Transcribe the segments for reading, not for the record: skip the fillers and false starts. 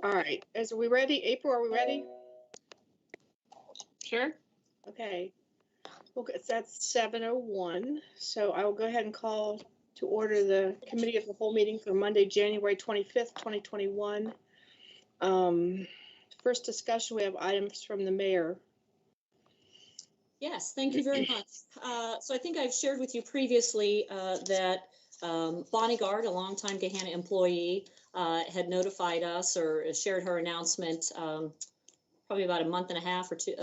All right, are we ready? April, are we ready? Sure. Okay. Well, that's 7:01. So I will go ahead and call to order the committee of the whole meeting for Monday, January 25th, 2021. First discussion, we have items from the mayor. Yes, thank you very much. So I think I've shared with you previously that Bonnie Gard, a longtime Gahanna employee, had notified us or shared her announcement probably about a month and a half or two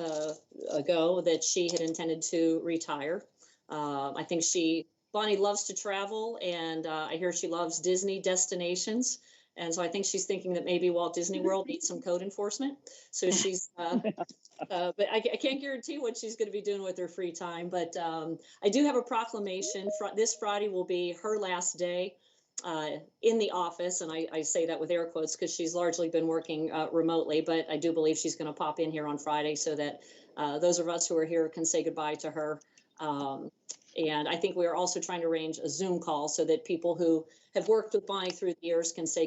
ago that she had intended to retire. I think Bonnie loves to travel, and I hear she loves Disney destinations. And so I think she's thinking that maybe Walt Disney World needs some code enforcement. So she's, but I can't guarantee what she's going to be doing with her free time. But I do have a proclamation. This Friday will be her last day in the office. And I say that with air quotes because she's largely been working remotely. But I do believe she's going to pop in here on Friday so that those of us who are here can say goodbye to her. And I think we are also trying to arrange a Zoom call so that people who have worked with Bonnie through the years can say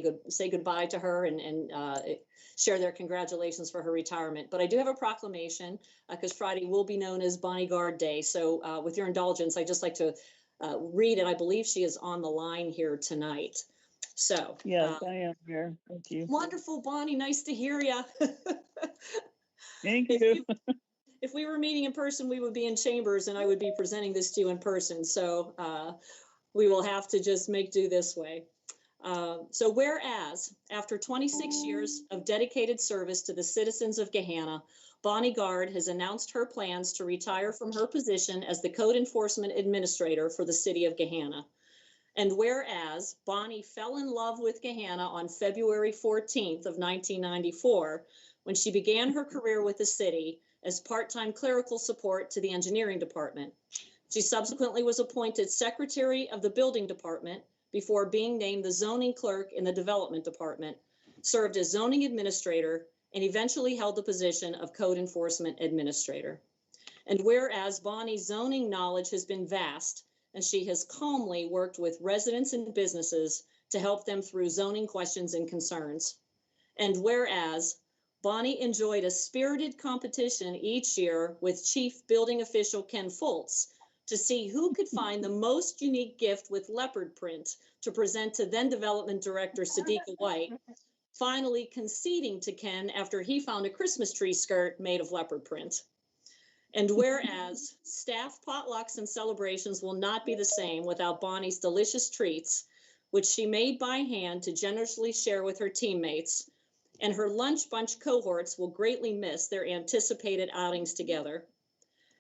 goodbye to her and share their congratulations for her retirement. But I do have a proclamation because Friday will be known as Bonnie Gard Day. So with your indulgence, I'd just like to read it. I believe she is on the line here tonight. So yes, I am here. Thank you. Wonderful, Bonnie. Nice to hear you. Thank you. If we were meeting in person, we would be in chambers and I would be presenting this to you in person. So we will have to just make do this way. So whereas after 26 years of dedicated service to the citizens of Gahanna, Bonnie Gard has announced her plans to retire from her position as the Code Enforcement Administrator for the city of Gahanna. And whereas Bonnie fell in love with Gahanna on February 14th of 1994, when she began her career with the city as part-time clerical support to the engineering department. She subsequently was appointed secretary of the building department before being named the zoning clerk in the development department, served as zoning administrator, and eventually held the position of code enforcement administrator. And whereas Bonnie's zoning knowledge has been vast, and she has calmly worked with residents and businesses to help them through zoning questions and concerns. And whereas Bonnie enjoyed a spirited competition each year with Chief Building Official Ken Foltz to see who could find the most unique gift with leopard print to present to then Development Director Sadiqa White, finally conceding to Ken after he found a Christmas tree skirt made of leopard print. And whereas staff potlucks and celebrations will not be the same without Bonnie's delicious treats, which she made by hand to generously share with her teammates, and her lunch bunch cohorts will greatly miss their anticipated outings together.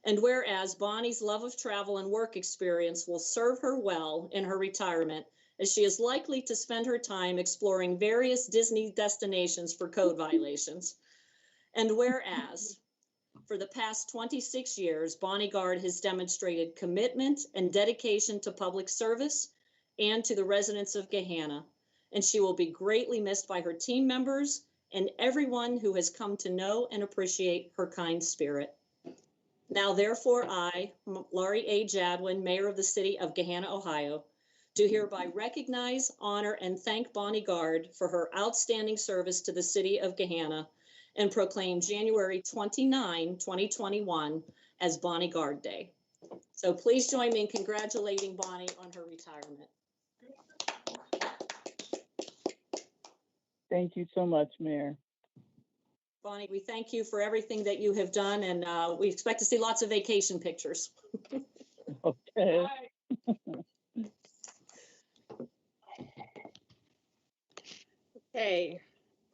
And whereas Bonnie's love of travel and work experience will serve her well in her retirement, as she is likely to spend her time exploring various Disney destinations for code violations. And whereas for the past 26 years, Bonnie Gard has demonstrated commitment and dedication to public service and to the residents of Gahanna, and she will be greatly missed by her team members and everyone who has come to know and appreciate her kind spirit. Now, therefore, I, Laurie A. Jadwin, Mayor of the City of Gahanna, Ohio, do hereby recognize, honor, and thank Bonnie Gard for her outstanding service to the City of Gahanna and proclaim January 29, 2021 as Bonnie Gard Day. So please join me in congratulating Bonnie on her retirement. Thank you so much, Mayor. Bonnie, we thank you for everything that you have done, and we expect to see lots of vacation pictures. Okay. Okay,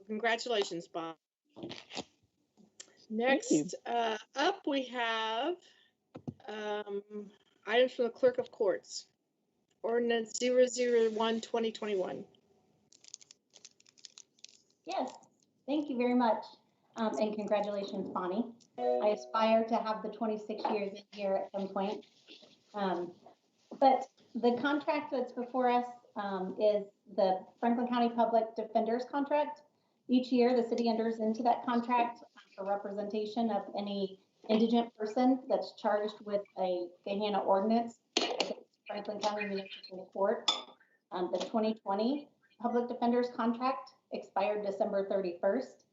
congratulations, Bob. Next up, we have items from the Clerk of Courts. Ordinance 001-2021. Yes, thank you very much. And congratulations, Bonnie. I aspire to have the 26 years in here at some point. But the contract that's before us is the Franklin County Public Defender's contract. Each year, the city enters into that contract for representation of any indigent person that's charged with a Gahanna ordinance against Franklin County Municipal Court. The 2020 Public Defender's contract expired December 31st.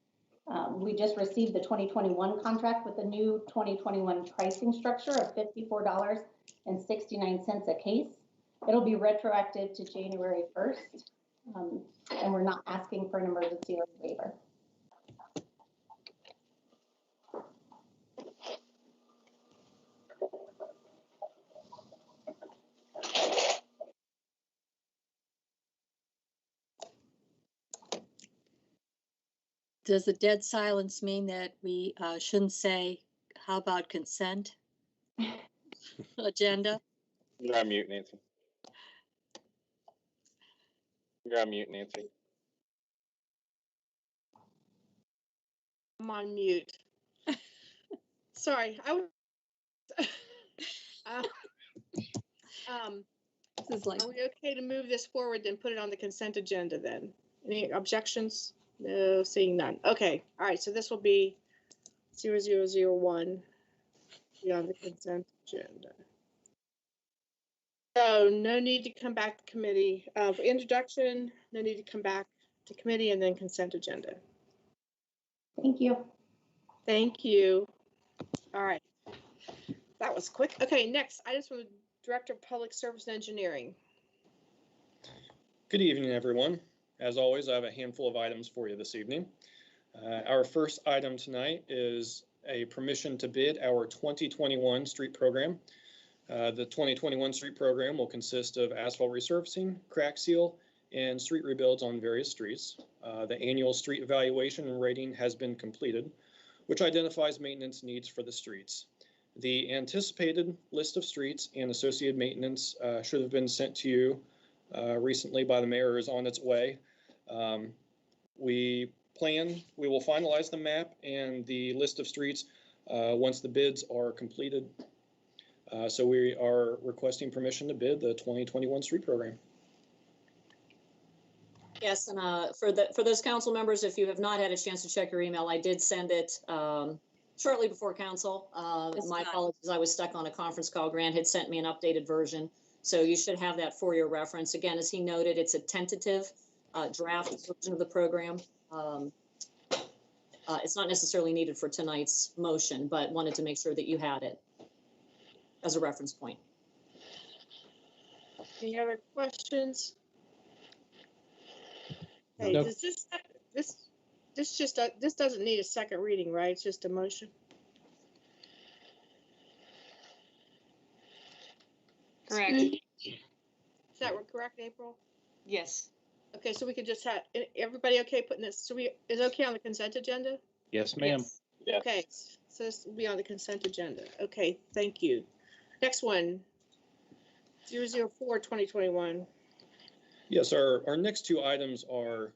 We just received the 2021 contract with the new 2021 pricing structure of $54.69 a case. It'll be retroactive to January 1st, and we're not asking for an emergency or waiver. Does the dead silence mean that we shouldn't say, how about consent agenda? You're on mute, Nancy. You're on mute, Nancy. I'm on mute. Sorry, I was. This is like, Are we okay to move this forward, then put it on the consent agenda then? Any objections? No, seeing none. Okay, all right, so this will be 0001 be on the consent agenda. So no need to come back to committee for introduction, no need to come back to committee, and then consent agenda. Thank you. Thank you. All right. That was quick. Okay, next, items from the Director of Public Service and Engineering. Good evening, everyone. As always, I have a handful of items for you this evening. Our first item tonight is a permission to bid our 2021 street program. The 2021 street program will consist of asphalt resurfacing, crack seal, and street rebuilds on various streets. The annual street evaluation and rating has been completed, which identifies maintenance needs for the streets. The anticipated list of streets and associated maintenance should have been sent to you recently by the mayor, is on its way. We will finalize the map and the list of streets once the bids are completed. So we are requesting permission to bid the 2021 street program. Yes, and for those council members, if you have not had a chance to check your email, I did send it shortly before council. My apologies, I was stuck on a conference call. Grant had sent me an updated version, so you should have that for your reference. Again, as he noted, it's a tentative draft version of the program. It's not necessarily needed for tonight's motion, but wanted to make sure that you had it as a reference point. Any other questions? Okay, No. does this doesn't need a second reading, right? It's just a motion. Correct. Is that correct, April? Yes. Okay, so we could just have, everybody okay putting this, is it okay on the consent agenda? Yes, ma'am. Yes. Yes. Okay, so this will be on the consent agenda. Okay, thank you. Next one, 004, 2021. Yes, our next two items are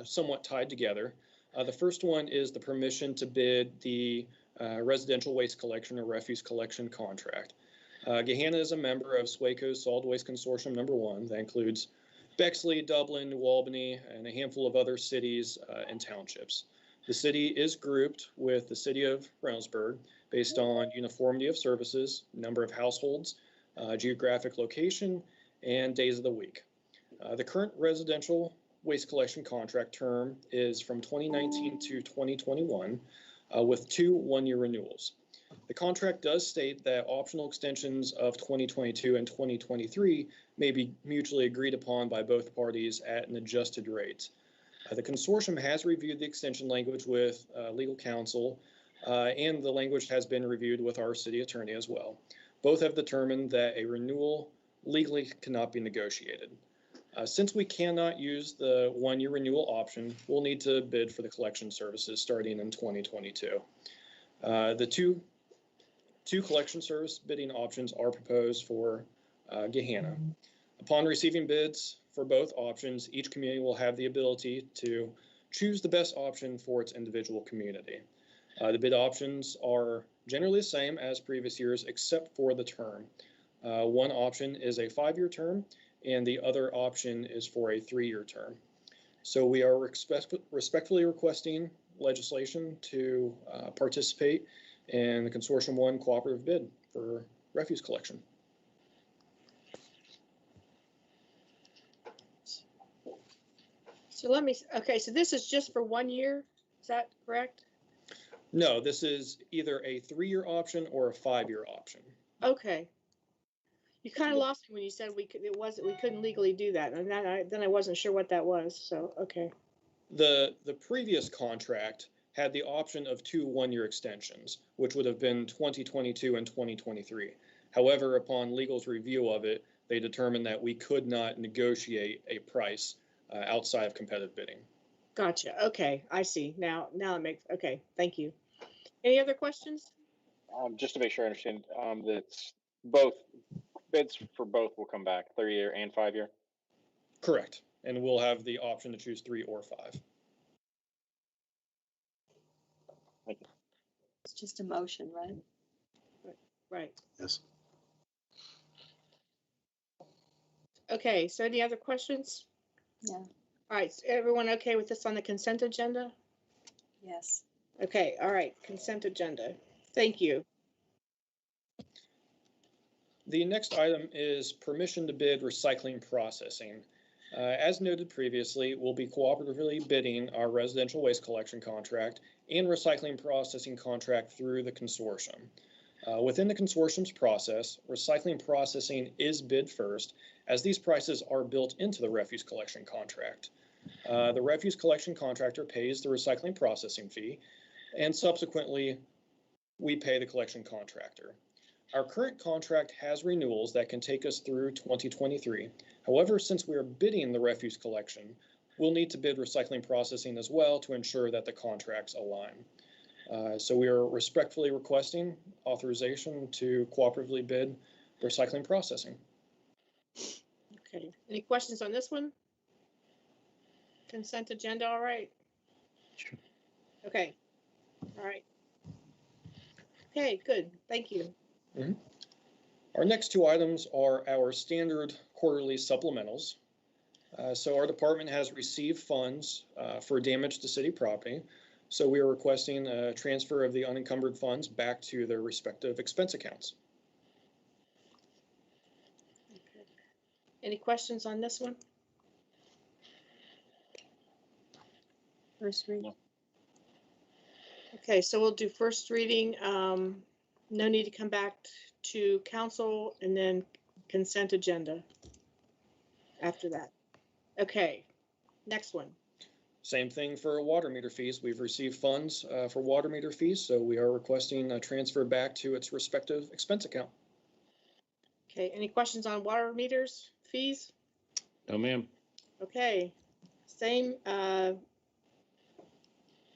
somewhat tied together. The first one is the permission to bid the residential waste collection or refuse collection contract. Gahanna is a member of SWACO's Solid Waste Consortium #1. That includes Bexley, Dublin, New Albany, and a handful of other cities and townships. The city is grouped with the city of Reynoldsburg based on uniformity of services, number of households, geographic location, and days of the week. The current residential waste collection contract term is from 2019 to 2021 with 2 one-year renewals. The contract does state that optional extensions of 2022 and 2023 may be mutually agreed upon by both parties at an adjusted rate. The consortium has reviewed the extension language with legal counsel, and the language has been reviewed with our city attorney as well. Both have determined that a renewal legally cannot be negotiated. Since we cannot use the one-year renewal option, we'll need to bid for the collection services starting in 2022. The two collection service bidding options are proposed for Gahanna. Upon receiving bids for both options, each community will have the ability to choose the best option for its individual community. The bid options are generally the same as previous years, except for the term. One option is a 5-year term, and the other option is for a 3-year term. So we are respectfully requesting legislation to participate in the Consortium 1 cooperative bid for refuse collection. So let me, okay, so this is just for 1 year, is that correct? No, this is either a 3-year option or a 5-year option. Okay. You kind of lost me when you said we could, we couldn't legally do that, and then I wasn't sure what that was, so, okay. The previous contract had the option of 2 1-year extensions, which would have been 2022 and 2023. However, upon legal's review of it, they determined that we could not negotiate a price outside of competitive bidding. Gotcha, okay, I see, now it makes, okay, thank you. Any other questions? Just to make sure I understand, that's both bids for both will come back, 3-year and 5-year. Correct. And we'll have the option to choose 3 or 5. It's just a motion, right? Right, Yes. okay, so any other questions? Yeah. All right, is everyone okay with this on the consent agenda? Yes. Okay, all right, consent agenda, thank you. The next item is permission to bid recycling processing. As noted previously, we'll be cooperatively bidding our residential waste collection contract and recycling processing contract through the consortium. Within the consortium's process, recycling processing is bid first, as these prices are built into the refuse collection contract. The refuse collection contractor pays the recycling processing fee, and subsequently, we pay the collection contractor. Our current contract has renewals that can take us through 2023. However, since we are bidding the refuse collection, we'll need to bid recycling processing as well to ensure that the contracts align. So we are respectfully requesting authorization to cooperatively bid recycling processing. Okay, any questions on this one? Consent agenda, all right? Sure. Okay, all right. Okay, good, thank you. Our next 2 items are our standard quarterly supplementals. So our department has received funds for damage to city property. So we are requesting a transfer of the unencumbered funds back to their respective expense accounts. Okay. Any questions on this one? First read. No. Okay, so we'll do first reading. No need to come back to council, and then consent agenda after that. Okay, next one. Same thing for water meter fees. We've received funds for water meter fees, so we are requesting a transfer back to its respective expense account. Okay, any questions on water meters, fees? No, ma'am. Okay, same on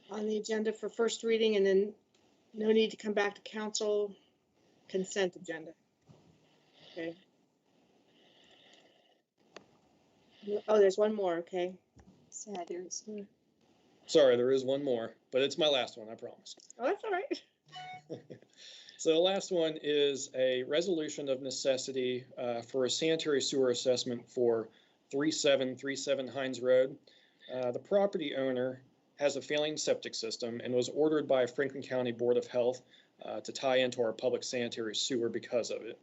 the agenda for first reading, and then no need to come back to council, consent agenda. Okay. Oh, there's one more, okay. Yeah, there's. Sorry, there is one more, but it's my last one, I promise. Oh, that's all right. So the last one is a resolution of necessity for a sanitary sewer assessment for 3737 Hines Road. The property owner has a failing septic system and was ordered by Franklin County Board of Health to tie into our public sanitary sewer because of it.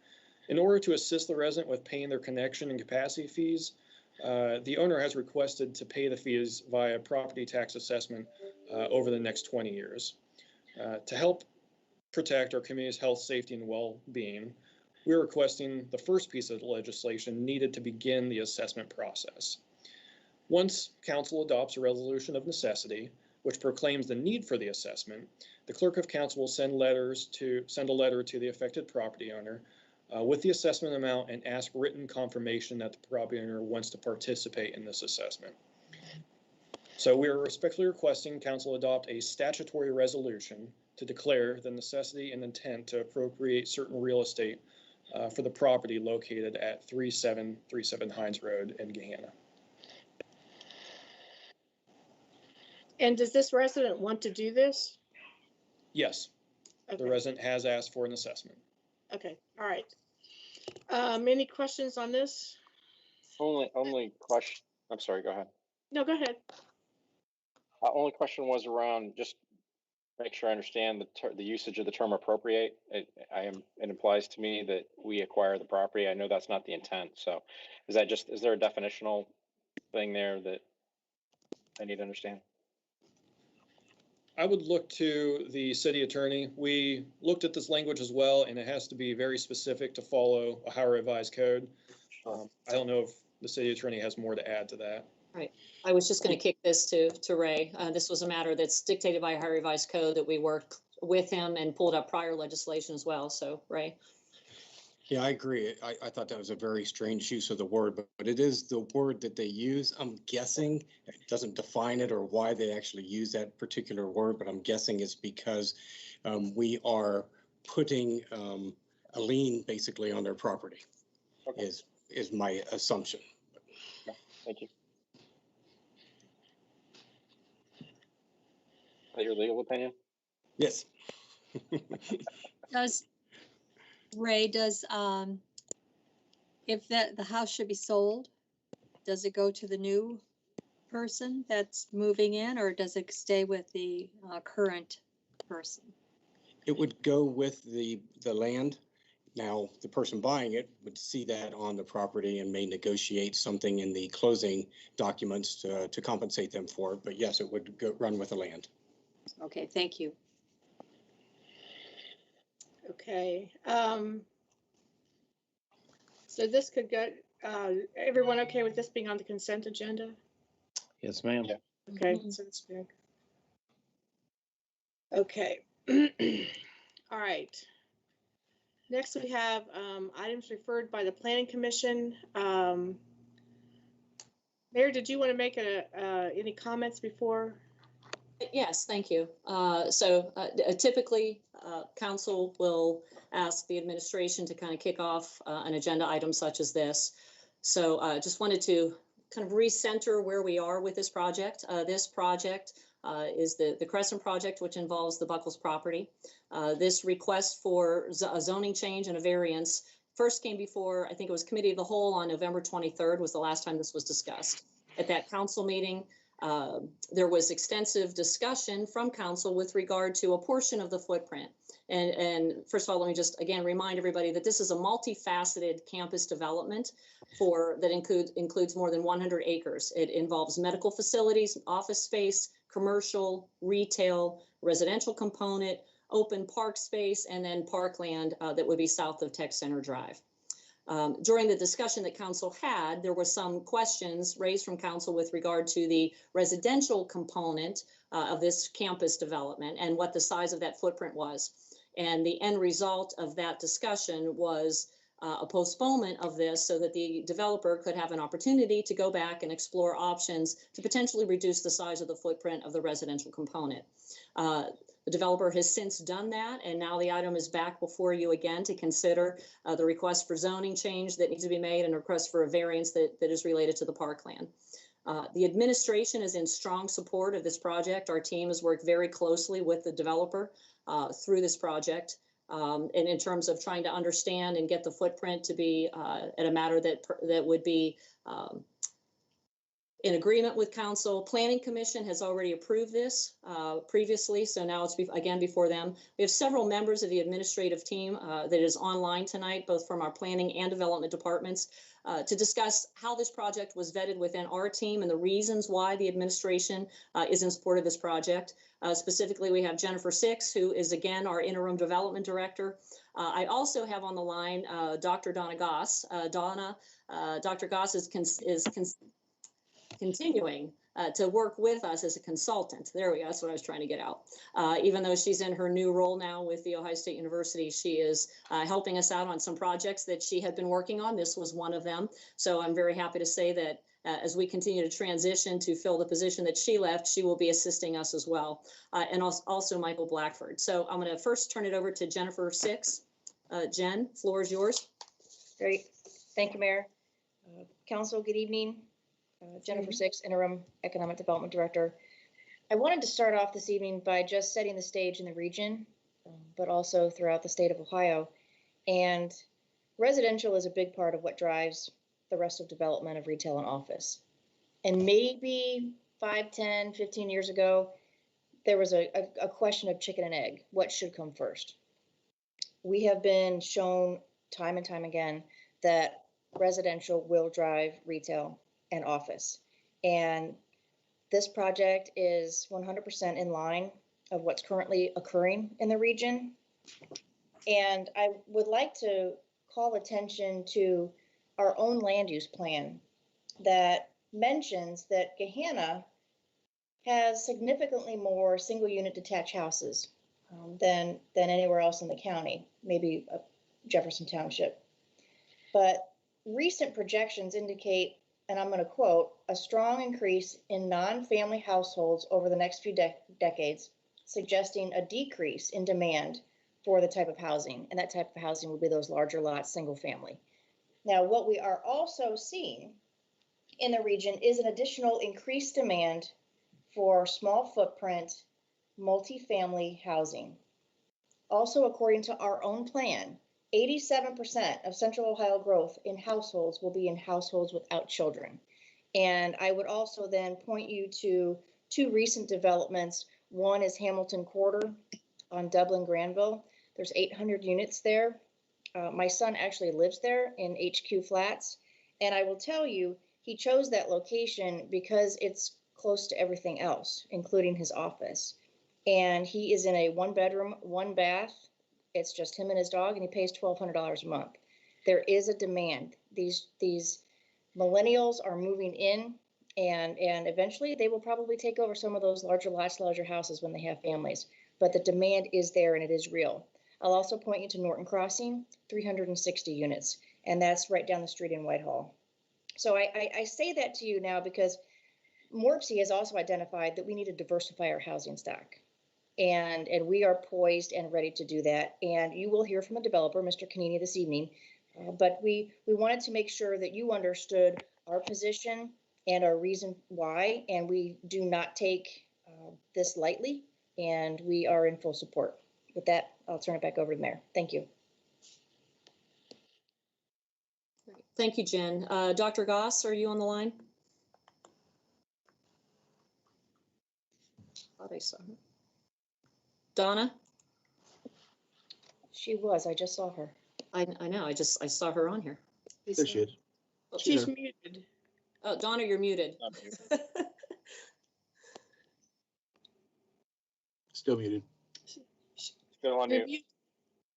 In order to assist the resident with paying their connection and capacity fees, the owner has requested to pay the fees via property tax assessment over the next 20 years. To help protect our community's health, safety, and well-being, we're requesting the first piece of legislation needed to begin the assessment process. Once council adopts a resolution of necessity, which proclaims the need for the assessment, the clerk of council will send a letter to the affected property owner with the assessment amount and ask written confirmation that the property owner wants to participate in this assessment. So we are respectfully requesting council adopt a statutory resolution to declare the necessity and intent to appropriate certain real estate for the property located at 3737 Hines Road in Gahanna. And does this resident want to do this? Yes, the Okay, resident has asked for an assessment. okay, all right. Any questions on this? Only question. I'm sorry. Go ahead. No, go ahead. Only question was around just make sure I understand the usage of the term appropriate. It implies to me that we acquire the property. I know that's not the intent. So is there a definitional thing there that I need to understand. I would look to the city attorney. We looked at this language as well, and it has to be very specific to follow a Ohio Revised Code. I don't know if the city attorney has more to add to that. I was just going to kick this to Ray. This was a matter that's dictated by Ohio Revised Code that we worked with him and pulled up prior legislation as well. So, Ray. Yeah, I agree. I thought that was a very strange use of the word, but it is the word that they use. I'm guessing it doesn't define it or why they actually use that particular word, but I'm guessing it's because we are putting a lien basically on their property. Okay. Is my assumption. Thank you. Is that your legal opinion? Yes. Does, Ray, if the house should be sold, does it go to the new person that's moving in, or does it stay with the current person? It would go with the land. Now, the person buying it would see that on the property and may negotiate something in the closing documents to compensate them for it. But yes, it would run with the land. Okay, thank you. Okay. So this could go, everyone okay with this being on the consent agenda? Yes, ma'am. Yeah. Okay, Mhm. so it's big. Okay. All right. Next, we have items referred by the Planning Commission. Mayor, did you want to make any comments before? Yes, thank you. Typically, council will ask the administration to kind of kick off an agenda item such as this. So just wanted to kind of recenter where we are with this project. This project is the Crescent Project, which involves the Buckles property. This request for a zoning change and a variance first came before, I think it was Committee of the Whole on November 23rd was the last time this was discussed. At that council meeting, there was extensive discussion from council with regard to a portion of the footprint. And first of all, let me just again remind everybody that this is a multifaceted campus development that includes more than 100 acres. It involves medical facilities, office space, commercial, retail, residential component, open park space, and then parkland that would be south of Tech Center Drive. During the discussion that council had, there were some questions raised from council with regard to the residential component of this campus development and what the size of that footprint was. And the end result of that discussion was a postponement of this so that the developer could have an opportunity to go back and explore options to potentially reduce the size of the footprint of the residential component. The developer has since done that, and now the item is back before you again to consider the request for zoning change that needs to be made and a request for a variance that is related to the parkland. The administration is in strong support of this project. Our team has worked very closely with the developer through this project. And in terms of trying to understand and get the footprint to be at a matter that would be in agreement with council. Planning Commission has already approved this previously, so now it's again before them. We have several members of the administrative team that is online tonight, both from our planning and development departments, to discuss how this project was vetted within our team and the reasons why the administration is in support of this project. Specifically, we have Jennifer Six, who is again our interim development director. I also have on the line Dr. Donna Goss. Dr. Goss is continuing to work with us as a consultant. There we go. That's what I was trying to get out. Even though she's in her new role now with the Ohio State University, she is helping us out on some projects that she had been working on. This was one of them. So I'm very happy to say that as we continue to transition to fill the position that she left, she will be assisting us as well. And also Michael Blackford. So I'm going to first turn it over to Jennifer Six. Jen, floor is yours. Great. Thank you, Mayor. Council, good evening. Jennifer Six, Interim Economic Development Director. I wanted to start off this evening by just setting the stage in the region, but also throughout the state of Ohio. And residential is a big part of what drives the rest of development of retail and office. And maybe 5, 10, 15 years ago, there was a question of chicken and egg. What should come first? We have been shown time and time again that residential will drive retail and office. And This project is 100% in line of what's currently occurring in the region. And I would like to call attention to our own land use plan that mentions that Gahanna has significantly more single unit detached houses than anywhere else in the county, maybe Jefferson Township. But recent projections indicate, and I'm going to quote, a strong increase in non-family households over the next few decades, suggesting a decrease in demand for the type of housing. And that type of housing would be those larger lots, single family. Now, what we are also seeing in the region is an additional increased demand for small footprint, multifamily housing. Also, according to our own plan, 87% of Central Ohio growth in households will be in households without children. And I would also then point you to two recent developments. One is Hamilton Quarter on Dublin Granville. There's 800 units there. My son actually lives there in HQ Flats. And I will tell you, he chose that location because it's close to everything else, including his office. And he is in a 1-bedroom, 1-bath. It's just him and his dog, and he pays $1,200 a month. There is a demand. These millennials are moving in, and eventually they will probably take over some of those larger lots, larger houses when they have families. But the demand is there, and it is real. I'll also point you to Norton Crossing, 360 units, and that's right down the street in Whitehall. So I say that to you now because MORPC has also identified that we need to diversify our housing stock. And we are poised and ready to do that. And you will hear from a developer, Mr. Canini, this evening. But we wanted to make sure that you understood our position and our reason why. And we do not take this lightly. And we are in full support. With that, I'll turn it back over to the mayor. Thank you. Thank you, Jen. Dr. Goss, are you on the line? Thought I saw her. Donna? She was. I just saw her. I know. I saw her on here. There she is. She's muted. Oh, Donna, you're muted. Still muted. Still on You're mute.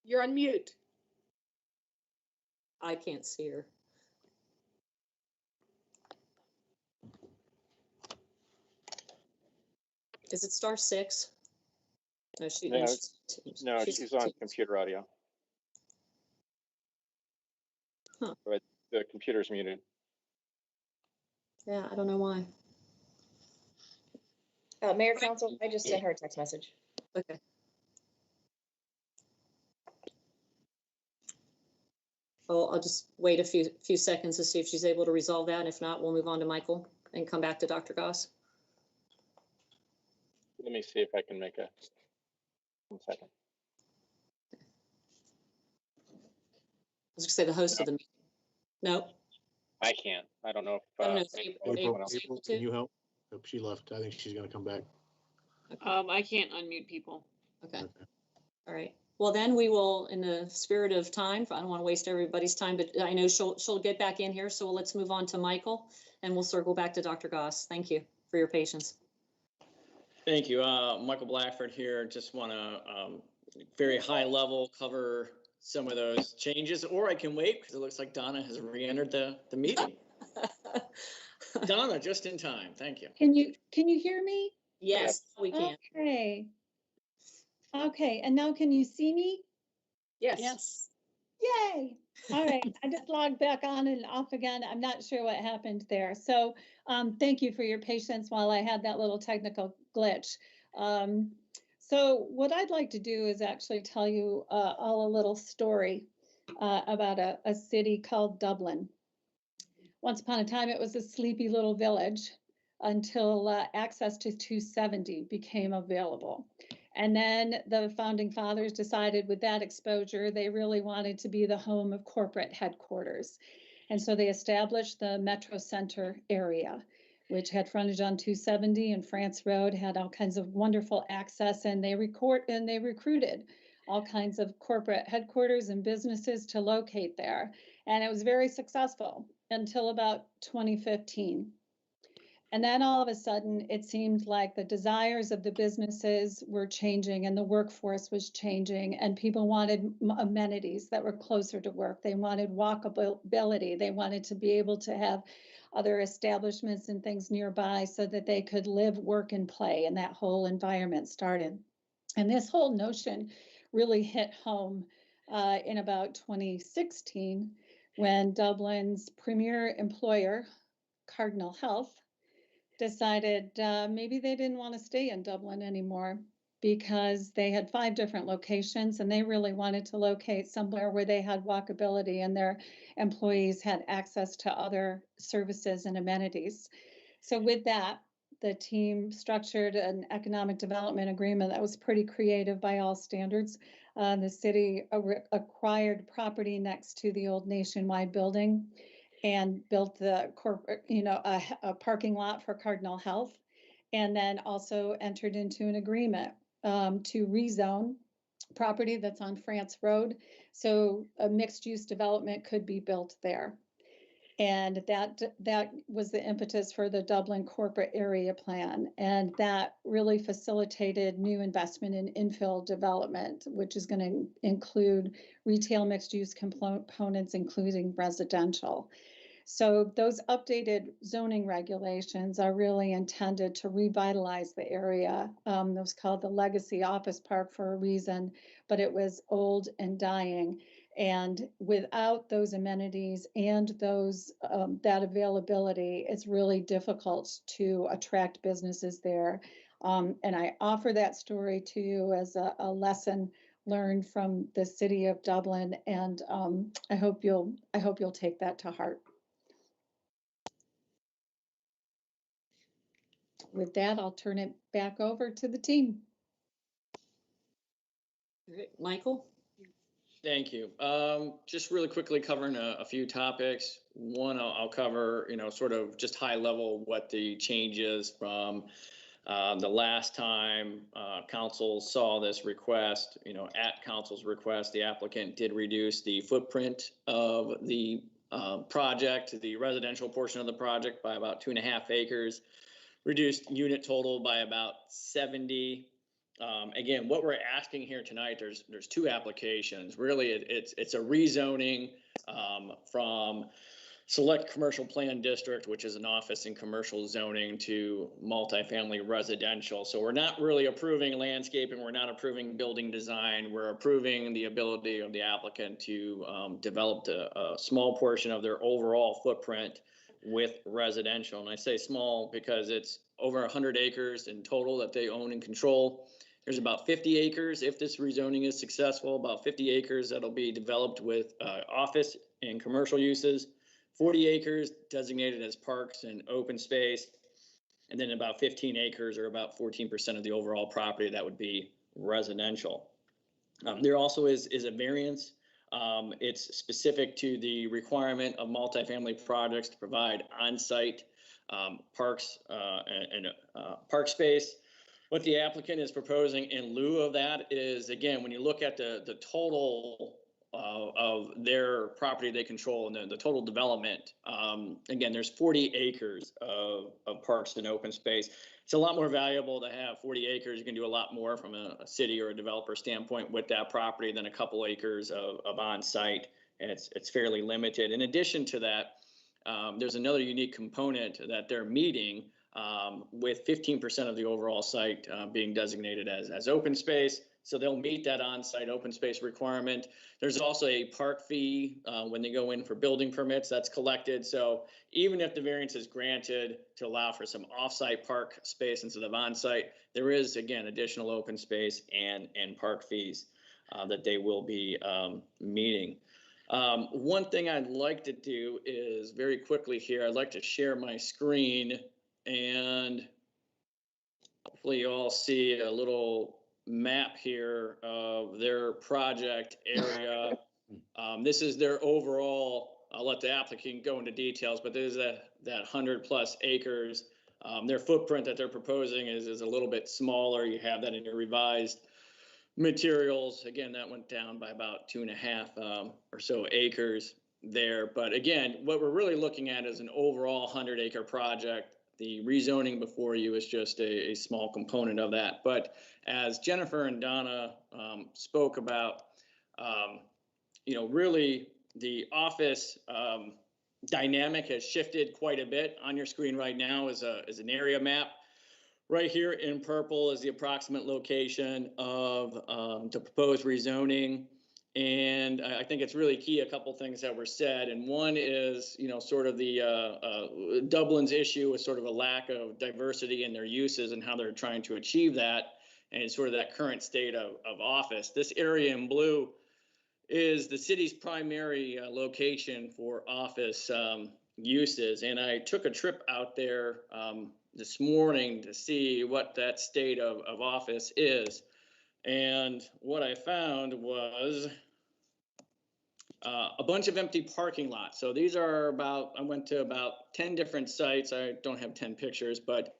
You're on mute. I can't see her. Is it *6? No, She's on computer audio. Huh. But the computer's muted. Yeah, I don't know why. Mayor, Council, I just sent her a text message. Okay. Well, I'll just wait a few seconds to see if she's able to resolve that. If not, we'll move on to Michael and come back to Dr. Goss. Let me see if I can make 1 second. I was going to say the host of the meeting. No. I can't. I don't know if, I don't know if anyone else. April, can you help? Oh, she left. I think she's going to come back. I can't unmute people. Okay. All right. Well, then we will, in the spirit of time, I don't want to waste everybody's time, but I know she'll get back in here. So let's move on to Michael and we'll circle back to Dr. Goss. Thank you for your patience. Thank you. Michael Blackford here. Just want to very high level cover some of those changes, or I can wait because it looks like Donna has re-entered the meeting. Donna, just in time. Thank you. Can you hear me? Yes, we can. Okay. Okay, and now can you see me? Yes. Yes. Yay! All right, I just logged back on and off again. I'm not sure what happened there. So thank you for your patience while I had that little technical glitch. So what I'd like to do is actually tell you all a little story about a city called Dublin. Once upon a time, it was a sleepy little village until access to 270 became available. And then the founding fathers decided with that exposure, they really wanted to be the home of corporate headquarters. And so they established the Metro Center area, which had frontage on 270 and France Road, had all kinds of wonderful access, and they recruited all kinds of corporate headquarters and businesses to locate there. And it was very successful until about 2015. And then all of a sudden, it seemed like the desires of the businesses were changing and the workforce was changing, and people wanted amenities that were closer to work. They wanted walkability. They wanted to be able to have other establishments and things nearby so that they could live, work, and play, and that whole environment started. And this whole notion really hit home in about 2016 when Dublin's premier employer, Cardinal Health, decided maybe they didn't want to stay in Dublin anymore because they had 5 different locations and they really wanted to locate somewhere where they had walkability and their employees had access to other services and amenities. So with that, the team structured an economic development agreement that was pretty creative by all standards. The city acquired property next to the old Nationwide building and built the corporate, a parking lot for Cardinal Health, and then also entered into an agreement to rezone property that's on France Road, so a mixed-use development could be built there. And that was the impetus for the Dublin Corporate Area Plan, and that really facilitated new investment in infill development, which is going to include retail mixed-use components, including residential. So those updated zoning regulations are really intended to revitalize the area. That was called the Legacy Office Park for a reason, but it was old and dying. And without those amenities and those that availability, it's really difficult to attract businesses there. And I offer that story to you as a lesson learned from the city of Dublin, and I hope you'll take that to heart. With that, I'll turn it back over to the team. All right, Michael? Thank you. Just really quickly covering a few topics. One, I'll cover, sort of just high level what the change is from the last time council saw this request. At council's request, the applicant did reduce the footprint of the project, the residential portion of the project, by about 2.5 acres. Reduced unit total by about 70. Again, what we're asking here tonight, there's 2 applications. Really, it's a rezoning from select commercial plan district, which is an office in commercial zoning, to multifamily residential. So we're not really approving landscaping. We're not approving building design. We're approving the ability of the applicant to develop a small portion of their overall footprint with residential. And I say small because it's over 100 acres in total that they own and control. There's about 50 acres, if this rezoning is successful, about 50 acres that'll be developed with office and commercial uses, 40 acres designated as parks and open space, and then about 15 acres, or about 14% of the overall property, that would be residential. There also is a variance. It's specific to the requirement of multifamily projects to provide on-site parks and park space. What the applicant is proposing in lieu of that is, again, when you look at the total of their property they control and the total development, again, there's 40 acres of parks and open space. It's a lot more valuable to have 40 acres. You can do a lot more from a city or a developer standpoint with that property than a couple acres of on-site, and it's fairly limited. In addition to that, there's another unique component that they're meeting with 15% of the overall site being designated as open space. So they'll meet that on-site open space requirement. There's also a park fee when they go in for building permits that's collected. So even if the variance is granted to allow for some off-site park space instead of on-site, there is, again, additional open space and park fees that they will be meeting. One thing I'd like to do is very quickly here, I'd like to share my screen, and hopefully you all see a little map here of their project area. This is their overall, I'll let the applicant go into details, but there's that 100+ acres. Their footprint that they're proposing is a little bit smaller. You have that in your revised materials. Again, that went down by about 2.5 or so acres there. But again, what we're really looking at is an overall 100-acre project the rezoning before you is just a small component of that. But as Jennifer and Donna spoke about, really the office dynamic has shifted quite a bit. On your screen right now is an area map. Right here in purple is the approximate location of the proposed rezoning. And I think it's really key, a couple things that were said. And one is, sort of the Dublin's issue with sort of a lack of diversity in their uses and how they're trying to achieve that, and sort of that current state of office. This area in blue is the city's primary location for office uses. And I took a trip out there this morning to see what that state of office is. And what I found was a bunch of empty parking lots. So these are I went to about 10 different sites. I don't have 10 pictures, but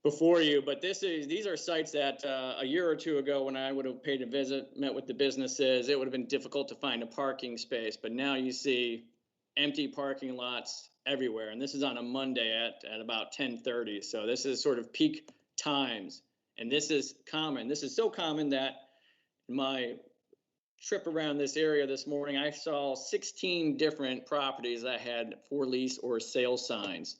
before you, but these are sites that a year or two ago, when I would have paid a visit, met with the businesses, it would have been difficult to find a parking space. But now you see empty parking lots everywhere. And this is on a Monday at about 10:30. So this is sort of peak times. And this is common. This is so common that in my trip around this area this morning, I saw 16 different properties that had for lease or sale signs.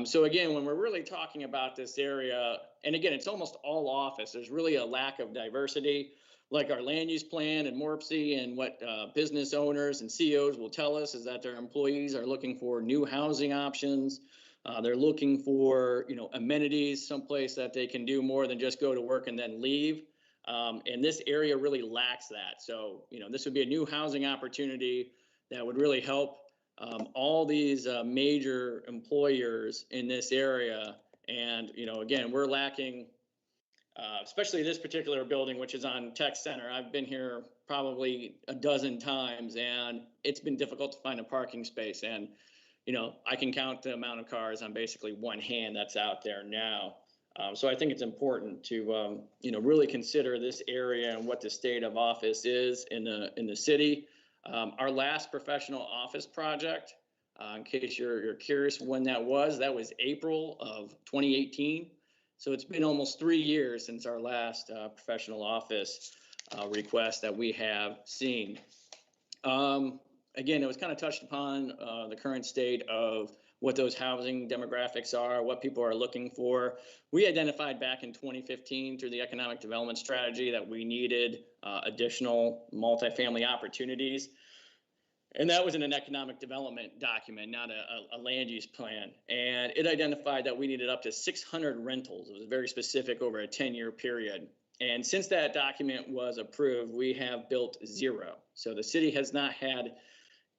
So again, when we're really talking about this area, and again, it's almost all office, there's really a lack of diversity, like our land use plan and MORPC, and what business owners and CEOs will tell us is that their employees are looking for new housing options. They're looking for, amenities, someplace that they can do more than just go to work and then leave. And this area really lacks that. So, this would be a new housing opportunity that would really help all these major employers in this area. And, again, we're lacking, especially this particular building, which is on Tech Center. I've been here probably a dozen times, and it's been difficult to find a parking space. And, I can count the amount of cars on basically one hand that's out there now. So I think it's important to, really consider this area and what the state of office is in the city. Our last professional office project, in case you're curious when that was April of 2018. So it's been almost 3 years since our last professional office request that we have seen. Again, it was kind of touched upon the current state of what those housing demographics are, what people are looking for. We identified back in 2015 through the economic development strategy that we needed additional multifamily opportunities. And that was in an economic development document, not a land use plan. And it identified that we needed up to 600 rentals. It was very specific over a 10-year period. And since that document was approved, we have built 0. So the city has not had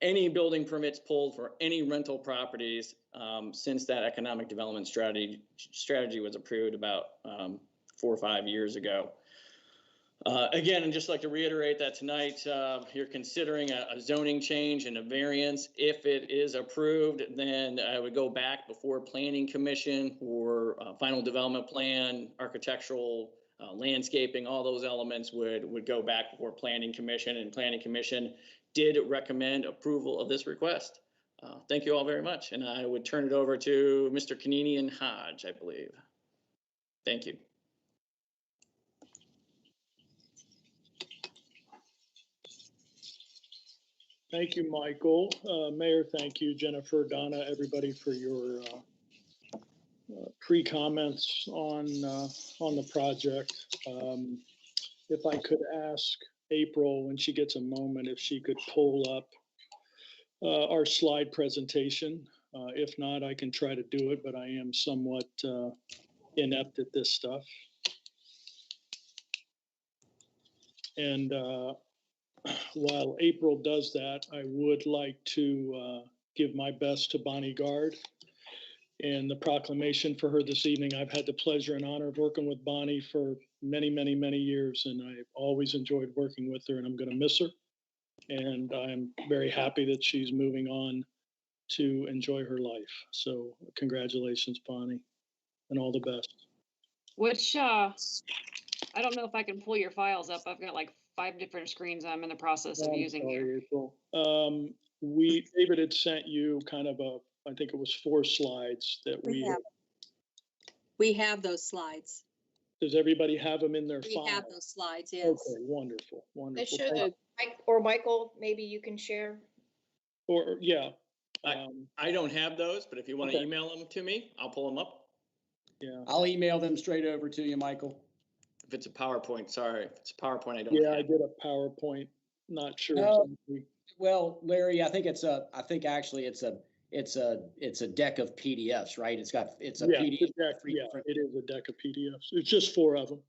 any building permits pulled for any rental properties since that economic development strategy was approved about 4 or 5 years ago. Again, I'd just like to reiterate that tonight you're considering a zoning change and a variance. If it is approved, then I would go back before Planning Commission for final development plan, architectural, landscaping, all those elements would go back before Planning Commission, and Planning Commission did recommend approval of this request. Thank you all very much. And I would turn it over to Mr. Kanini and Hodge, I believe. Thank you. Thank you, Michael. Mayor, thank you, Jennifer, Donna, everybody for your pre-comments on the project. If I could ask April, when she gets a moment, if she could pull up our slide presentation. If not, I can try to do it, but I am somewhat inept at this stuff. And while April does that, I would like to give my best to Bonnie Gard and the proclamation for her this evening. I've had the pleasure and honor of working with Bonnie for many, many, many years, and I've always enjoyed working with her, and I'm going to miss her. And I'm very happy that she's moving on to enjoy her life. So congratulations, Bonnie, and all the best. Which, I don't know if I can pull your files up. I've got like 5 different screens I'm in the process of using here. April. David had sent you kind of I think it was 4 slides that we We have those slides. Does everybody have them in their We file? have those slides, yes. Okay, wonderful, They wonderful. show the, Or Michael, maybe you can share. Or, yeah. I- I don't have those, but if you want to Okay. email them to me, I'll pull them up. Yeah, I'll email them straight over to you, Michael. If it's a PowerPoint, sorry. If it's a PowerPoint, I don't yeah, I have. did a PowerPoint, not sure. Oh. exactly. Well, Larry, I think actually it's a deck of PDFs, right? It's a Yeah, PDF. the deck, three yeah, different- it is a deck of PDFs. It's just 4 of them.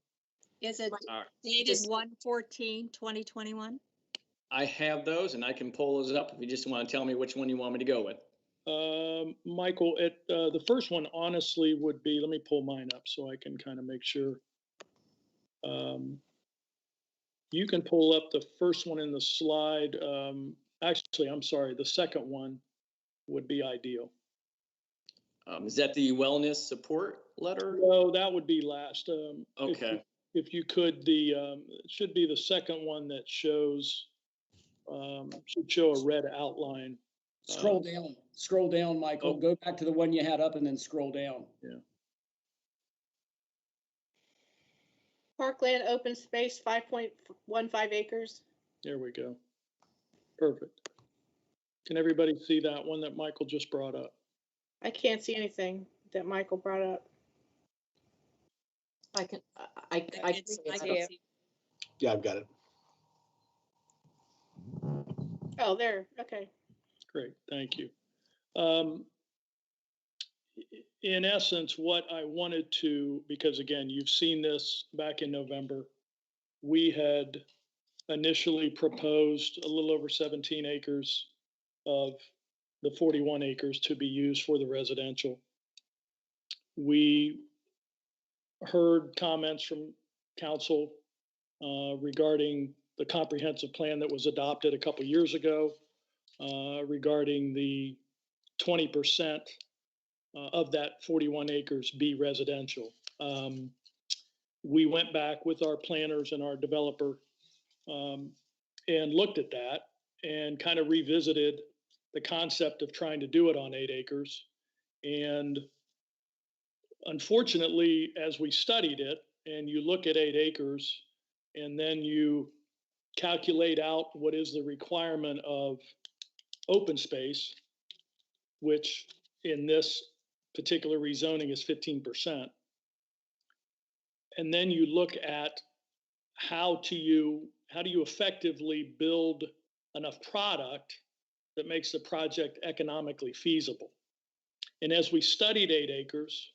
Is it All right. dated Just- 1/14/2021? I have those and I can pull those up if you just want to tell me which one you want me to go with. Michael, the first one honestly would be, let me pull mine up so I can kind of make sure. You can pull up the first one in the slide. Actually, I'm sorry, the second one would be ideal. Is that the wellness support letter? No, that would be last. Okay. If you could, it should be the second one that shows, should show a red outline. Scroll down, Michael. Oh. Go back to the one you had up and then scroll down. Yeah. parkland open space, 5.15 acres. There we go. Perfect. Can everybody see that one that Michael just brought up? I can't see anything that Michael brought up. I can see it. I can Yeah. see. Yeah, I've got it. Oh, there, okay. Great, thank you. In essence, what I wanted to, because again, you've seen this back in November, we had initially proposed a little over 17 acres of the 41 acres to be used for the residential. We heard comments from council regarding the comprehensive plan that was adopted a couple years ago regarding the 20% of that 41 acres be residential. We went back with our planners and our developer and looked at that and kind of revisited the concept of trying to do it on 8 acres. And unfortunately, as we studied it and you look at 8 acres and then you calculate out what is the requirement of open space, which in this particular rezoning is 15%. And then you look at how do you effectively build enough product that makes the project economically feasible. And as we studied 8 acres,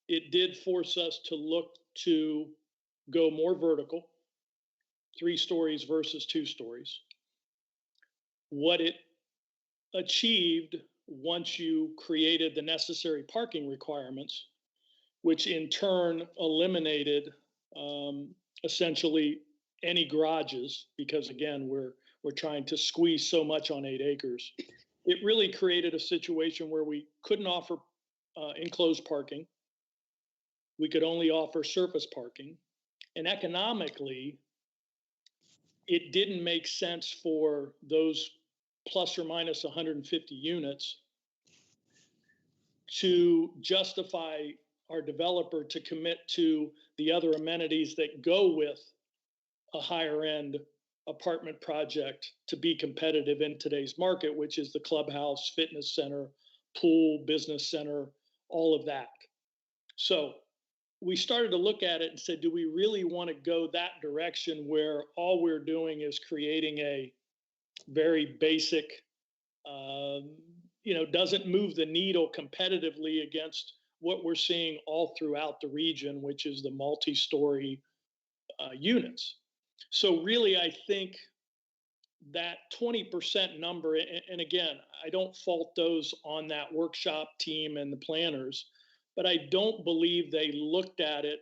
it did force us to look to go more vertical, 3 stories versus 2 stories. What it achieved once you created the necessary parking requirements, which in turn eliminated essentially any garages, because again, we're trying to squeeze so much on 8 acres. It really created a situation where we couldn't offer enclosed parking. We could only offer surface parking. And economically, it didn't make sense for those plus or minus 150 units to justify our developer to commit to the other amenities that go with a higher end apartment project to be competitive in today's market, which is the clubhouse, fitness center, pool, business center, all of that. So we started to look at it and said, do we really want to go that direction where all we're doing is creating a very basic, doesn't move the needle competitively against what we're seeing all throughout the region, which is the multi-story units. So really, I think that 20% number, and again, I don't fault those on that workshop team and the planners, but I don't believe they looked at it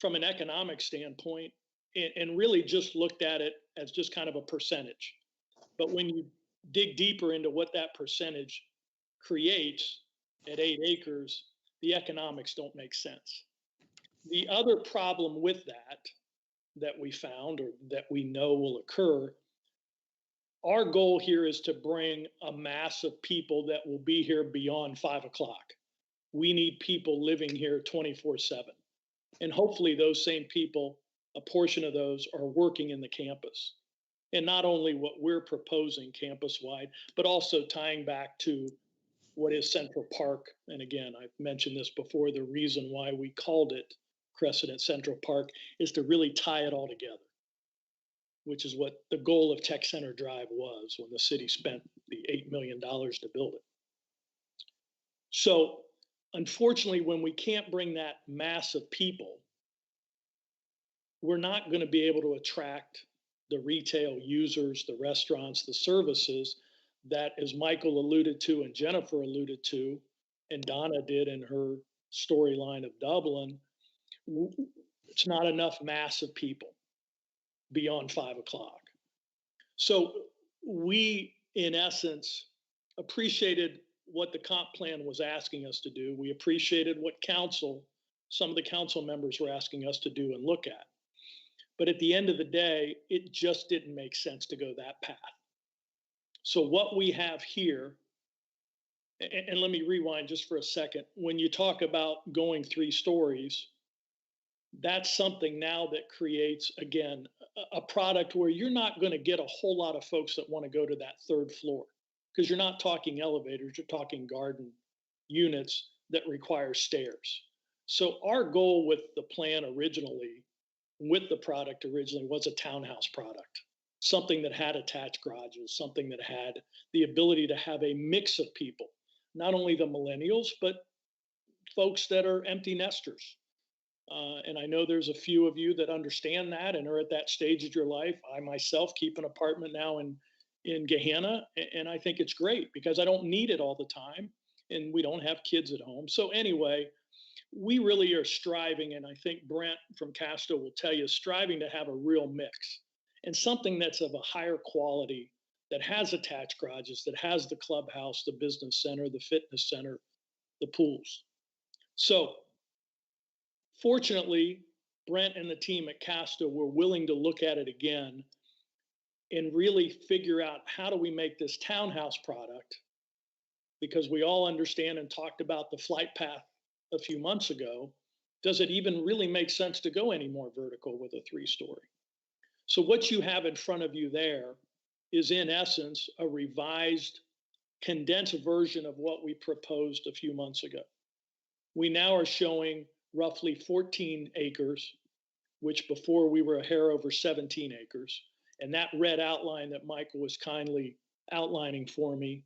from an economic standpoint and really just looked at it as just kind of a percentage. But when you dig deeper into what that percentage creates at 8 acres, the economics don't make sense. The other problem with that we found or that we know will occur, our goal here is to bring a mass of people that will be here beyond 5 o'clock. we need people living here 24/7. And hopefully those same people, a portion of those are working in the campus. And not only what we're proposing campus-wide, but also tying back to what is Central Park. And again, I've mentioned this before, the reason why we called it Crescent at Central Park is to really tie it all together, which is what the goal of Tech Center Drive was when the city spent the $8 million to build it. So unfortunately, when we can't bring that mass of people, we're not going to be able to attract the retail users, the restaurants, the services that, as Michael alluded to and Jennifer alluded to, and Donna did in her storyline of Dublin, it's not enough mass of people beyond 5 o'clock. So we, in essence, appreciated what the comp plan was asking us to do. We appreciated what some of the council members were asking us to do and look at. But at the end of the day, it just didn't make sense to go that path. So what we have here, and let me rewind just for a second. When you talk about going 3 stories, that's something now that creates, again, a product where you're not going to get a whole lot of folks that want to go to that 3rd floor, because you're not talking elevators, you're talking garden units that require stairs. So our goal with the plan originally, with the product originally, was a townhouse product, something that had attached garages, something that had the ability to have a mix of people, not only the millennials, but folks that are empty nesters. And I know there's a few of you that understand that and are at that stage of your life. I myself keep an apartment now in Gahanna, and I think it's great because I don't need it all the time, and we don't have kids at home. So anyway, we really are striving, and I think Brent from Casto will tell you, striving to have a real mix and something that's of a higher quality, that has attached garages, that has the clubhouse, the business center, the fitness center, the pools. So fortunately, Brent and the team at Casto were willing to look at it again and really figure out, how do we make this townhouse product? Because we all understand and talked about the flight path a few months ago. Does it even really make sense to go any more vertical with a 3-story? So what you have in front of you there is, in essence, a revised, condensed version of what we proposed a few months ago. We now are showing roughly 14 acres, which before we were a hair over 17 acres. And that red outline that Michael was kindly outlining for me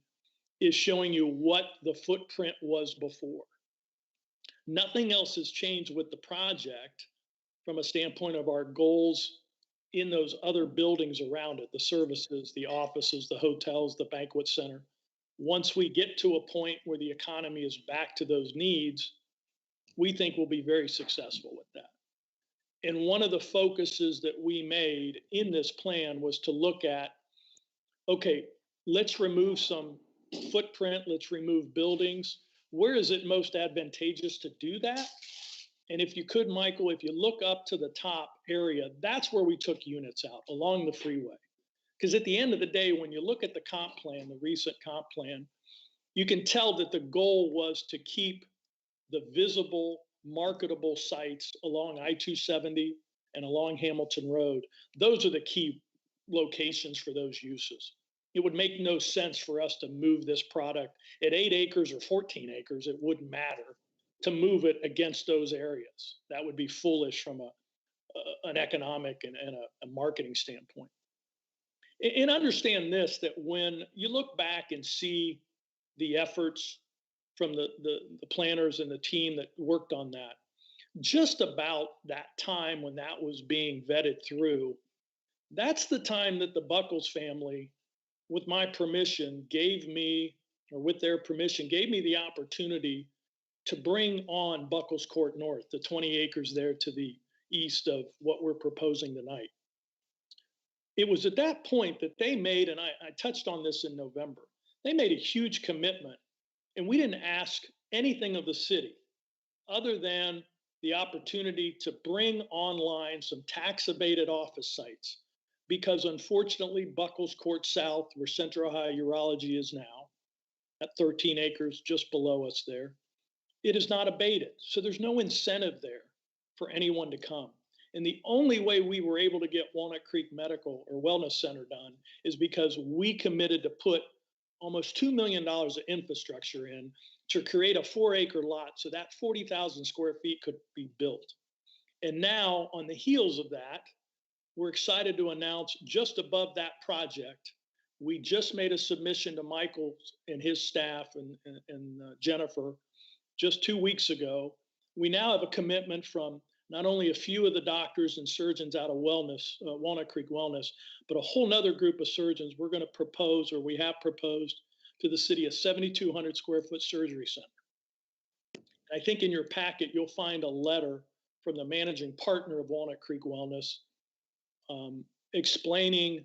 is showing you what the footprint was before. Nothing else has changed with the project from a standpoint of our goals in those other buildings around it, the services, the offices, the hotels, the banquet center. Once we get to a point where the economy is back to those needs, we think we'll be very successful with that. And one of the focuses that we made in this plan was to look at, okay, let's remove some footprint, let's remove buildings. Where is it most advantageous to do that? And if you could, Michael, if you look up to the top area, that's where we took units out, along the freeway. Because at the end of the day, when you look at the comp plan, the recent comp plan, you can tell that the goal was to keep the visible, marketable sites along I-270 and along Hamilton Road. Those are the key locations for those uses. It would make no sense for us to move this product at 8 acres or 14 acres. It wouldn't matter to move it against those areas. That would be foolish from an economic and a marketing standpoint. And understand this, that when you look back and see the efforts from the planners and the team that worked on that, just about that time when that was being vetted through, that's the time that the Buckles family, with my permission, gave me, or with their permission, gave me the opportunity to bring on Buckles Court North, the 20 acres there to the east of what we're proposing tonight. It was at that point that they made, and I touched on this in November, they made a huge commitment, and we didn't ask anything of the city other than the opportunity to bring online some tax abated office sites. Because unfortunately, Buckles Court South, where Central Ohio Urology is now, at 13 acres just below us there, it is not abated. So there's no incentive there for anyone to come. And the only way we were able to get Walnut Creek Medical or Wellness Center done is because we committed to put almost $2 million of infrastructure in to create a 4-acre lot so that 40,000 square feet could be built. And now, on the heels of that, we're excited to announce just above that project, we just made a submission to Michael and his staff and Jennifer just 2 weeks ago. We now have a commitment from not only a few of the doctors and surgeons out of Walnut Creek Wellness, but a whole nother group of surgeons. We're going to propose, or we have proposed to the city, a 7,200 square foot surgery center. I think in your packet, you'll find a letter from the managing partner of Walnut Creek Wellness explaining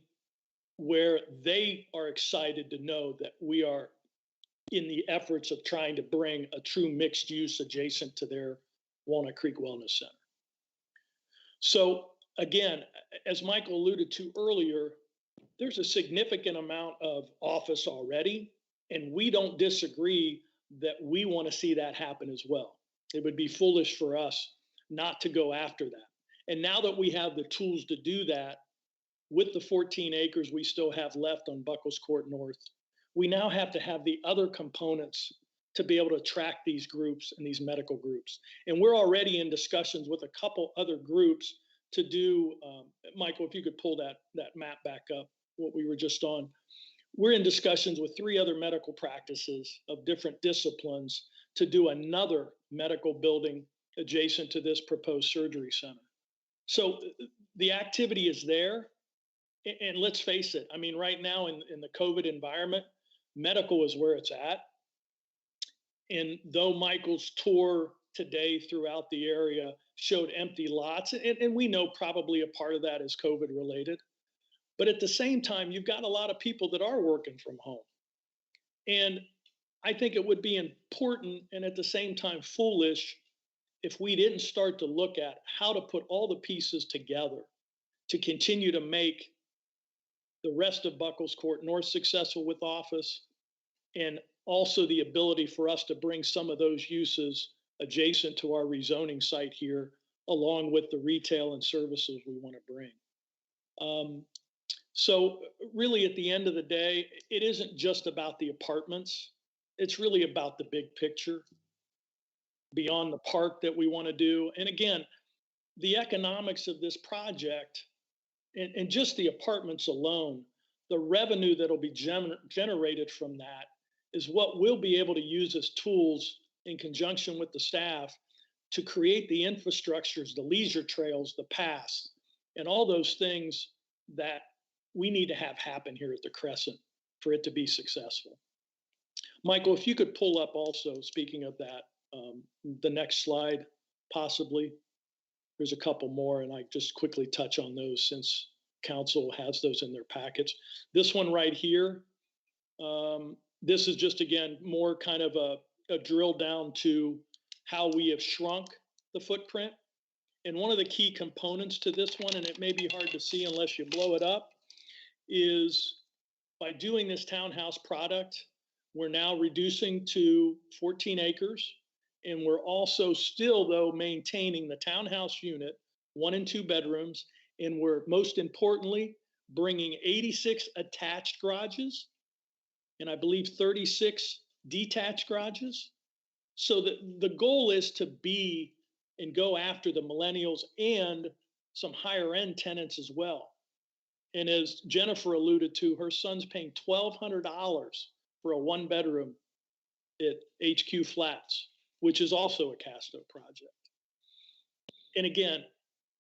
where they are excited to know that we are in the efforts of trying to bring a true mixed use adjacent to their Walnut Creek Wellness Center. So again, as Michael alluded to earlier, there's a significant amount of office already, and we don't disagree that we want to see that happen as well. It would be foolish for us not to go after that. And now that we have the tools to do that with the 14 acres we still have left on Buckles Court North, we now have to have the other components to be able to attract these groups and these medical groups. And we're already in discussions with a couple other groups to do, Michael, if you could pull that map back up, what we were just on. We're in discussions with 3 other medical practices of different disciplines to do another medical building adjacent to this proposed surgery center. So the activity is there. And let's face it, I mean, right now in the COVID environment, medical is where it's at. And though Michael's tour today throughout the area showed empty lots, and we know probably a part of that is COVID related, but at the same time, you've got a lot of people that are working from home. And I think it would be important and at the same time foolish if we didn't start to look at how to put all the pieces together to continue to make the rest of Buckles Court North successful with office, and also the ability for us to bring some of those uses adjacent to our rezoning site here, along with the retail and services we want to bring. So really at the end of the day, it isn't just about the apartments. It's really about the big picture beyond the park that we want to do. And again, the economics of this project and just the apartments alone, the revenue that'll be generated from that is what we'll be able to use as tools in conjunction with the staff to create the infrastructures, the leisure trails, the paths, and all those things that we need to have happen here at the Crescent for it to be successful. Michael, if you could pull up also, speaking of that, the next slide, possibly. There's a couple more, and I just quickly touch on those since council has those in their packets. This one right here, this is just, again, more kind of a drill down to how we have shrunk the footprint. And one of the key components to this one, and it may be hard to see unless you blow it up, is by doing this townhouse product, we're now reducing to 14 acres. And we're also still, though, maintaining the townhouse unit, 1 and 2 bedrooms. And we're most importantly bringing 86 attached garages and I believe 36 detached garages. So the goal is to be and go after the millennials and some higher end tenants as well. And as Jennifer alluded to, her son's paying $1,200 for a 1-bedroom at HQ Flats, which is also a Casto project. And again,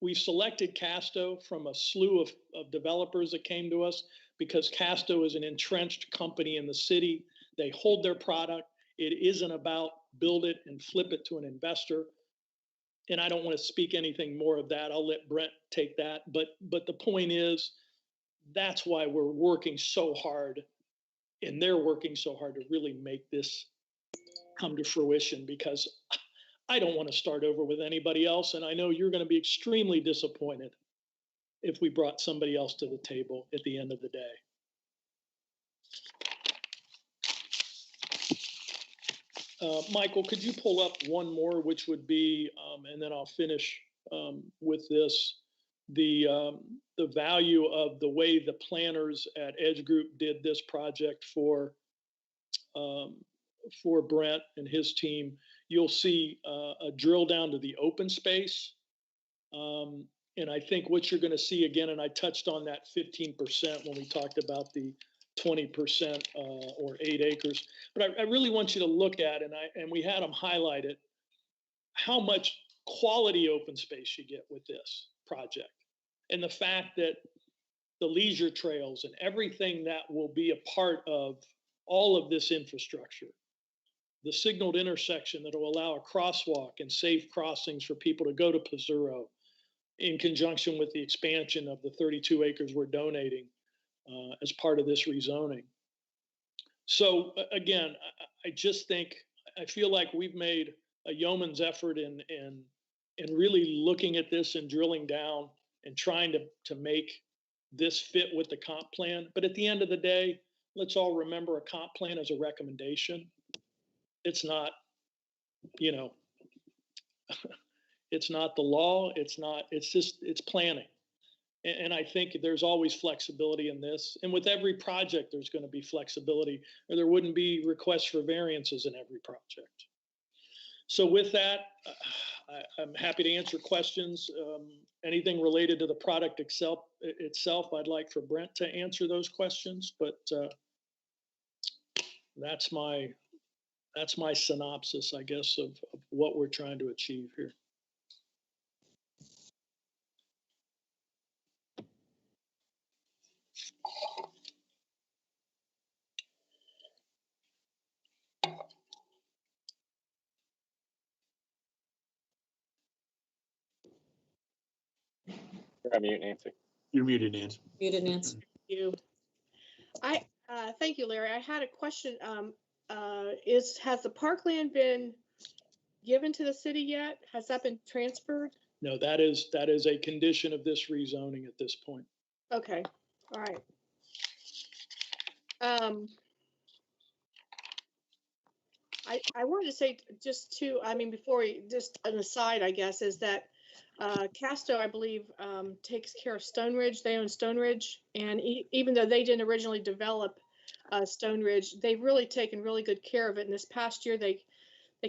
we've selected Casto from a slew of developers that came to us because Casto is an entrenched company in the city. They hold their product. It isn't about build it and flip it to an investor. And I don't want to speak anything more of that. I'll let Brent take that. But the point is, that's why we're working so hard, and they're working so hard to really make this come to fruition, because I don't want to start over with anybody else. And I know you're going to be extremely disappointed if we brought somebody else to the table at the end of the day. Michael, could you pull up one more, which would be, and then I'll finish with this, the value of the way the planners at Edge Group did this project for Brent and his team. You'll see a drill down to the open space. And I think what you're going to see again, and I touched on that 15% when we talked about the 20% or 8 acres. But I really want you to look at, and we had them highlight it, how much quality open space you get with this project. And the fact that the leisure trails and everything that will be a part of all of this infrastructure, the signaled intersection that will allow a crosswalk and safe crossings for people to go to Pizzuro, in conjunction with the expansion of the 32 acres we're donating as part of this rezoning. So again, I just think, I feel like we've made a yeoman's effort in really looking at this and drilling down and trying to make this fit with the comp plan. But at the end of the day, let's all remember a comp plan is a recommendation. It's not, you know, it's not the law. It's planning. And I think there's always flexibility in this. And with every project, there's going to be flexibility, or there wouldn't be requests for variances in every project. So with that, I'm happy to answer questions. Anything related to the product itself, I'd like for Brent to answer those questions, but that's my synopsis, I guess, of what we're trying to achieve here. You're on mute, Nancy. You're muted, Nancy. Muted, Nancy. Thank you, Larry. I had a question. Has the parkland been given to the city yet? Has that been transferred? No, that is a condition of this rezoning at this point. Okay, all right. I wanted to say before we, just an aside, I guess, is that Casto, I believe, takes care of Stone Ridge. They own Stone Ridge, and even though they didn't originally develop Stone Ridge, they've really taken really good care of it. And this past year, they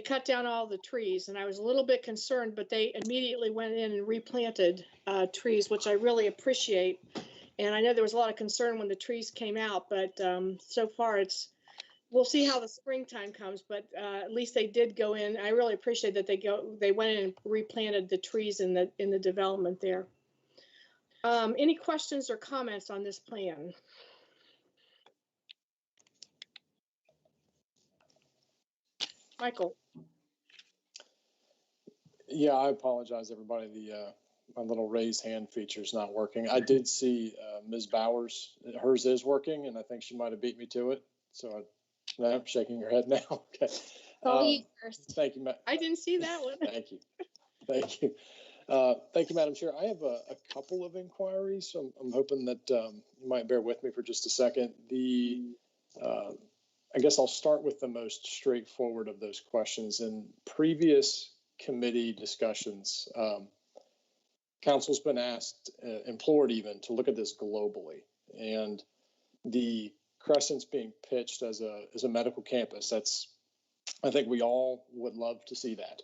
cut down all the trees, and I was a little bit concerned, but they immediately went in and replanted trees, which I really appreciate. And I know there was a lot of concern when the trees came out, but so far we'll see how the springtime comes, but at least they did go in. I really appreciate that they went in and replanted the trees in the development there. Any questions or comments on this plan? Michael. Yeah, I apologize, everybody. My little raise hand feature is not working. I did see Ms. Bowers, hers is working, and I think she might have beat me to it. So I'm shaking your head now. Okay. You first. Thank you, I didn't see that one. Thank you. Thank you. Thank you, Madam Chair. I have a couple of inquiries, so I'm hoping that you might bear with me for just a second. I guess I'll start with the most straightforward of those questions. In previous committee discussions, council's been asked, implored even, to look at this globally. And the Crescent's being pitched as a medical campus. I think we all would love to see that.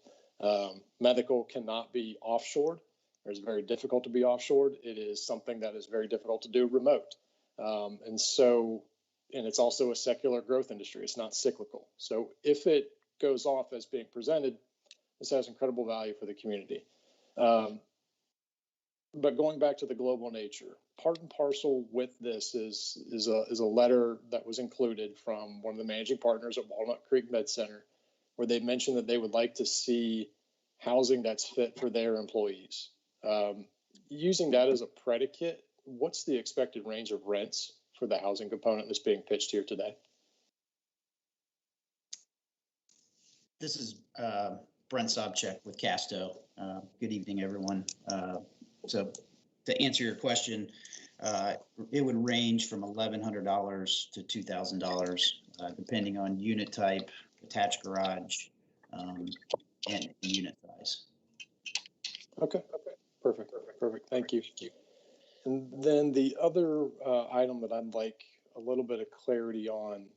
Medical cannot be offshored, or it's very difficult to be offshored. It is something that is very difficult to do remote. And it's also a secular growth industry. It's not cyclical. So if it goes off as being presented, this has incredible value for the community. But going back to the global nature, part and parcel with this is a letter that was included from one of the managing partners at Walnut Creek Med Center, where they mentioned that they would like to see housing that's fit for their employees. Using that as a predicate, what's the expected range of rents for the housing component that's being pitched here today? This is Brent Sobchak with Casto. Good evening, everyone. So to answer your question, it would range from $1,100 to $2,000, depending on unit type attached garage, and unit size. Okay, perfect. Thank you. And then the other item that I'd like a little bit of clarity on,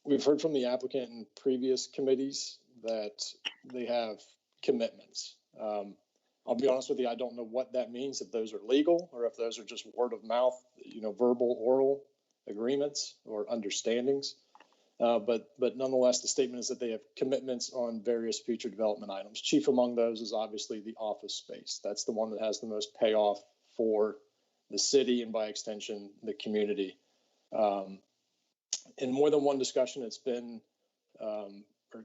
we've heard from the applicant in previous committees that they have commitments. I'll be honest with you, I don't know what that means, if those are legal or if those are just word of mouth, verbal, oral agreements or understandings. But nonetheless, the statement is that they have commitments on various future development items. Chief among those is obviously the office space. That's the one that has the most payoff for the city and by extension, the community. In more than one discussion, it's been, or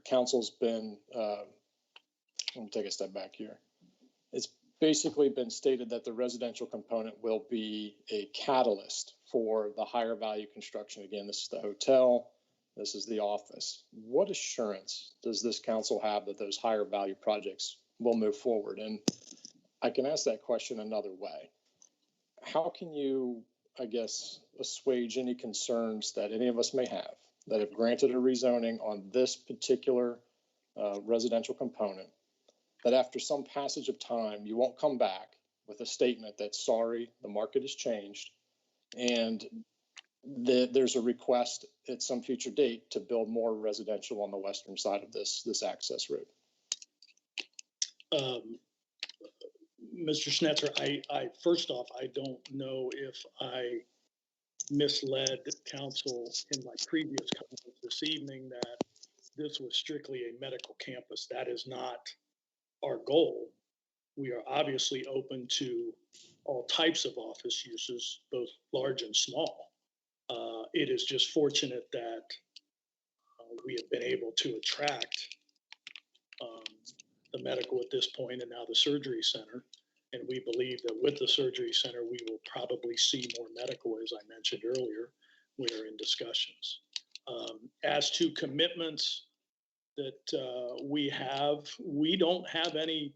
council's been, let me take a step back here. It's basically been stated that the residential component will be a catalyst for the higher value construction. Again, this is the hotel. This is the office. What assurance does this council have that those higher value projects will move forward? And I can ask that question another way. How can you, I guess, assuage any concerns that any of us may have that have granted a rezoning on this particular residential component, that after some passage of time, you won't come back with a statement that, sorry, the market has changed, and there's a request at some future date to build more residential on the western side of this access route? Mr. Schnetzer, I first off, I don't know if I misled council in my previous comments this evening that this was strictly a medical campus. That is not our goal. We are obviously open to all types of office uses, both large and small. It is just fortunate that we have been able to attract the medical at this point and now the surgery center. And we believe that with the surgery center, we will probably see more medical, as I mentioned earlier. We are in discussions. As to commitments that we don't have any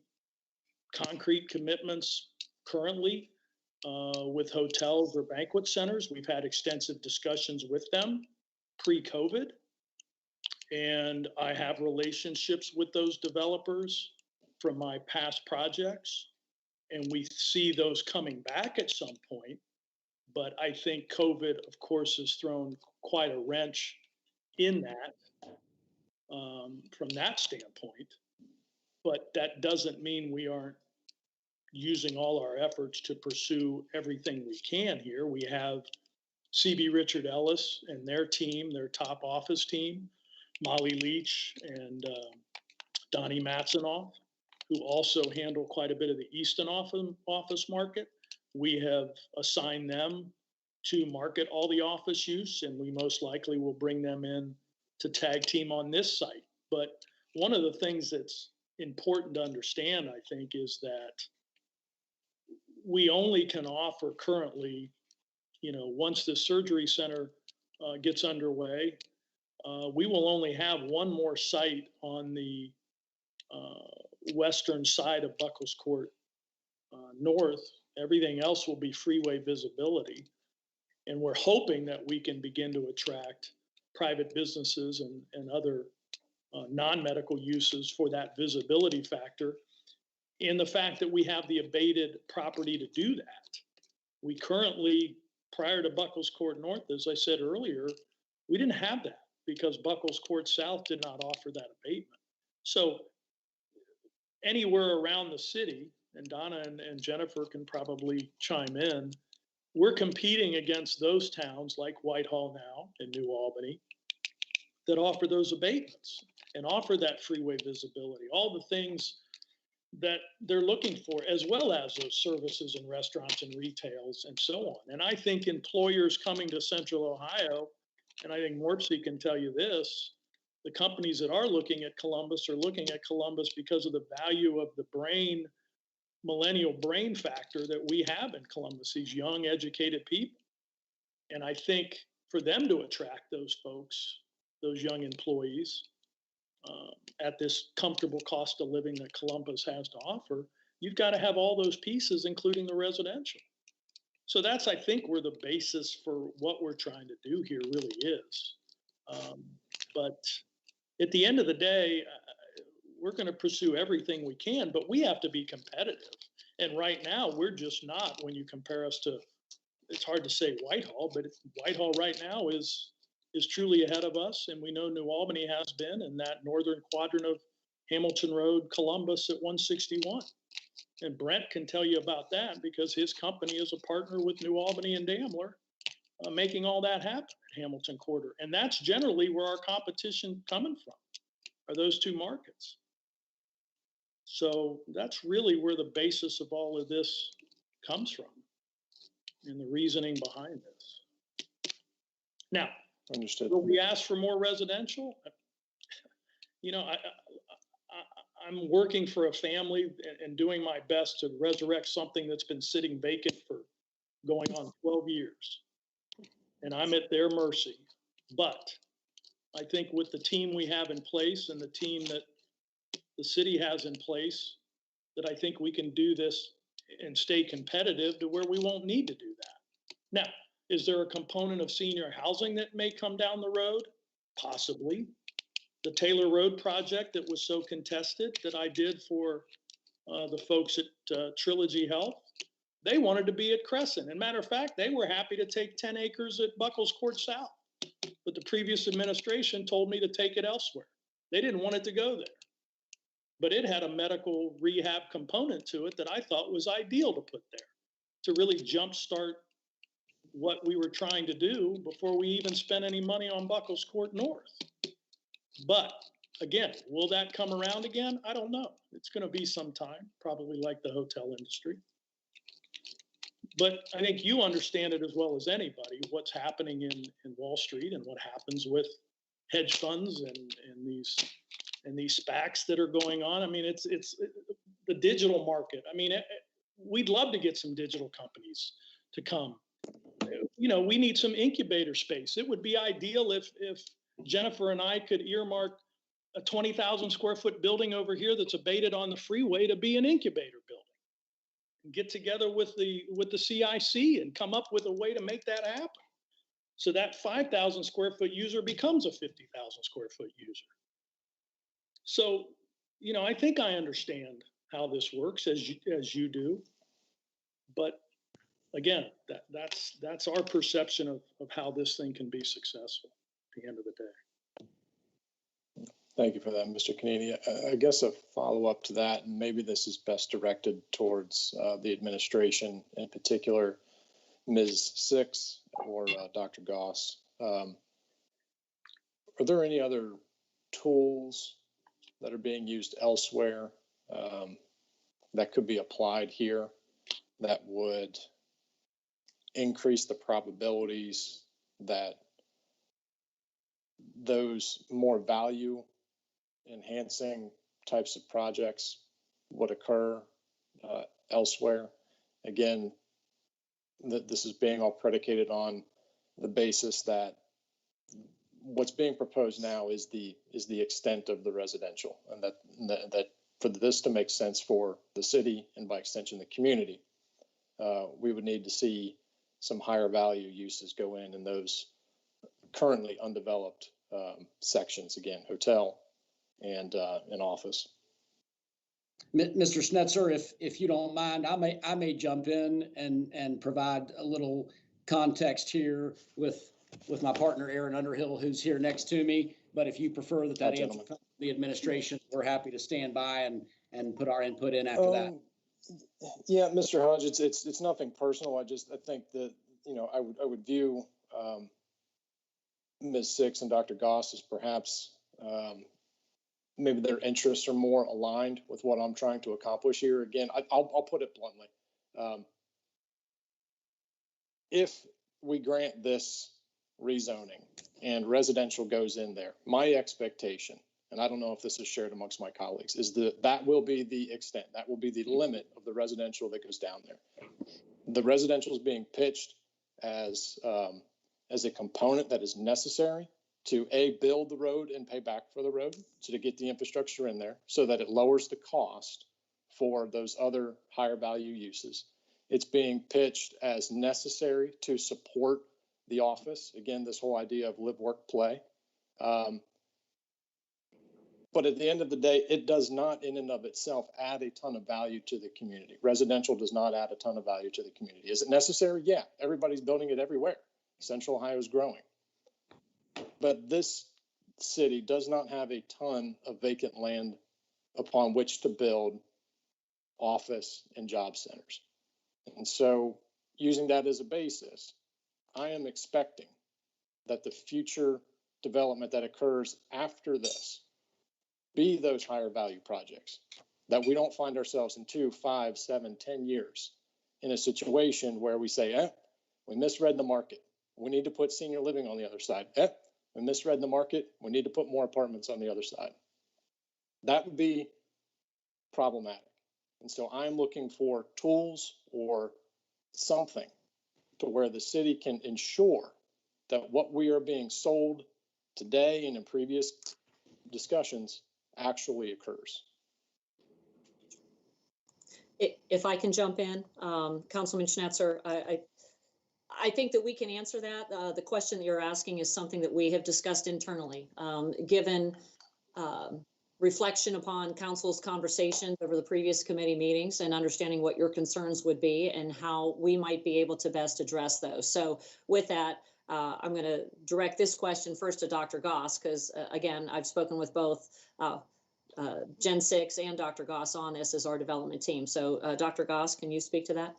concrete commitments currently with hotels or banquet centers. We've had extensive discussions with them pre-COVID. And I have relationships with those developers from my past projects. And we see those coming back at some point. But I think COVID, of course, has thrown quite a wrench in that from that standpoint. But that doesn't mean we aren't using all our efforts to pursue everything we can here. We have CB Richard Ellis and their team, their top office team, Molly Leach and Donnie Matzenoff, who also handle quite a bit of the Easton office market. We have assigned them to market all the office use, and we most likely will bring them in to tag team on this site. But one of the things that's important to understand, I think, is that we only can offer currently, once the surgery center gets underway, we will only have one more site on the western side of Buckles Court North. Everything else will be freeway visibility. And we're hoping that we can begin to attract private businesses and other non-medical uses for that visibility factor. And the fact that we have the abated property to do that. We currently, prior to Buckles Court North, as I said earlier, we didn't have that because Buckles Court South did not offer that abatement. So anywhere around the city, and Donna and Jennifer can probably chime in, we're competing against those towns like Whitehall now and New Albany that offer those abatements and offer that freeway visibility, all the things that they're looking for, as well as those services and restaurants and retails and so on. And I think employers coming to Central Ohio, and I think Morpsey can tell you this, the companies that are looking at Columbus are looking at Columbus because of the value of the millennial brain factor that we have in Columbus, these young, educated people. And I think for them to attract those folks, those young employees, at this comfortable cost of living that Columbus has to offer, you've got to have all those pieces, including the residential. So that's, I think, where the basis for what we're trying to do here really is. But at the end of the day, we're going to pursue everything we can, but we have to be competitive. And right now, we're just not. When you compare us to, it's hard to say Whitehall, but Whitehall right now is truly ahead of us. And we know New Albany has been in that northern quadrant of Hamilton Road, Columbus at 161. And Brent can tell you about that because his company is a partner with New Albany and Daimler, making all that happen at Hamilton Quarter. And that's generally where our competition coming from, are those two markets. So that's really where the basis of all of this comes from and the reasoning behind this. Now, understood. Will we ask for more residential? You know, I'm working for a family and doing my best to resurrect something that's been sitting vacant for going on 12 years. And I'm at their mercy. But I think with the team we have in place and the team that the city has in place, that I think we can do this and stay competitive to where we won't need to do that. Now, is there a component of senior housing that may come down the road? Possibly. The Taylor Road project that was so contested that I did for the folks at Trilogy Health, they wanted to be at Crescent. And matter of fact, they were happy to take 10 acres at Buckles Court South. But the previous administration told me to take it elsewhere. They didn't want it to go there. But it had a medical rehab component to it that I thought was ideal to put there to really jumpstart what we were trying to do before we even spent any money on Buckles Court North. But again, will that come around again? I don't know. It's going to be some time, probably like the hotel industry. But I think you understand it as well as anybody, what's happening in Wall Street and what happens with hedge funds and these SPACs that are going on. I mean, it's the digital market. I mean, we'd love to get some digital companies to come. You know, we need some incubator space. It would be ideal if Jennifer and I could earmark a 20,000 square foot building over here that's abated on the freeway to be an incubator building. And get together with the CIC and come up with a way to make that happen. So that 5,000 square foot user becomes a 50,000 square foot user. So, you know, I think I understand how this works as you do. But again, that's our perception of how this thing can be successful at the end of the day. Thank you for that, Mr. Canini. I guess a follow-up to that, and maybe this is best directed towards the administration, in particular, Ms. Six or Dr. Goss. Are there any other tools that are being used elsewhere that could be applied here that would increase the probabilities that those more value enhancing types of projects would occur elsewhere? Again, this is being all predicated on the basis that what's being proposed now is the extent of the residential, and that for this to make sense for the city and by extension the community, we would need to see some higher value uses go in those currently undeveloped sections, again, hotel and an office. Mr. Schnetzer, if you don't mind, I may jump in and provide a little context here with my partner, Aaron Underhill, who's here next to me. But if you prefer that answer comes from the administration, we're happy to stand by and put our input in after that. Yeah, Mr. Hodge, it's nothing personal. I think that, you know, I would view Ms. Six and Dr. Goss as perhaps maybe their interests are more aligned with what I'm trying to accomplish here. Again, I'll put it bluntly. If we grant this rezoning and residential goes in there, my expectation, and I don't know if this is shared amongst my colleagues, is that will be the extent, that will be the limit of the residential that goes down there. The residential is being pitched as a component that is necessary to build the road and pay back for the road, so to get the infrastructure in there so that it lowers the cost for those other higher value uses. It's being pitched as necessary to support the office. Again, this whole idea of live, work, play. But at the end of the day, it does not in and of itself add a ton of value to the community. Residential does not add a ton of value to the community. Is it necessary? Yeah, everybody's building it everywhere. Central Ohio is growing. But this city does not have a ton of vacant land upon which to build office and job centers. And so using that as a basis, I am expecting that the future development that occurs after this be those higher value projects, that we don't find ourselves in 2, 5, 7, 10 years in a situation where we say, we misread the market. We need to put senior living on the other side. We misread the market. We need to put more apartments on the other side. That would be problematic. And so I'm looking for tools or something to where the city can ensure that what we are being sold today and in previous discussions actually occurs. If I can jump in, Councilman Schnetzer, I think that we can answer that. The question that you're asking is something that we have discussed internally, given reflection upon council's conversations over the previous committee meetings and understanding what your concerns would be and how we might be able to best address those. So with that, I'm going to direct this question first to Dr. Goss, because again, I've spoken with both Gen 6 and Dr. Goss on this as our development team. So Dr. Goss, can you speak to that?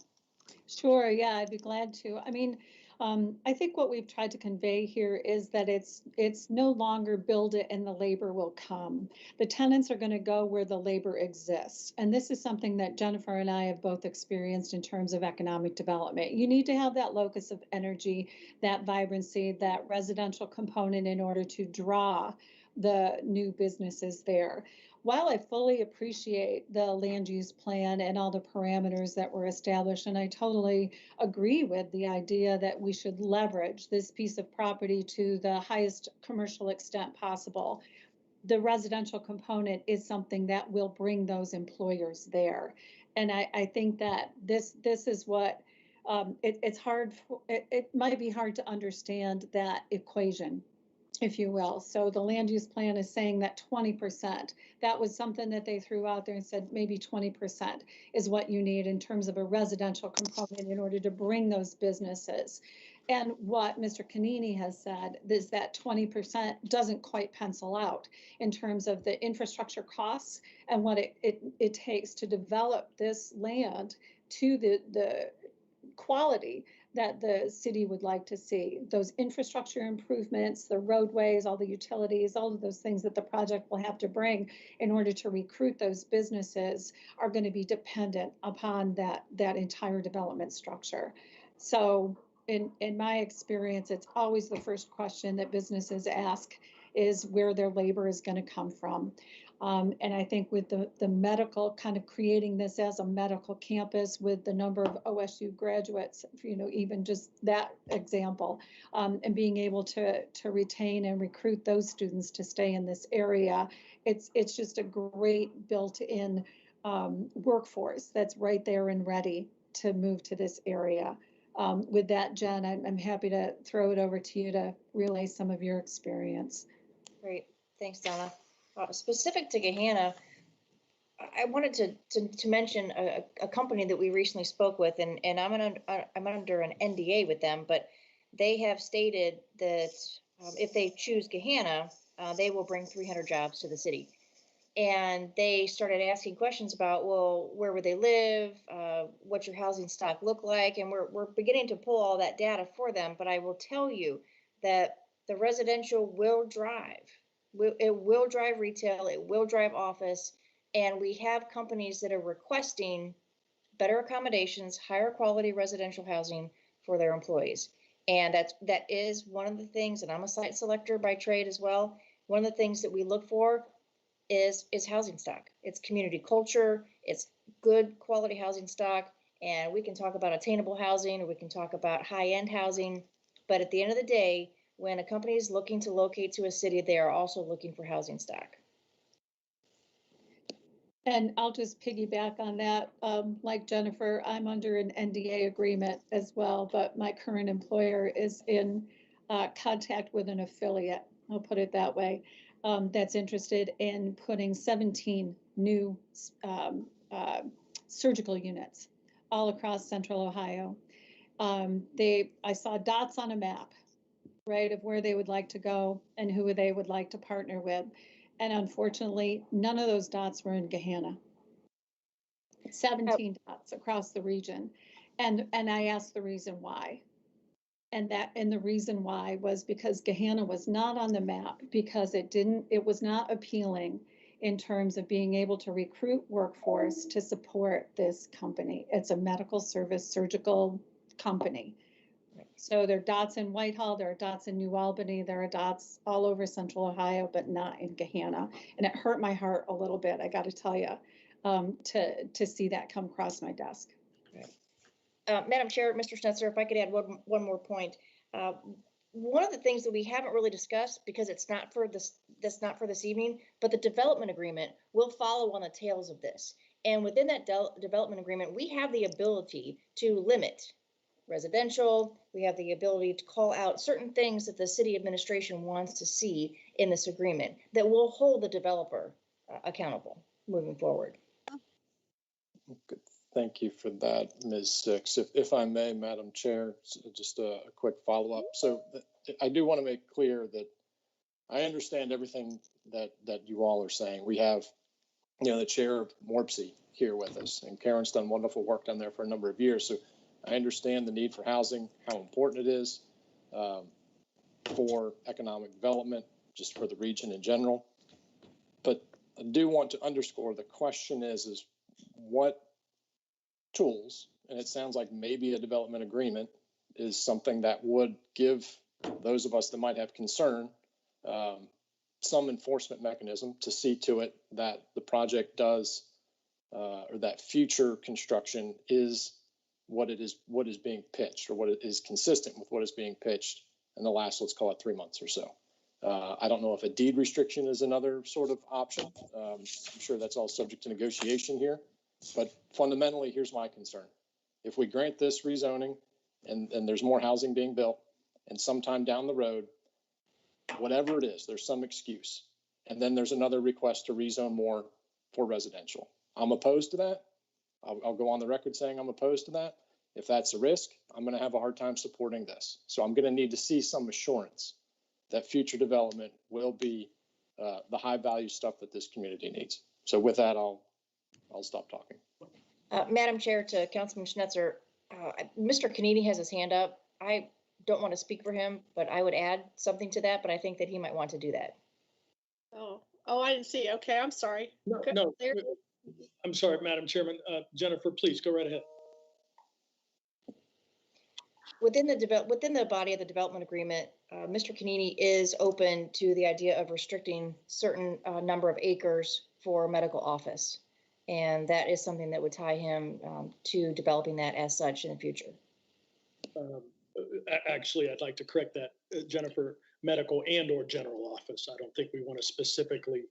Sure, yeah, I'd be glad to. I mean, I think what we've tried to convey here is that it's no longer build it and the labor will come. The tenants are going to go where the labor exists. And this is something that Jennifer and I have both experienced in terms of economic development. You need to have that locus of energy, that vibrancy, that residential component in order to draw the new businesses there. While I fully appreciate the land use plan and all the parameters that were established, and I totally agree with the idea that we should leverage this piece of property to the highest commercial extent possible, the residential component is something that will bring those employers there. And I think that this is what it's hard. It might be hard to understand that equation, if you will. So the land use plan is saying that 20%, that was something that they threw out there and said maybe 20% is what you need in terms of a residential component in order to bring those businesses. And what Mr. Canini has said is that 20% doesn't quite pencil out in terms of the infrastructure costs and what it takes to develop this land to the quality that the city would like to see. Those infrastructure improvements, the roadways, all the utilities, all of those things that the project will have to bring in order to recruit those businesses are going to be dependent upon that entire development structure. So in my experience, it's always the first question that businesses ask is where their labor is going to come from. And I think with the medical, kind of creating this as a medical campus with the number of OSU graduates, even just that example, and being able to retain and recruit those students to stay in this area, it's just a great built-in workforce that's right there and ready to move to this area. With that, Jen, I'm happy to throw it over to you to relay some of your experience. Great, thanks, Donna. Specific to Gahanna, I wanted to mention a company that we recently spoke with, and I'm under an NDA with them, but they have stated that if they choose Gahanna, they will bring 300 jobs to the city. And they started asking questions about, well, where would they live? What's your housing stock look like? And we're beginning to pull all that data for them. But I will tell you that the residential will drive. It will drive retail. It will drive office. And we have companies that are requesting better accommodations, higher quality residential housing for their employees. And that is one of the things, and I'm a site selector by trade as well. One of the things that we look for is housing stock. It's community culture. It's good quality housing stock. And we can talk about attainable housing, or we can talk about high-end housing. But at the end of the day, when a company is looking to locate to a city, they are also looking for housing stock. And I'll just piggyback on that. Like Jennifer, I'm under an NDA agreement as well, but my current employer is in contact with an affiliate. I'll put it that way. that's interested in putting 17 new surgical units all across central Ohio. I saw dots on a map, right, of where they would like to go and who they would like to partner with. And unfortunately, none of those dots were in Gahanna. 17 dots across the region. And I asked the reason why. And the reason why was because Gahanna was not on the map because it was not appealing in terms of being able to recruit workforce to support this company. It's a medical service surgical company. So there are dots in Whitehall, there are dots in New Albany, there are dots all over central Ohio, but not in Gahanna. And it hurt my heart a little bit, I got to tell you, to see that come across my desk. Madam Chair, Mr. Schnetzer, if I could add one more point. One of the things that we haven't really discussed, because it's not for this evening, but the development agreement will follow on the tails of this. And within that development agreement, we have the ability to limit residential. We have the ability to call out certain things that the city administration wants to see in this agreement that will hold the developer accountable moving forward. Good. Thank you for that, Ms. Six. If I may, Madam Chair, just a quick follow-up. So I do want to make clear that I understand everything that you all are saying. We have, the chair of MORPSI here with us, and Karen's done wonderful work down there for a number of years. So I understand the need for housing, how important it is for economic development, just for the region in general. But I do want to underscore the question is what tools, and it sounds like maybe a development agreement is something that would give those of us that might have concern some enforcement mechanism to see to it that the project does or that future construction is what is being pitched, or what is consistent with what is being pitched in the last, let's call it 3 months or so. I don't know if a deed restriction is another sort of option. I'm sure that's all subject to negotiation here. But fundamentally, here's my concern. If we grant this rezoning and there's more housing being built, and sometime down the road, whatever it is, there's some excuse, and then there's another request to rezone more for residential. I'm opposed to that. I'll go on the record saying I'm opposed to that. If that's a risk, I'm going to have a hard time supporting this. So I'm going to need to see some assurance that future development will be the high value stuff that this community needs. So with that, I'll stop talking. Madam Chair, to Councilman Schnetzer, Mr. Canini has his hand up. I don't want to speak for him, but I would add something to that, but I think that he might want to do that. Oh, I didn't see. Okay, I'm sorry. No, I'm sorry, Madam Chairman. Jennifer, please go right ahead. Within the body of the development agreement, Mr. Canini is open to the idea of restricting certain number of acres for medical office. And that is something that would tie him to developing that as such in the future. Actually, I'd like to correct that, Jennifer, medical and or general office. I don't think we want to specifically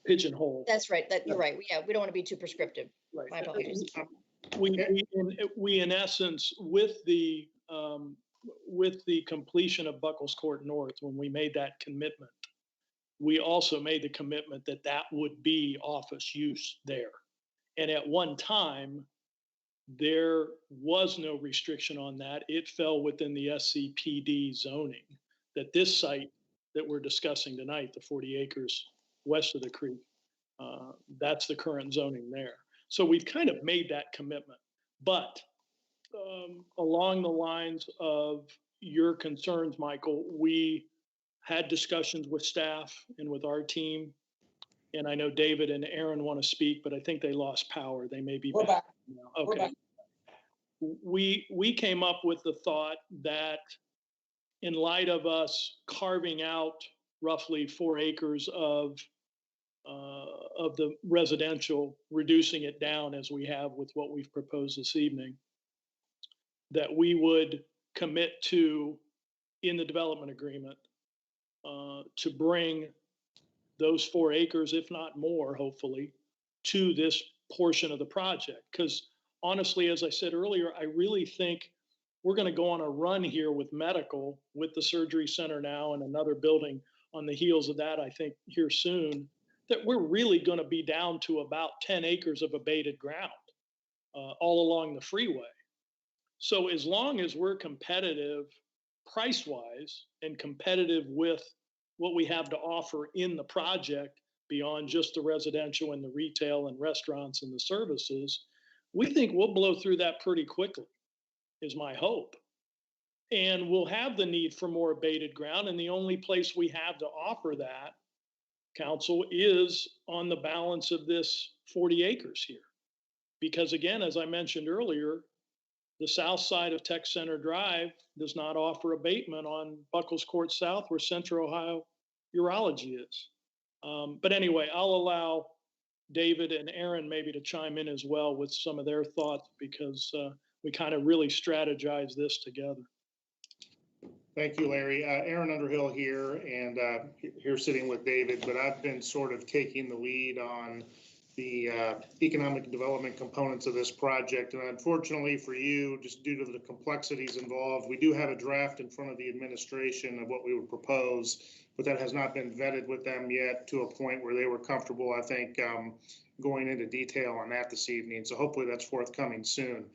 pigeonhole. That's right. You're right. Yeah, we don't want to be too prescriptive. Right. My apologies. We in essence, with the completion of Buckles Court North, when we made that commitment, we also made the commitment that that would be office use there. And at one time, there was no restriction on that. It fell within the SCPD zoning, that this site that we're discussing tonight, the 40 acres west of the creek, that's the current zoning there. So we've kind of made that commitment. But along the lines of your concerns, Michael, we had discussions with staff and with our team. And I know David and Aaron want to speak, but I think they lost power. They may be back now. Okay. We came up with the thought that in light of us carving out roughly 4 acres of the residential, reducing it down as we have with what we've proposed this evening, that we would commit to, in the development agreement, to bring those 4 acres, if not more, hopefully, to this portion of the project. Because honestly, as I said earlier, I really think we're going to go on a run here with medical, with the surgery center now and another building on the heels of that, I think here soon, that we're really going to be down to about 10 acres of abated ground all along the freeway. So as long as we're competitive price-wise and competitive with what we have to offer in the project beyond just the residential and the retail and restaurants and the services, we think we'll blow through that pretty quickly, is my hope. And we'll have the need for more abated ground. And the only place we have to offer that, council, is on the balance of this 40 acres here. Because again, as I mentioned earlier, the south side of Tech Center Drive does not offer abatement on Buckles Court South, where Central Ohio Urology is. But anyway, I'll allow David and Aaron maybe to chime in as well with some of their thoughts, because we kind of really strategize this together. Thank you, Larry. Aaron Underhill here, and here sitting with David, but I've been sort of taking the lead on the economic development components of this project. And unfortunately for you, just due to the complexities involved, we do have a draft in front of the administration of what we would propose, but that has not been vetted with them yet to a point where they were comfortable, I think, going into detail on that this evening. So hopefully that's forthcoming soon.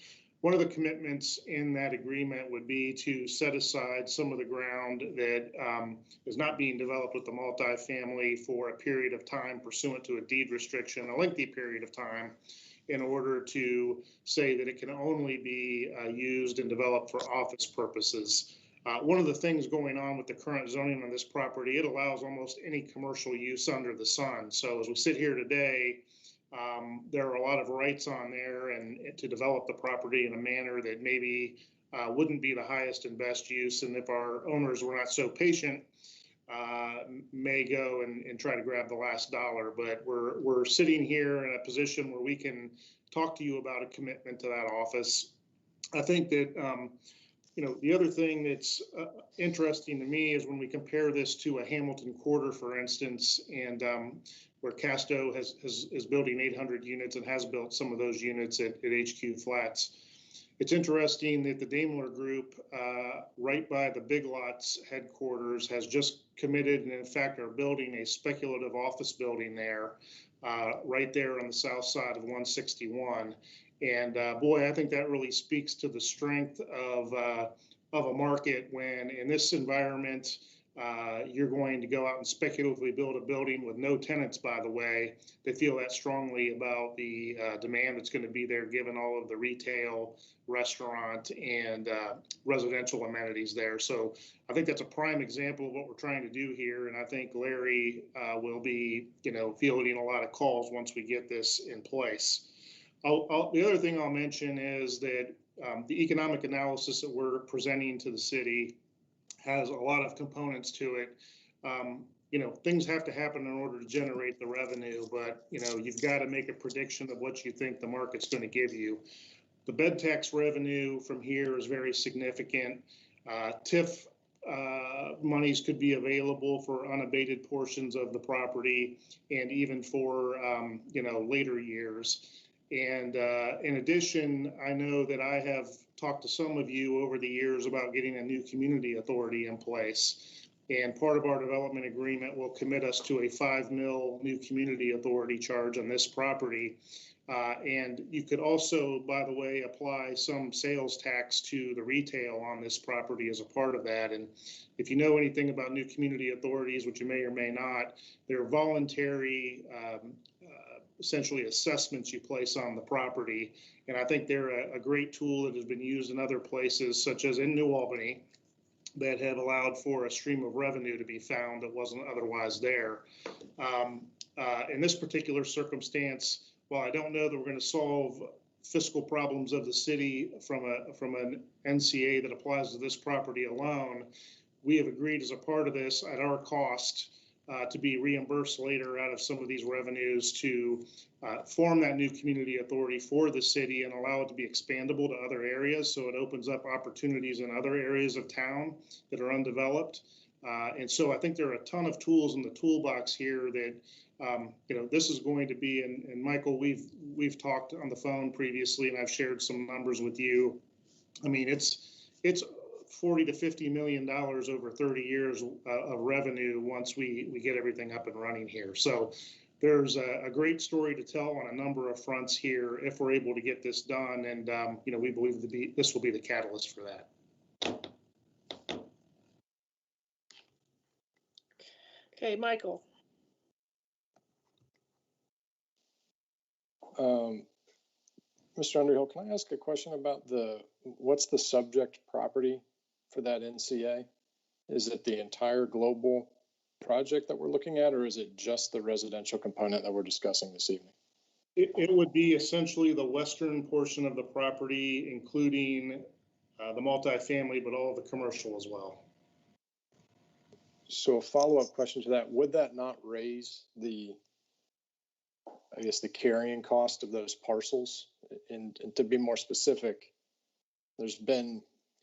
One of the commitments in that agreement would be to set aside some of the ground that is not being developed with the multifamily for a period of time pursuant to a deed restriction, a lengthy period of time, in order to say that it can only be used and developed for office purposes. One of the things going on with the current zoning on this property, it allows almost any commercial use under the sun. So as we sit here today, there are a lot of rights on there and to develop the property in a manner that maybe wouldn't be the highest and best use. And if our owners were not so patient, may go and try to grab the last dollar. But we're sitting here in a position where we can talk to you about a commitment to that office. I think that, the other thing that's interesting to me is when we compare this to a Hamilton Quarter, for instance, and where Casto is building 800 units and has built some of those units at HQ Flats. It's interesting that the Daimler Group, right by the Big Lots headquarters, has just committed and in fact are building a speculative office building there, right there on the south side of 161. And boy, I think that really speaks to the strength of a market when in this environment, you're going to go out and speculatively build a building with no tenants, by the way. They feel that strongly about the demand that's going to be there, given all of the retail, restaurant, and residential amenities there. So I think that's a prime example of what we're trying to do here. And I think Larry will be, fielding a lot of calls once we get this in place. The other thing I'll mention is that the economic analysis that we're presenting to the city has a lot of components to it. Things have to happen in order to generate the revenue, but you've got to make a prediction of what you think the market's going to give you. The bed tax revenue from here is very significant. TIF monies could be available for unabated portions of the property and even for later years. And in addition, I know that I have talked to some of you over the years about getting a new community authority in place. And part of our development agreement will commit us to a $5 million new community authority charge on this property. And you could also, by the way, apply some sales tax to the retail on this property as a part of that. And if you know anything about new community authorities, which you may or may not, they're voluntary essentially assessments you place on the property. And I think they're a great tool that has been used in other places, such as in New Albany, that have allowed for a stream of revenue to be found that wasn't otherwise there. In this particular circumstance, while I don't know that we're going to solve fiscal problems of the city from an NCA that applies to this property alone, we have agreed as a part of this at our cost to be reimbursed later out of some of these revenues to form that new community authority for the city and allow it to be expandable to other areas. So it opens up opportunities in other areas of town that are undeveloped. And so I think there are a ton of tools in the toolbox here that, this is going to be, and Michael, we've talked on the phone previously and I've shared some numbers with you. I mean, it's $40 to $50 million over 30 years of revenue once we get everything up and running here. So there's a great story to tell on a number of fronts here if we're able to get this done. And, we believe this will be the catalyst for that. Okay, Michael. Mr. Underhill, can I ask a question about what's the subject property for that NCA? Is it the entire global project that we're looking at, or is it just the residential component that we're discussing this evening? It would be essentially the western portion of the property, including the multifamily, but all of the commercial as well. So a follow-up question to that, would that not raise the carrying cost of those parcels? And to be more specific, there's been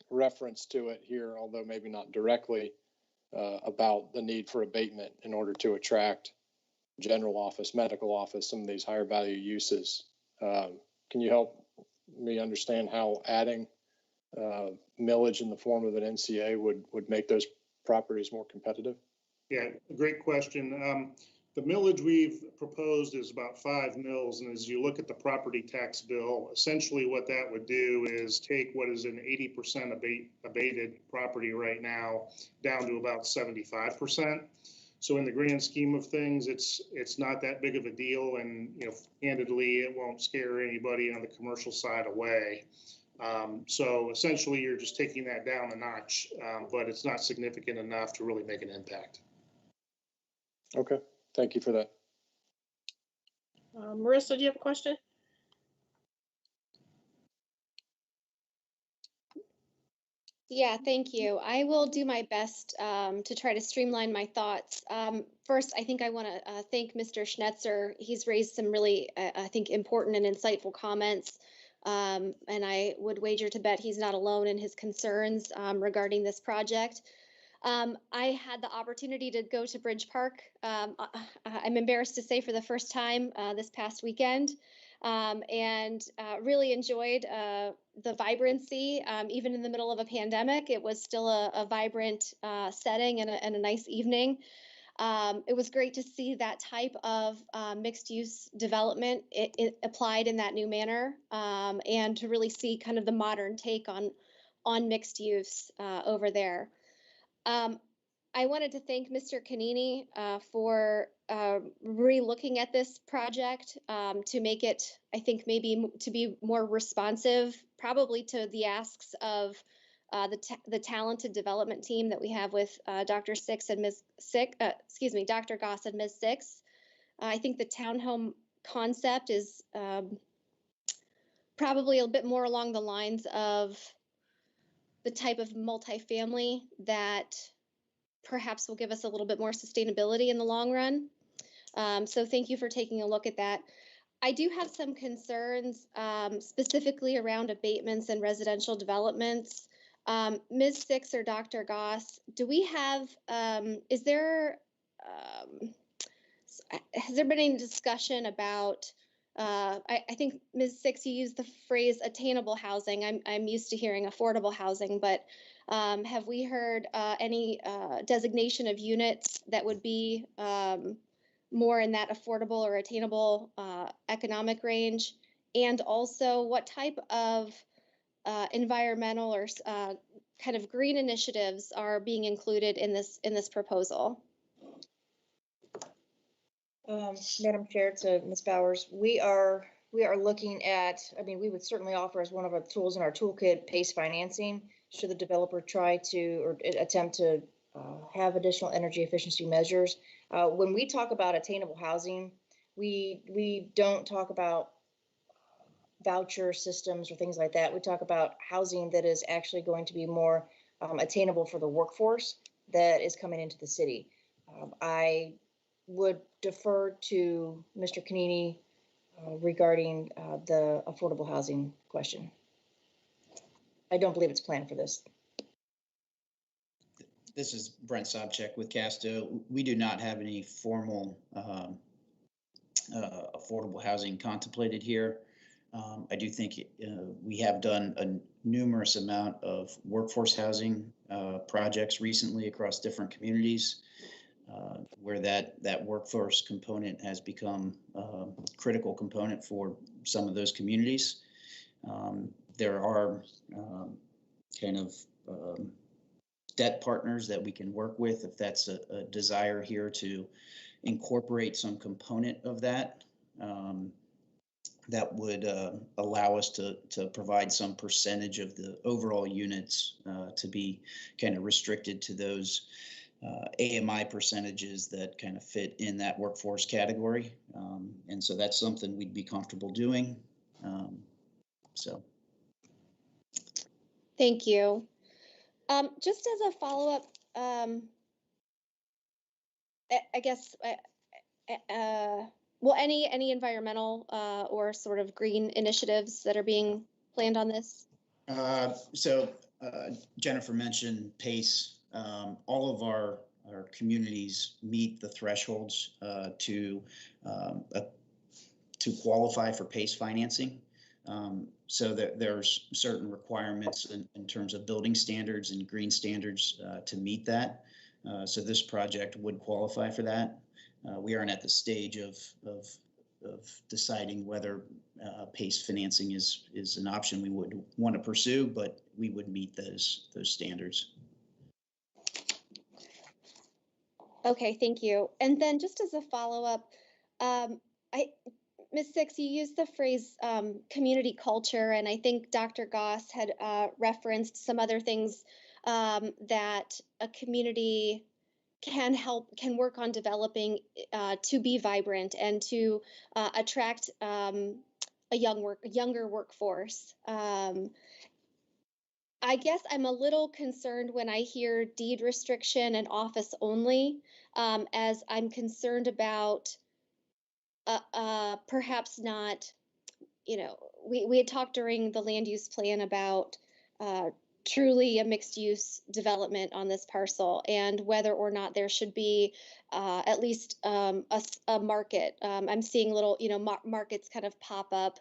reference to it here, although maybe not directly, about the need for abatement in order to attract general office, medical office, some of these higher value uses. Can you help me understand how adding millage in the form of an NCA would make those properties more competitive? Yeah, great question. The millage we've proposed is about 5 mils, and as you look at the property tax bill, essentially what that would do is take what is an 80% abated property right now down to about 75%. So in the grand scheme of things, it's not that big of a deal, and candidly, it won't scare anybody on the commercial side away. So essentially, you're just taking that down a notch, but it's not significant enough to really make an impact. Okay. Thank you for that. Marissa, do you have a question? Yeah, thank you. I will do my best to try to streamline my thoughts. First, I think I want to thank Mr. Schnetzer. He's raised some really, I think, important and insightful comments. And I would wager to bet he's not alone in his concerns regarding this project. I had the opportunity to go to Bridge Park. I'm embarrassed to say for the first time this past weekend, and really enjoyed the vibrancy. Even in the middle of a pandemic, it was still a vibrant setting and a nice evening. It was great to see that type of mixed use development applied in that new manner, and to really see kind of the modern take on mixed use over there. I wanted to thank Mr. Canini for re-looking at this project to make it, I think, maybe to be more responsive, probably to the asks of the talented development team that we have with Dr. Six and Ms. Six, Dr. Goss and Ms. Six. I think the townhome concept is probably a bit more along the lines of the type of multifamily that perhaps will give us a little bit more sustainability in the long run. So thank you for taking a look at that. I do have some concerns specifically around abatements and residential developments. Ms. Six or Dr. Goss, do we have, has there been any discussion about, I think Ms. Six, you used the phrase attainable housing. I'm used to hearing affordable housing, but have we heard any designation of units that would be more in that affordable or attainable economic range? And also, what type of environmental or kind of green initiatives are being included in this proposal? Madam Chair, to Ms. Bowers, we are looking at, we would certainly offer as one of our tools in our toolkit PACE financing, should the developer try to or attempt to have additional energy efficiency measures. When we talk about attainable housing, we don't talk about voucher systems or things like that. We talk about housing that is actually going to be more attainable for the workforce that is coming into the city. I would defer to Mr. Canini regarding the affordable housing question. I don't believe it's planned for this. This is Brent Sobchak with Casto. We do not have any formal affordable housing contemplated here. I do think we have done a numerous amount of workforce housing projects recently across different communities where that workforce component has become a critical component for some of those communities. There are kind of debt partners that we can work with if that's a desire here to incorporate some component of that. That would allow us to provide some percentage of the overall units to be kind of restricted to those AMI percentages that kind of fit in that workforce category. And so that's something we'd be comfortable doing. So. Thank you. Just as a follow-up, I guess, well, any environmental or sort of green initiatives that are being planned on this? Jennifer mentioned PACE. All of our communities meet the thresholds to qualify for PACE financing. So that there's certain requirements in terms of building standards and green standards to meet that. So this project would qualify for that. We aren't at the stage of deciding whether PACE financing is an option we would want to pursue, but we would meet those standards. Okay, thank you. And then just as a follow-up, Ms. Six, you used the phrase community culture, and I think Dr. Goss had referenced some other things that a community can work on developing to be vibrant and to attract a younger workforce. I guess I'm a little concerned when I hear deed restriction and office only, as I'm concerned about perhaps not, we had talked during the land use plan about truly a mixed use development on this parcel and whether or not there should be at least a market. I'm seeing little, markets kind of pop up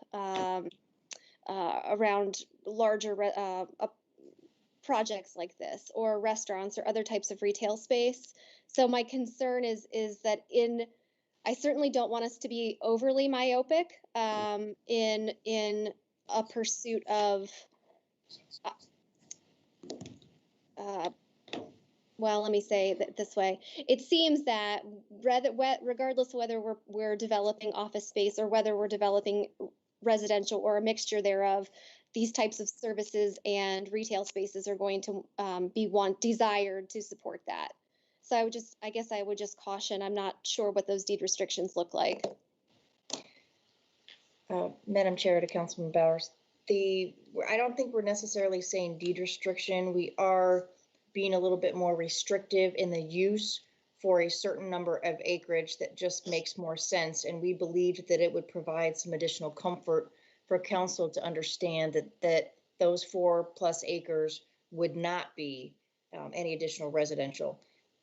around larger projects like this, or restaurants or other types of retail space. So my concern is that I certainly don't want us to be overly myopic in a pursuit of, well, let me say that this way. It seems that regardless of whether we're developing office space or whether we're developing residential or a mixture thereof, these types of services and retail spaces are going to be desired to support that. So I guess I would just caution, I'm not sure what those deed restrictions look like. Madam Chair, to Councilman Bowers, I don't think we're necessarily saying deed restriction. We are being a little bit more restrictive in the use for a certain number of acreage that just makes more sense. And we believed that it would provide some additional comfort for council to understand that those 4+ acres would not be any additional residential.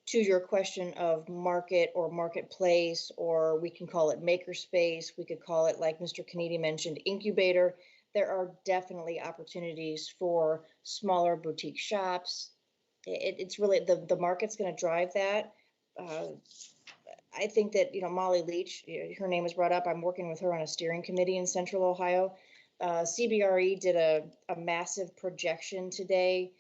To your question of market or marketplace, or we can call it makerspace, we could call it, like Mr. Kennedy mentioned, incubator. There are definitely opportunities for smaller boutique shops. It's really the market's going to drive that. I think that, Molly Leach, her name was brought up. I'm working with her on a steering committee in Central Ohio. CBRE did a massive projection today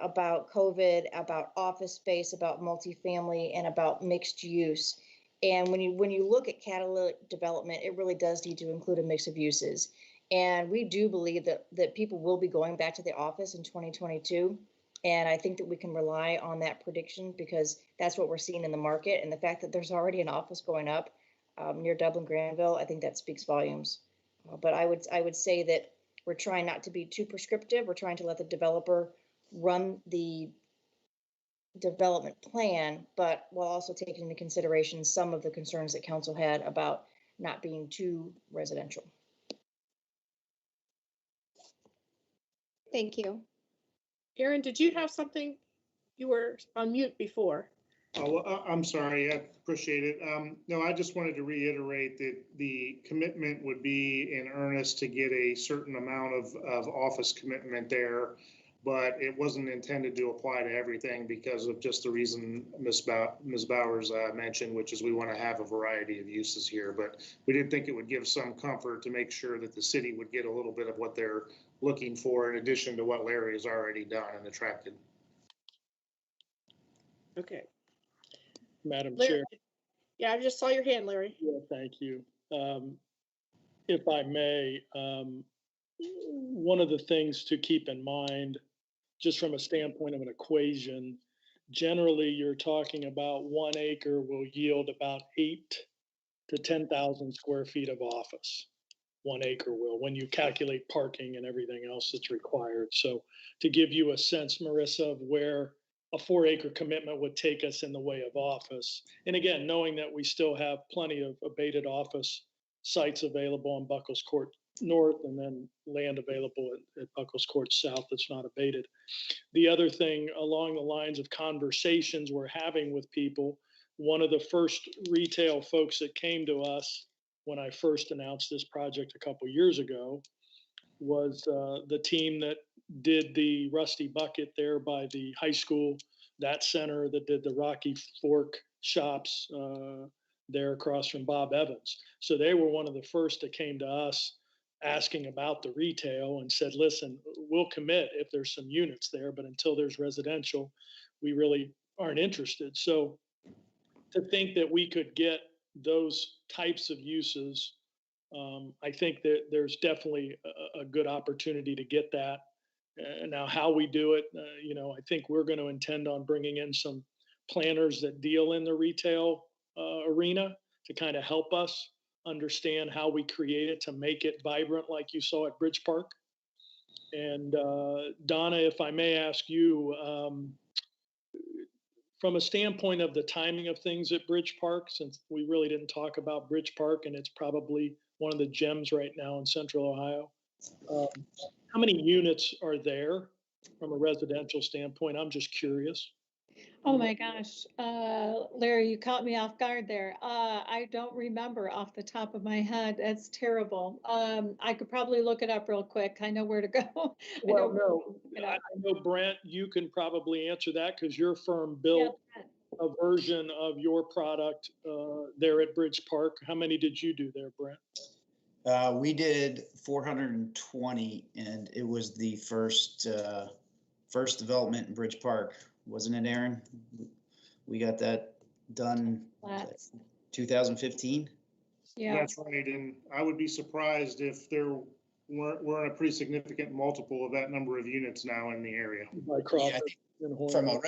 about COVID, about office space, about multifamily, and about mixed use. And when you look at catalytic development, it really does need to include a mix of uses. And we do believe that people will be going back to the office in 2022. And I think that we can rely on that prediction because that's what we're seeing in the market. And the fact that there's already an office going up near Dublin Granville, I think that speaks volumes. But I would say that we're trying not to be too prescriptive. We're trying to let the developer run the development plan, but while also taking into consideration some of the concerns that council had about not being too residential. Thank you. Erin, did you have something? You were on mute before. Oh, I'm sorry, I appreciate it. No, I just wanted to reiterate that the commitment would be in earnest to get a certain amount of office commitment there, but it wasn't intended to apply to everything because of just the reason Ms. Bowers mentioned, which is we want to have a variety of uses here. But we did think it would give some comfort to make sure that the city would get a little bit of what they're looking for in addition to what Larry has already done and attracted. Okay. Madam Larry, Chair. yeah, I just saw your hand, Larry. Yeah, thank you. If I may, one of the things to keep in mind, just from a standpoint of an equation, generally you're talking about 1 acre will yield about 8 to 10,000 square feet of office. 1 acre will, when you calculate parking and everything else that's required. So to give you a sense, Marissa, of where a 4 acre commitment would take us in the way of office. And again, knowing that we still have plenty of abated office sites available on Buckles Court North and then land available at Buckles Court South that's not abated. The other thing along the lines of conversations we're having with people, one of the first retail folks that came to us when I first announced this project a couple years ago was the team that did the Rusty Bucket there by the high school, that center that did the Rocky Fork shops there across from Bob Evans. So they were one of the first that came to us asking about the retail and said, listen, we'll commit if there's some units there, but until there's residential, we really aren't interested. So to think that we could get those types of uses, I think that there's definitely a good opportunity to get that. Now, how we do it, I think we're going to intend on bringing in some planners that deal in the retail arena to kind of help us understand how we create it to make it vibrant like you saw at Bridge Park. And Donna, if I may ask you, from a standpoint of the timing of things at Bridge Park, since we really didn't talk about Bridge Park and it's probably one of the gems right now in Central Ohio, how many units are there from a residential standpoint? I'm just curious. Oh my gosh, Larry, you caught me off guard there. I don't remember off the top of my head. That's terrible. I could probably look it up real quick. I know where to go. I know Brent, you can probably answer that because your firm built a version of your product there at Bridge Park. How many did you do there, Brent? We did 420, and it was the first development in Bridge Park, wasn't it, Aaron? We got that done 2015. Yeah, that's right. And I would be surprised if there weren't a pretty significant multiple of that number of units now in the area. Yeah, I think from a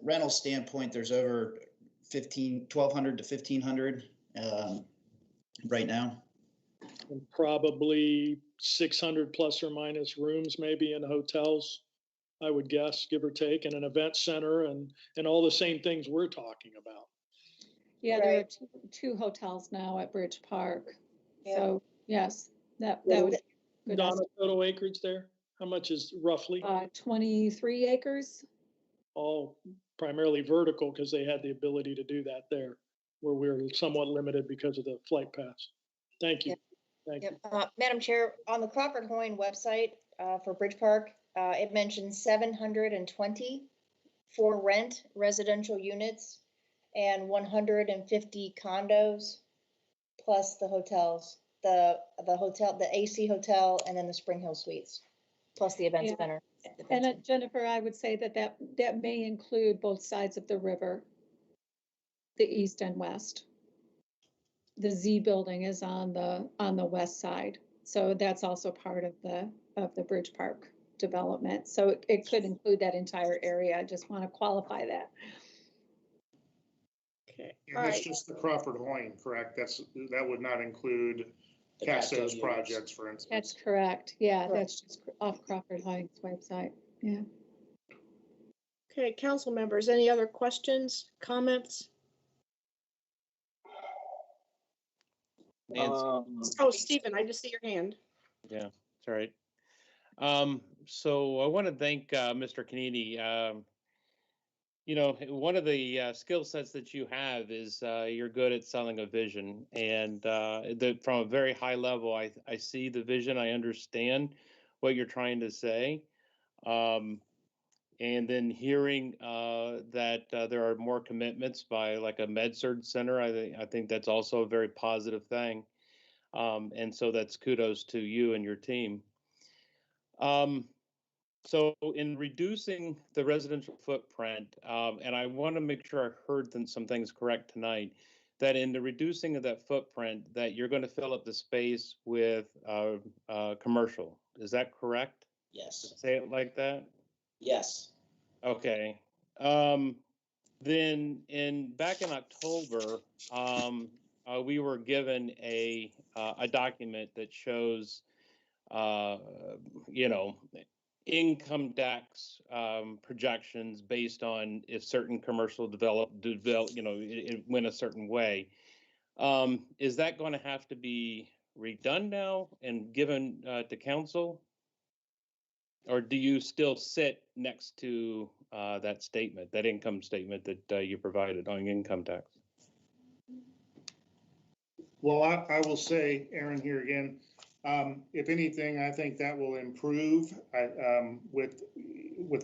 rental standpoint, there's over 1,200 to 1,500 right now. And probably 600 plus or minus rooms maybe in hotels, I would guess, give or take, and an event center and all the same things we're talking about. Yeah, there are two hotels now at Bridge Park. Yeah. So yes, that would be good. Donna, total acreage there, how much is roughly? 23 acres. All primarily vertical because they had the ability to do that there, where we're somewhat limited because of the flight pass. Thank you. Thank you. Madam Chair, on the Crawford Hoyne website for Bridge Park, it mentions 720 for rent residential units and 150 condos, plus the hotels, the hotel, the AC hotel, and then the Spring Hill Suites, plus the event center. And Jennifer, I would say that may include both sides of the river, the east and west. The Z building is on the west side, so that's also part of the Bridge Park development. So it could include that entire area. I just want to qualify that. Okay. And that's just the Crawford Hoyne, correct? That would not include Casso's projects, for instance. That's correct. Yeah, that's just off Crawford Hoyne's website. Yeah. Okay, council members, any other questions, comments? Oh, Stephen, I just see your hand. Yeah, that's all right. So I want to thank Mr. Canini. you know, one of the skill sets that you have is you're good at selling a vision, and from a very high level, I see the vision. I understand what you're trying to say, and then hearing that there are more commitments by like a med-surg center, I think that's also a very positive thing, and so that's kudos to you and your team. So in reducing the residential footprint, and I want to make sure I heard some things correct tonight, that in the reducing of that footprint, that you're going to fill up the space with commercial. Is that correct? Yes. Say it like that? Yes. Okay. Then back in October, we were given a document that shows, you know, income tax projections based on if certain commercial develop, you know, it went a certain way. Is that going to have to be redone now and given to council? Or do you still sit next to that statement, that income statement that you provided on income tax? Well, I will say, Aaron here again, if anything, I think that will improve with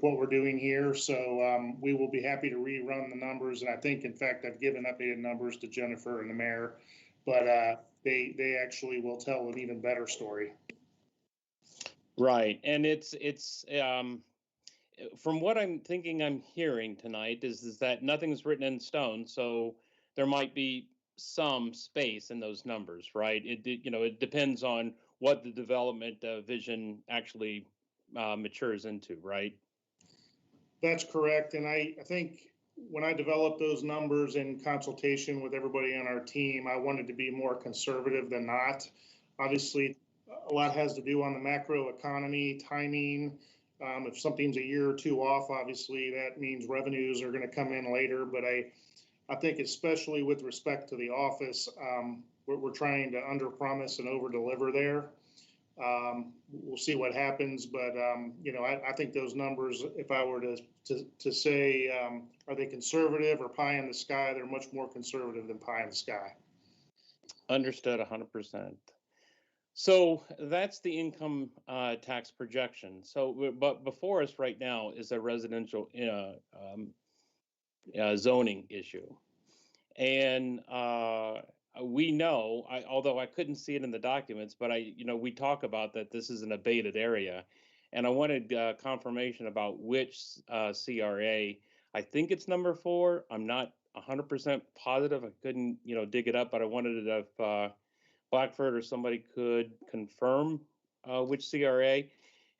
what we're doing here. So we will be happy to rerun the numbers. And I think, in fact, I've given updated numbers to Jennifer and the mayor, but they actually will tell an even better story. Right. And it's from what I'm hearing tonight is that nothing's written in stone. So there might be some space in those numbers, right? You know, it depends on what the development vision actually matures into, right? That's correct. And I think when I developed those numbers in consultation with everybody on our team, I wanted to be more conservative than not. Obviously, a lot has to do on the macro economy, timing. If something's a year or two off, obviously that means revenues are going to come in later. But I think especially with respect to the office, we're trying to under-promise and over-deliver there. We'll see what happens, but you know, I think those numbers, if I were to say, are they conservative or pie in the sky, they're much more conservative than pie in the sky. Understood 100%. So that's the income tax projection. So, but before us right now is a residential zoning issue. And we know, although I couldn't see it in the documents, but you know, we talk about that this is an abated area. And I wanted confirmation about which CRA. I think it's number 4. I'm not 100% positive. I couldn't, you know, dig it up, but I wanted it if Blackford or somebody could confirm which CRA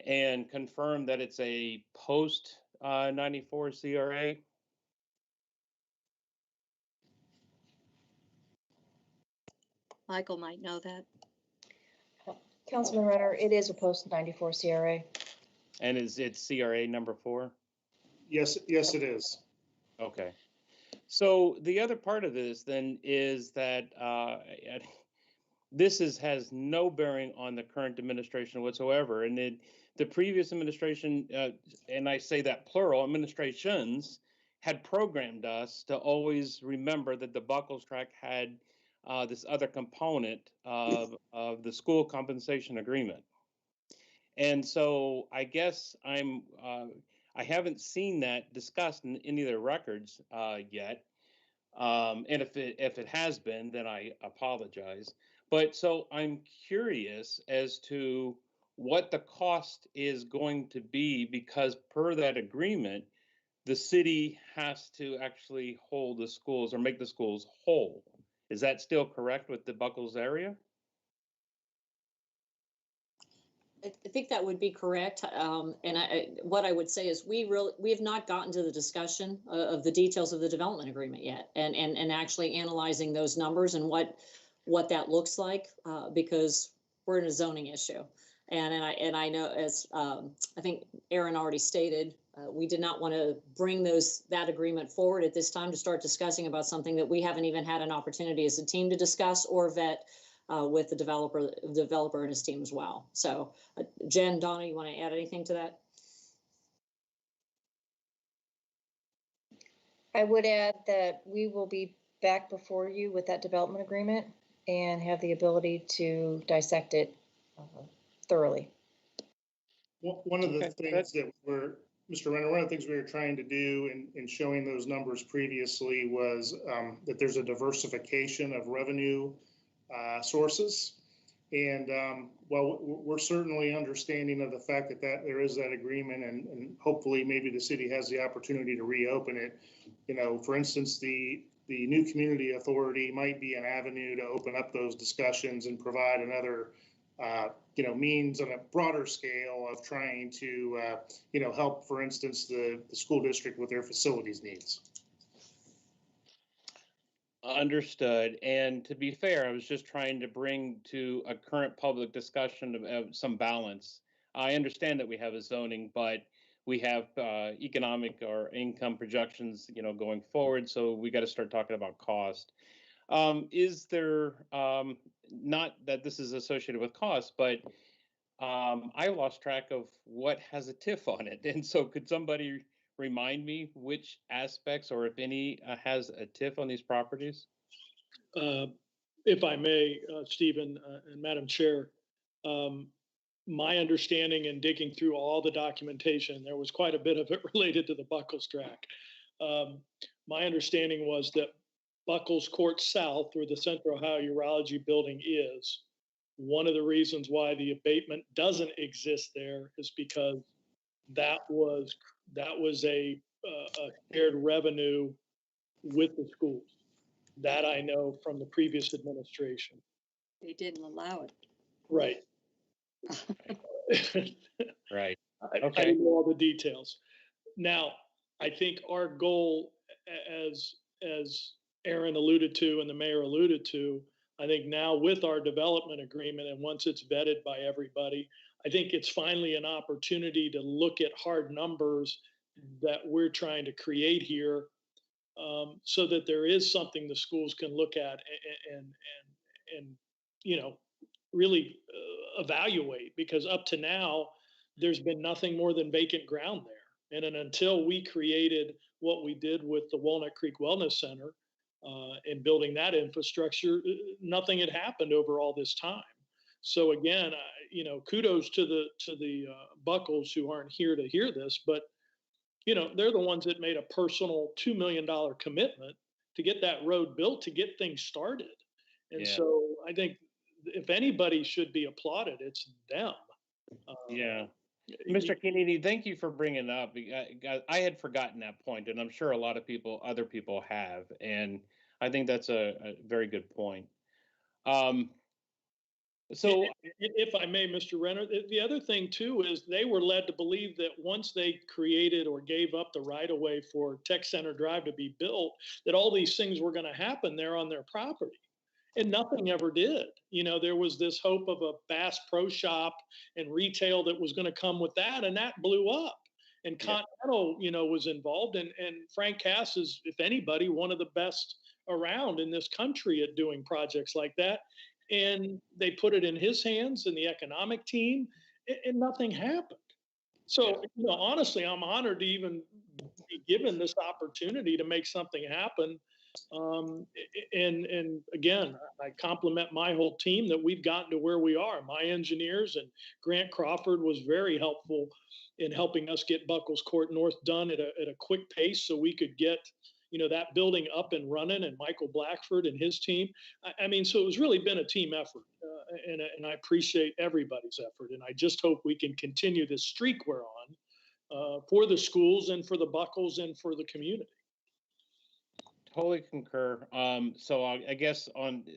and confirm that it's a post 94 CRA. Michael might know that. Councilman Renner, it is a post 94 CRA. And is it CRA number 4? Yes, it is. Okay. So the other part of this then is that this has no bearing on the current administration whatsoever. And the previous administration, and I say that plural, administrations had programmed us to always remember that the Buckles track had this other component of the school compensation agreement. And so I guess I haven't seen that discussed in any of the records yet. And if it has been, then I apologize. But so I'm curious as to what the cost is going to be, because per that agreement, the city has to actually hold the schools or make the schools whole. Is that still correct with the Buckles area? I think that would be correct. And what I would say is we have not gotten to the discussion of the details of the development agreement yet, and actually analyzing those numbers and what that looks like, because we're in a zoning issue. And I know, as I think Aaron already stated, we did not want to bring that agreement forward at this time to start discussing about something that we haven't even had an opportunity as a team to discuss or vet with the developer and his team as well. So Jen, Donna, you want to add anything to that? I would add that we will be back before you with that development agreement and have the ability to dissect it thoroughly. One of the things that Mr. Renner, one of the things we were trying to do in showing those numbers previously was that there's a diversification of revenue sources. And while we're certainly understanding of the fact that there is that agreement, and hopefully maybe the city has the opportunity to reopen it. You know, for instance, the new community authority might be an avenue to open up those discussions and provide another means on a broader scale of trying to help, for instance, the school district with their facilities needs. Understood. And to be fair, I was just trying to bring to a current public discussion of some balance. I understand that we have a zoning, but we have economic or income projections, going forward. So we got to start talking about cost. Is there, not that this is associated with cost, but I lost track of what has a TIF on it. And so could somebody remind me which aspects, or if any, has a TIF on these properties? If I may, Stephen and Madam Chair, my understanding in digging through all the documentation, there was quite a bit of it related to the Buckles track. My understanding was that Buckles Court South, where the Central Ohio Urology building is, one of the reasons why the abatement doesn't exist there is because that was a shared revenue with the schools. That I know from the previous administration. They didn't allow it. Right. Right. I Okay. don't know all the details. Now, I think our goal, as Aaron alluded to and the mayor alluded to, I think now with our development agreement, and once it's vetted by everybody, I think it's finally an opportunity to look at hard numbers that we're trying to create here, so that there is something the schools can look at and really evaluate, because up to now there's been nothing more than vacant ground there. And until we created what we did with the Walnut Creek Wellness Center and building that infrastructure, nothing had happened over all this time. So again, kudos to the Buckles who aren't here to hear this, but they're the ones that made a personal $2 million commitment to get that road built, to get things started. And so I think if anybody should be applauded, it's them. Yeah. Mr. Kennedy, thank you for bringing it up. I had forgotten that point, and I'm sure a lot of other people have. And I think that's a very good point. So if I may, Mr. Renner, the other thing too is they were led to believe that once they created or gave up the right of way for Tech Center Drive to be built, that all these things were going to happen there on their property. And nothing ever did. There was this hope of a Bass Pro Shop and retail that was going to come with that, and that blew up. And Continental, was involved, and Frank Cass is, if anybody, one of the best around in this country at doing projects like that. And they put it in his hands and the economic team, and nothing happened. So, honestly, I'm honored to even be given this opportunity to make something happen. And again, I compliment my whole team that we've gotten to where we are. My engineers and Grant Crawford was very helpful in helping us get Buckles Court North done at a quick pace so we could get that building up and running, and Michael Blackford and his team. I mean, so it's really been a team effort, and I appreciate everybody's effort. And I just hope we can continue this streak we're on for the schools and for the Buckles and for the community. totally concur. So I guess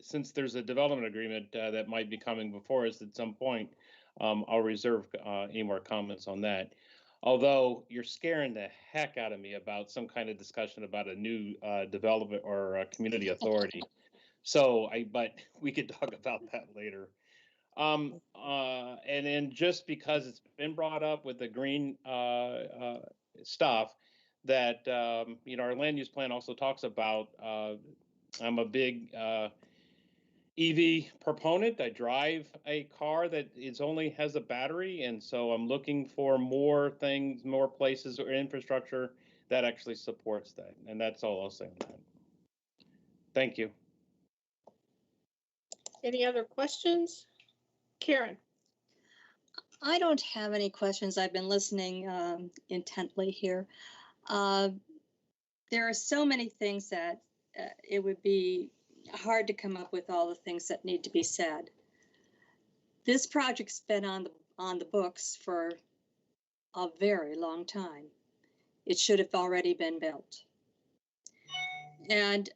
since there's a development agreement that might be coming before us at some point, I'll reserve any more comments on that. Although you're scaring the heck out of me about some kind of discussion about a new development or a community authority. But we could talk about that later. And then just because it's been brought up with the green stuff, that our land use plan also talks about. I'm a big EV proponent. I drive a car that is only has a battery, and so I'm looking for more things, more places or infrastructure that actually supports that. And that's all I'll say on that. Thank you. Any other questions? Karen? I don't have any questions. I've been listening intently here. There are so many things that it would be hard to come up with all the things that need to be said. This project's been on the books for a very long time. It should have already been built. And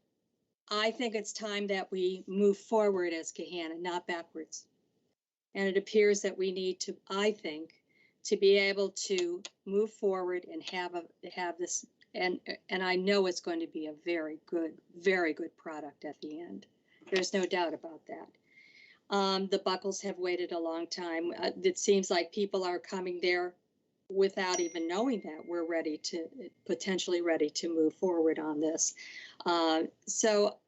I think it's time that we move forward as Gahanna, not backwards. And it appears that we need to, I think, to be able to move forward and have this, and I know it's going to be a very good product at the end. There's no doubt about that. The Buckles have waited a long time. It seems like people are coming there without even knowing that we're potentially ready to move forward on this. So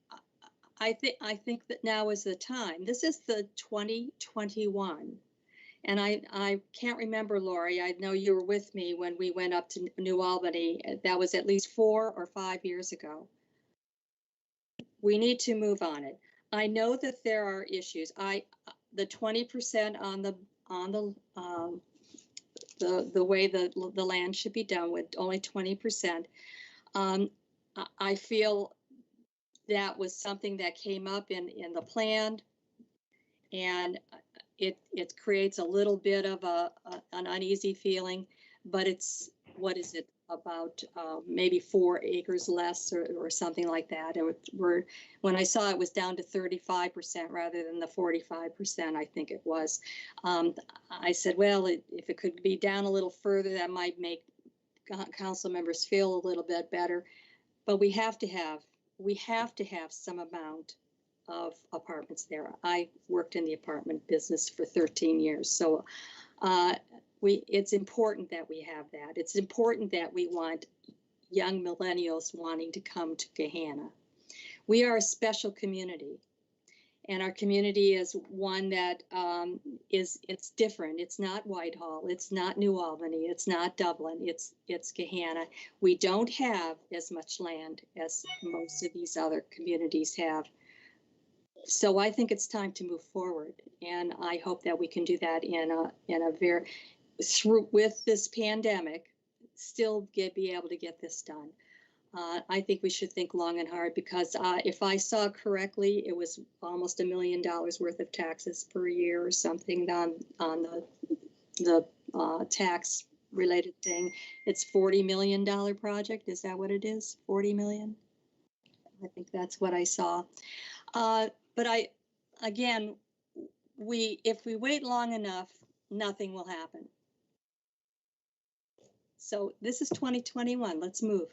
I think that now is the time. This is the 2021. And I can't remember, Lori, I know you were with me when we went up to New Albany. That was at least 4 or 5 years ago. We need to move on it. I know that there are issues. The 20% on the way the land should be done with only 20%. I feel that was something that came up in the plan, and it creates a little bit of an uneasy feeling, but it's, what is it, about maybe 4 acres less or something like that. And when I saw it was down to 35% rather than the 45%, I think it was. I said, well, if it could be down a little further, that might make council members feel a little bit better. But we have to have some amount of apartments there. I worked in the apartment business for 13 years. So it's important that we have that. It's important that we want young millennials wanting to come to Gahanna. We are a special community, and our community is one that it's different. It's not Whitehall. It's not New Albany. It's not Dublin. It's Gahanna. We don't have as much land as most of these other communities have. So I think it's time to move forward, and I hope that we can do that in a very, with this pandemic, still be able to get this done. I think we should think long and hard, because if I saw correctly, it was almost $1 million worth of taxes per year or something on the tax related thing. It's $40 million project. Is that what it is? 40 million? I think that's what I saw. But again, if we wait long enough, nothing will happen. So this is 2021. Let's move.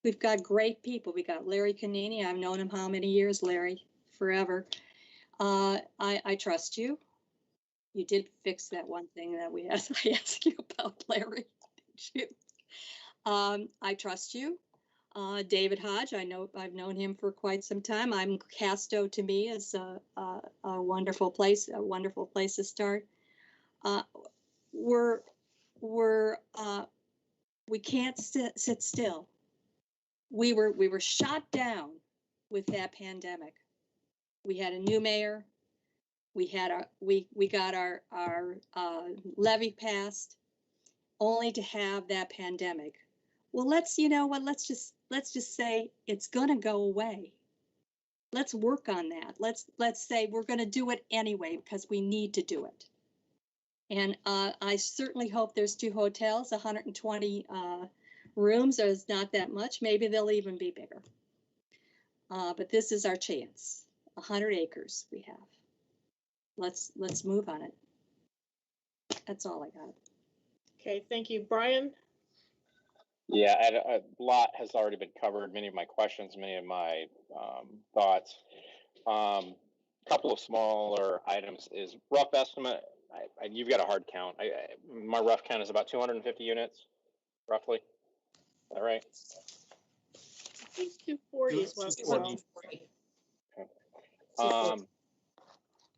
We've got great people. We got Larry Canini. I've known him how many years, Larry? Forever. I trust you. You did fix that one thing that I asked you about, Larry. I trust you. David Hodge, I've known him for quite some time. Casto to me is a wonderful place to start. We can't sit still. We were shot down with that pandemic. We had a new mayor. We got our levy passed, only to have that pandemic. Well, let's just say it's gonna go away. Let's work on that. Let's say we're gonna do it anyway because we need to do it. And I certainly hope there's 2 hotels, 120 rooms. There's not that much. Maybe they'll even be bigger. But this is our chance. 100 acres we have. Let's move on it. That's all I got. Okay, thank you. Brian? Yeah, a lot has already been covered. Many of my questions, many of my thoughts. Couple of smaller items is rough estimate. You've got a hard count. My rough count is about 250 units, roughly. Is that right? I think 240 is what. Okay.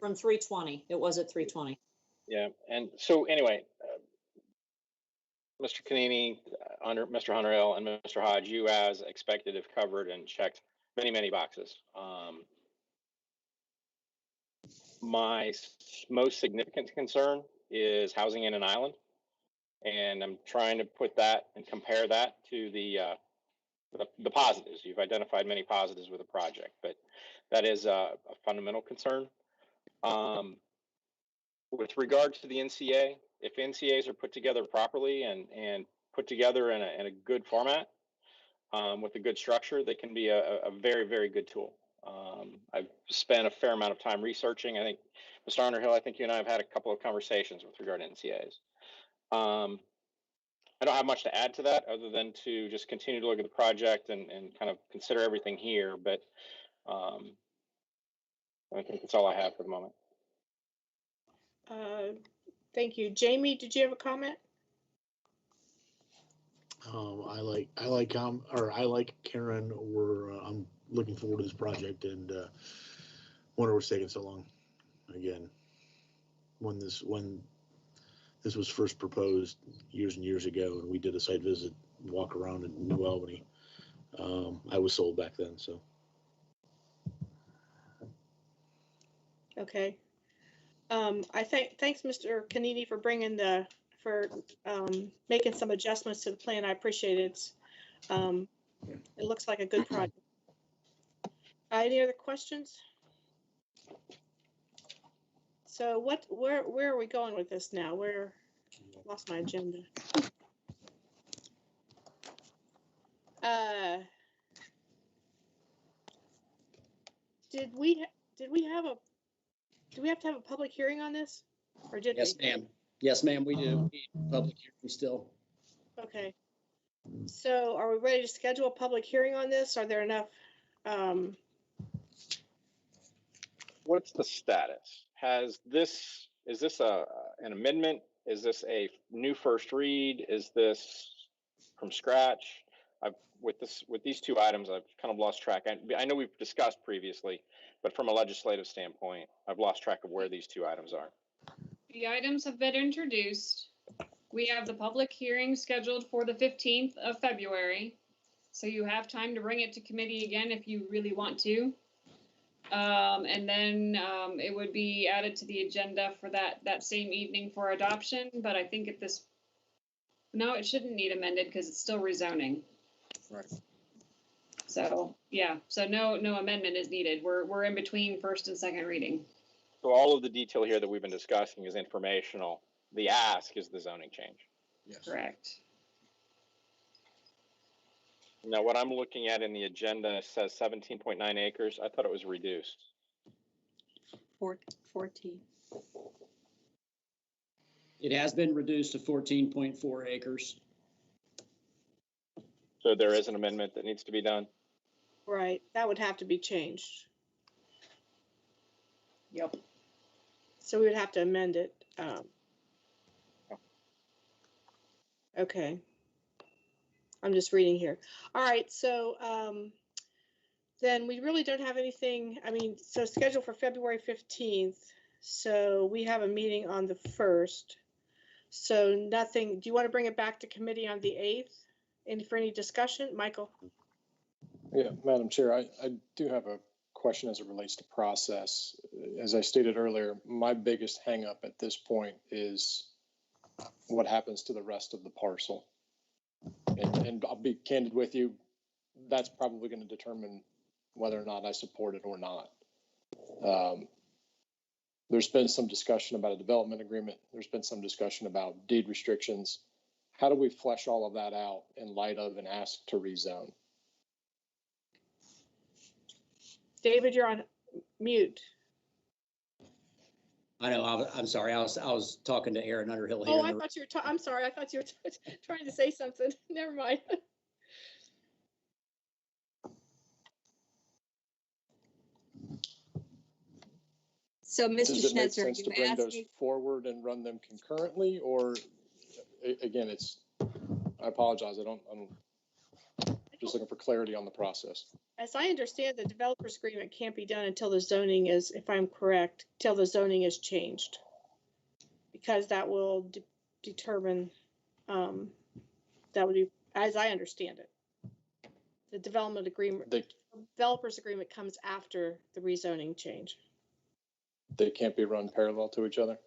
From 320, it was at 320. Yeah, and so anyway, Mr. Canini, under Mr. Hunterhill and Mr. Hodge, you as expected have covered and checked many boxes. My most significant concern is housing in an island, and I'm trying to put that and compare that to the positives. You've identified many positives with the project, but that is a fundamental concern. With regard to the NCA, if NCAs are put together properly and put together in a good format, with a good structure, they can be a very good tool. I've spent a fair amount of time researching. I think, Mr. Underhill, I think you and I have had a couple of conversations with regard to NCAs. I don't have much to add to that other than to just continue to look at the project and kind of consider everything here. But I think that's all I have for the moment. Thank you. Jamie, did you have a comment? I like Karen. I'm looking forward to this project and wonder what's taking so long. Again, when this was first proposed years and years ago, and we did a site visit, walk around in New Albany, I was sold back then. So. Okay. Thanks, Mr. Canini, for making some adjustments to the plan. I appreciate it. It looks like a good project. Any other questions? So where are we going with this now? Lost my agenda. Do we have to have a public hearing on this, or did Yes, we? ma'am. Yes, ma'am, we do. Public hearing still. Okay. So are we ready to schedule a public hearing on this? Are there enough? What's the status? Is this an amendment? Is this a new first read? Is this from scratch? With these two items, I've kind of lost track. I know we've discussed previously, but from a legislative standpoint, I've lost track of where these two items are. The items have been introduced. We have the public hearing scheduled for the 15th of February. So you have time to bring it to committee again if you really want to. And then it would be added to the agenda for that same evening for adoption. But I think no, it shouldn't need amended because it's still rezoning. Right. So yeah, so no amendment is needed. We're in between first and second reading. So all of the detail here that we've been discussing is informational. The ask is the zoning change. Yes. Correct. Now, what I'm looking at in the agenda says 17.9 acres. I thought it was reduced. 14. It has been reduced to 14.4 acres. So there is an amendment that needs to be done. Right, that would have to be changed. Yep. So we would have to amend it. Okay. I'm just reading here. All right, so then we really don't have anything, so scheduled for February 15th. So we have a meeting on the 1st. So nothing, do you want to bring it back to committee on the 8th? For any discussion? Michael? Yeah, Madam Chair, I do have a question as it relates to process. As I stated earlier, my biggest hangup at this point is what happens to the rest of the parcel. And I'll be candid with you, that's probably going to determine whether or not I support it or not. There's been some discussion about a development agreement. There's been some discussion about deed restrictions. How do we flesh all of that out in light of an ask to rezone? David, you're on mute. I know, I'm sorry, I was talking to Aaron Underhill here. Oh, I thought you were, I'm sorry, I thought you were trying to say something. Never mind. So, Mr. Does it make Schnetzer, sense to bring those forward and run them concurrently, or again, I apologize, I just looking for clarity on the process. As I understand, the developer's agreement can't be done until the zoning is, if I'm correct, till the zoning is changed. Because that will determine, that would be, as I understand it. The development agreement, the developer's agreement comes after the rezoning change. They can't be run parallel to each other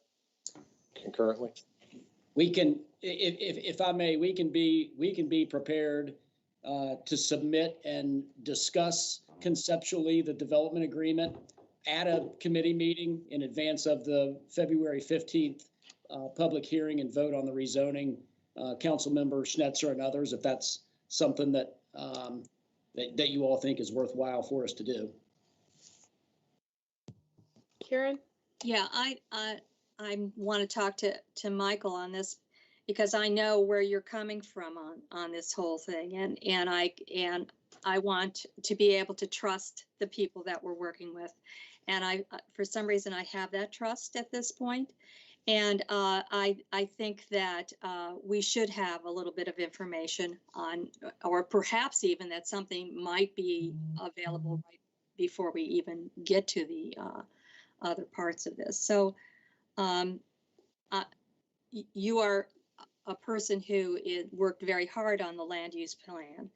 concurrently? We can, if I may, we can be prepared to submit and discuss conceptually the development agreement at a committee meeting in advance of the February 15th public hearing and vote on the rezoning. Councilmember Schnetzer and others, if that's something that that you all think is worthwhile for us to do. Karen? Yeah, I want to talk to Michael on this because I know where you're coming from on this whole thing, and I want to be able to trust the people that we're working with, and I for some reason I have that trust at this point, and I think that we should have a little bit of information on, or perhaps even that something might be available right before we even get to the other parts of this. So you are a person who worked very hard on the land use plan,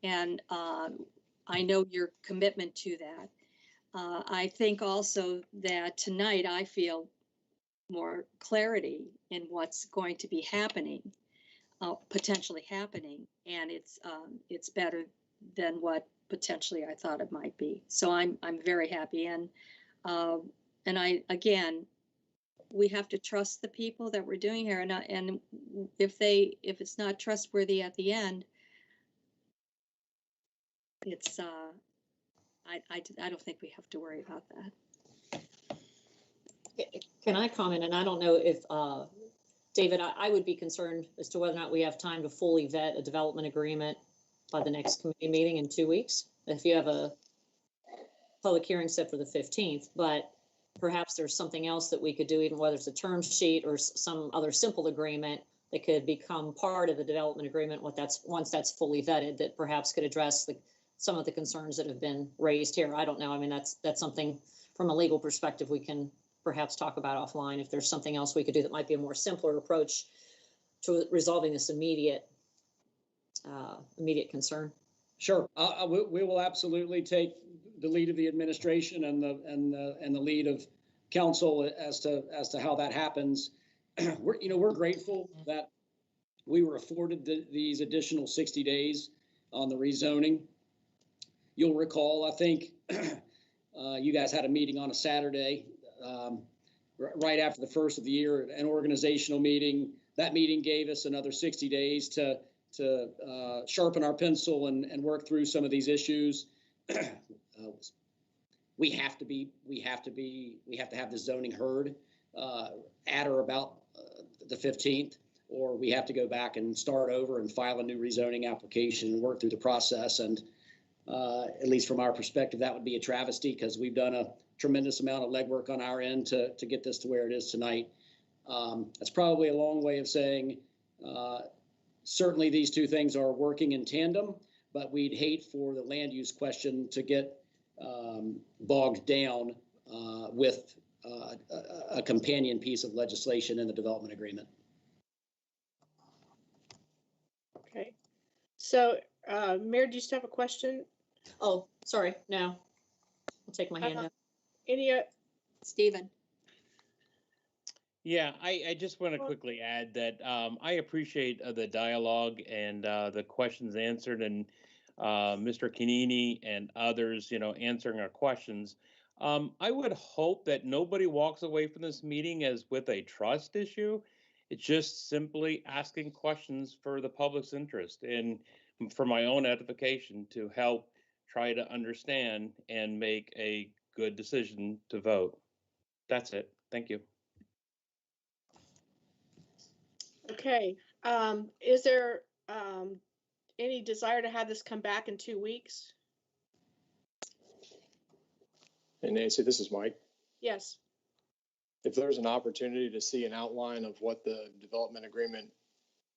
and I know your commitment to that. I think also that tonight I feel more clarity in what's going to be happening, potentially happening, and it's better than what potentially I thought it might be. So I'm very happy, and we have to trust the people that we're doing here, and if it's not trustworthy at the end, it's I don't think we have to worry about that. Can I comment? And I don't know if, David, I would be concerned as to whether or not we have time to fully vet a development agreement by the next committee meeting in 2 weeks. If you have a public hearing set for the 15th, but perhaps there's something else that we could do, even whether it's a term sheet or some other simple agreement that could become part of the development agreement once that's fully vetted, that perhaps could address some of the concerns that have been raised here. I don't know. I mean, that's something from a legal perspective we can perhaps talk about offline, if there's something else we could do that might be a more simpler approach to resolving this immediate concern. Sure, we will absolutely take the lead of the administration and the lead of council as to how that happens. We're grateful that we were afforded these additional 60 days on the rezoning. You'll recall, I think you guys had a meeting on a Saturday right after the first of the year, an organizational meeting. That meeting gave us another 60 days to sharpen our pencil and work through some of these issues. We have to have the zoning heard at or about the 15th, or we have to go back and start over and file a new rezoning application and work through the process. And at least from our perspective, that would be a travesty because we've done a tremendous amount of legwork on our end to get this to where it is tonight. That's probably a long way of saying certainly these two things are working in tandem, but we'd hate for the land use question to get bogged down with a companion piece of legislation in the development agreement. Okay. So, Mayor, do you still have a question? Oh, sorry. No, I'll take my hand down. Any, Stephen? Yeah, I just want to quickly add that I appreciate the dialogue and the questions answered, and Mr. Canini and others, answering our questions. I would hope that nobody walks away from this meeting as with a trust issue. It's just simply asking questions for the public's interest and for my own edification to help try to understand and make a good decision to vote. That's it. Thank you. okay. Is there any desire to have this come back in 2 weeks? And Nancy, this is Mike.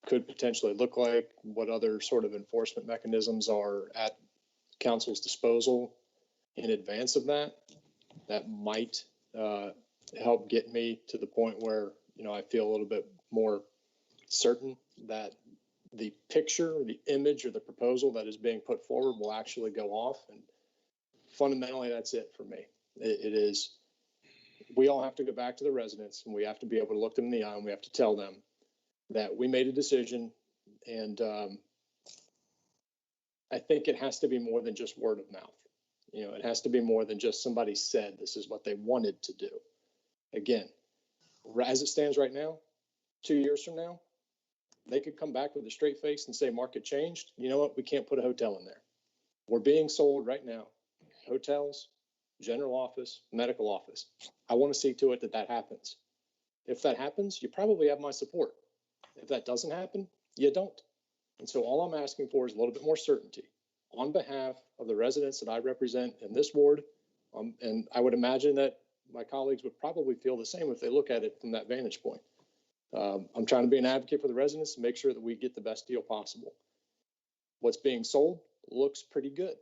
could potentially look like, what other sort of enforcement mechanisms are at council's disposal in advance of that. That might help get me to the point where, I feel a little bit more certain that the picture or the image or the proposal that is being put forward will actually go off. And fundamentally, that's it for me. It is, we all have to go back to the residents, and we have to be able to look them in the eye, and we have to tell them that we made a decision. And I think it has to be more than just word of mouth. It has to be more than just somebody said this is what they wanted to do. Again, as it stands right now, 2 years from now, they could come back with a straight face and say market changed. You know what? We can't put a hotel in there. We're being sold right now hotels, general office, medical office. I want to see to it that that happens. If that happens, you probably have my support. If that doesn't happen, you don't. And so all I'm asking for is a little bit more certainty on behalf of the residents that I represent in this ward. And I would imagine that my colleagues would probably feel the same if they look at it from that vantage point. I'm trying to be an advocate for the residents to make sure that we get the best deal possible. What's being sold looks pretty good.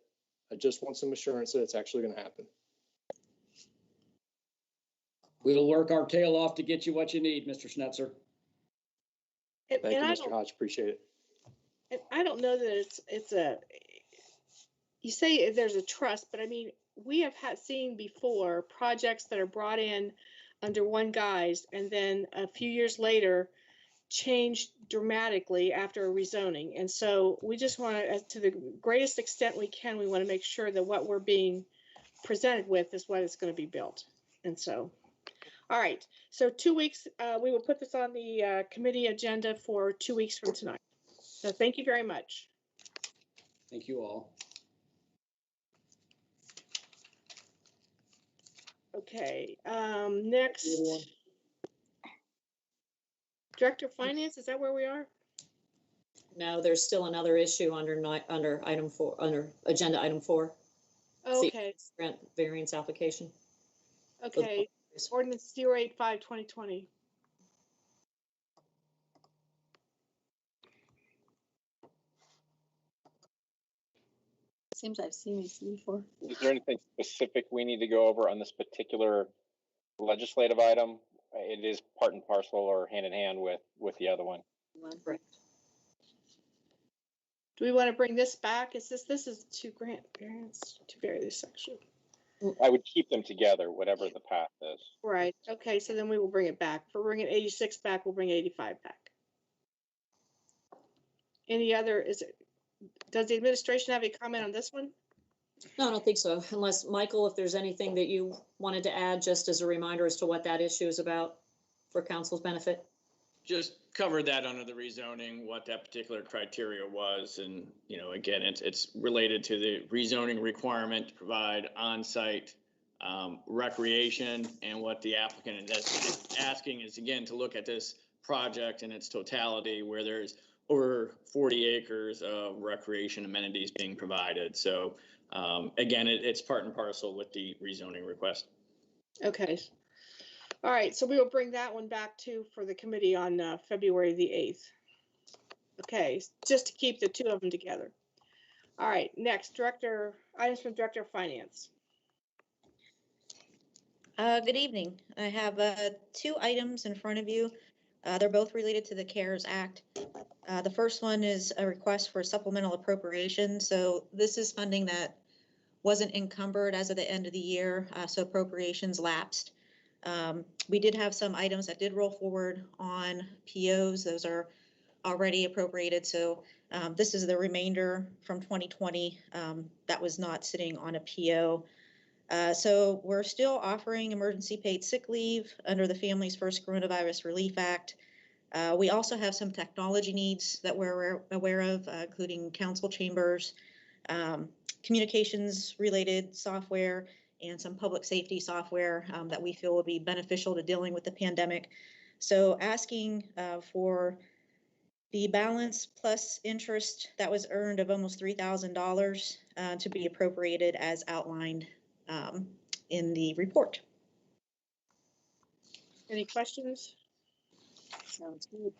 I just want some assurance that it's actually going to happen. We'll work our tail off to get you what you need, Mr. Schnetzer. Thank you, Mr. Hodge. Appreciate it. And I don't know that it's a, you say there's a trust, but I mean, we have seen before projects that are brought in under one guise and then a few years later changed dramatically after a rezoning. And so we just want to the greatest extent we can, we want to make sure that what we're being presented with is what is going to be built. And so, all right. So 2 weeks, we will put this on the committee agenda for 2 weeks from tonight. So thank you very much. Thank you all. Okay, next. Director of Finance, is that where we are? No, there's still another issue under item 4, under agenda item 4. Okay. Grant variance application. Okay, ordinance 085/2020. Seems I've seen these before. Is there anything specific we need to go over on this particular legislative item? It is part and parcel or hand in hand with the other one. Correct. Do we want to bring this back? Is this is to grant variance to vary this section? I would keep them together, whatever the path is. Right. Okay, so then we will bring it back. If we're bringing 86 back, we'll bring 85 back. Any other, does the administration have a comment on this one? No, I don't think so. Unless, Michael, if there's anything that you wanted to add, just as a reminder as to what that issue is about for council's benefit. Just covered that under the rezoning, what that particular criteria was. And, again, it's related to the rezoning requirement to provide on-site recreation. And what the applicant is asking is, again, to look at this project in its totality, where there's over 40 acres of recreation amenities being provided. So, again, it's part and parcel with the rezoning request. Okay. All right, so we will bring that one back for the committee on February the 8th. Okay, just to keep the two of them together. All right, next, items from Director of Finance. Good evening. I have 2 items in front of you. They're both related to the CARES Act. The first one is a request for supplemental appropriation. So this is funding that wasn't encumbered as of the end of the year, so appropriations lapsed. We did have some items that did roll forward on POs. Those are already appropriated. So this is the remainder from 2020 that was not sitting on a PO. So we're still offering emergency paid sick leave under the Families First Coronavirus Relief Act. We also have some technology needs that we're aware of, including council chambers, communications related software, and some public safety software that we feel will be beneficial to dealing with the pandemic. So asking for the balance plus interest that was earned of almost $3,000 to be appropriated as outlined in the report. Any questions? Sounds good.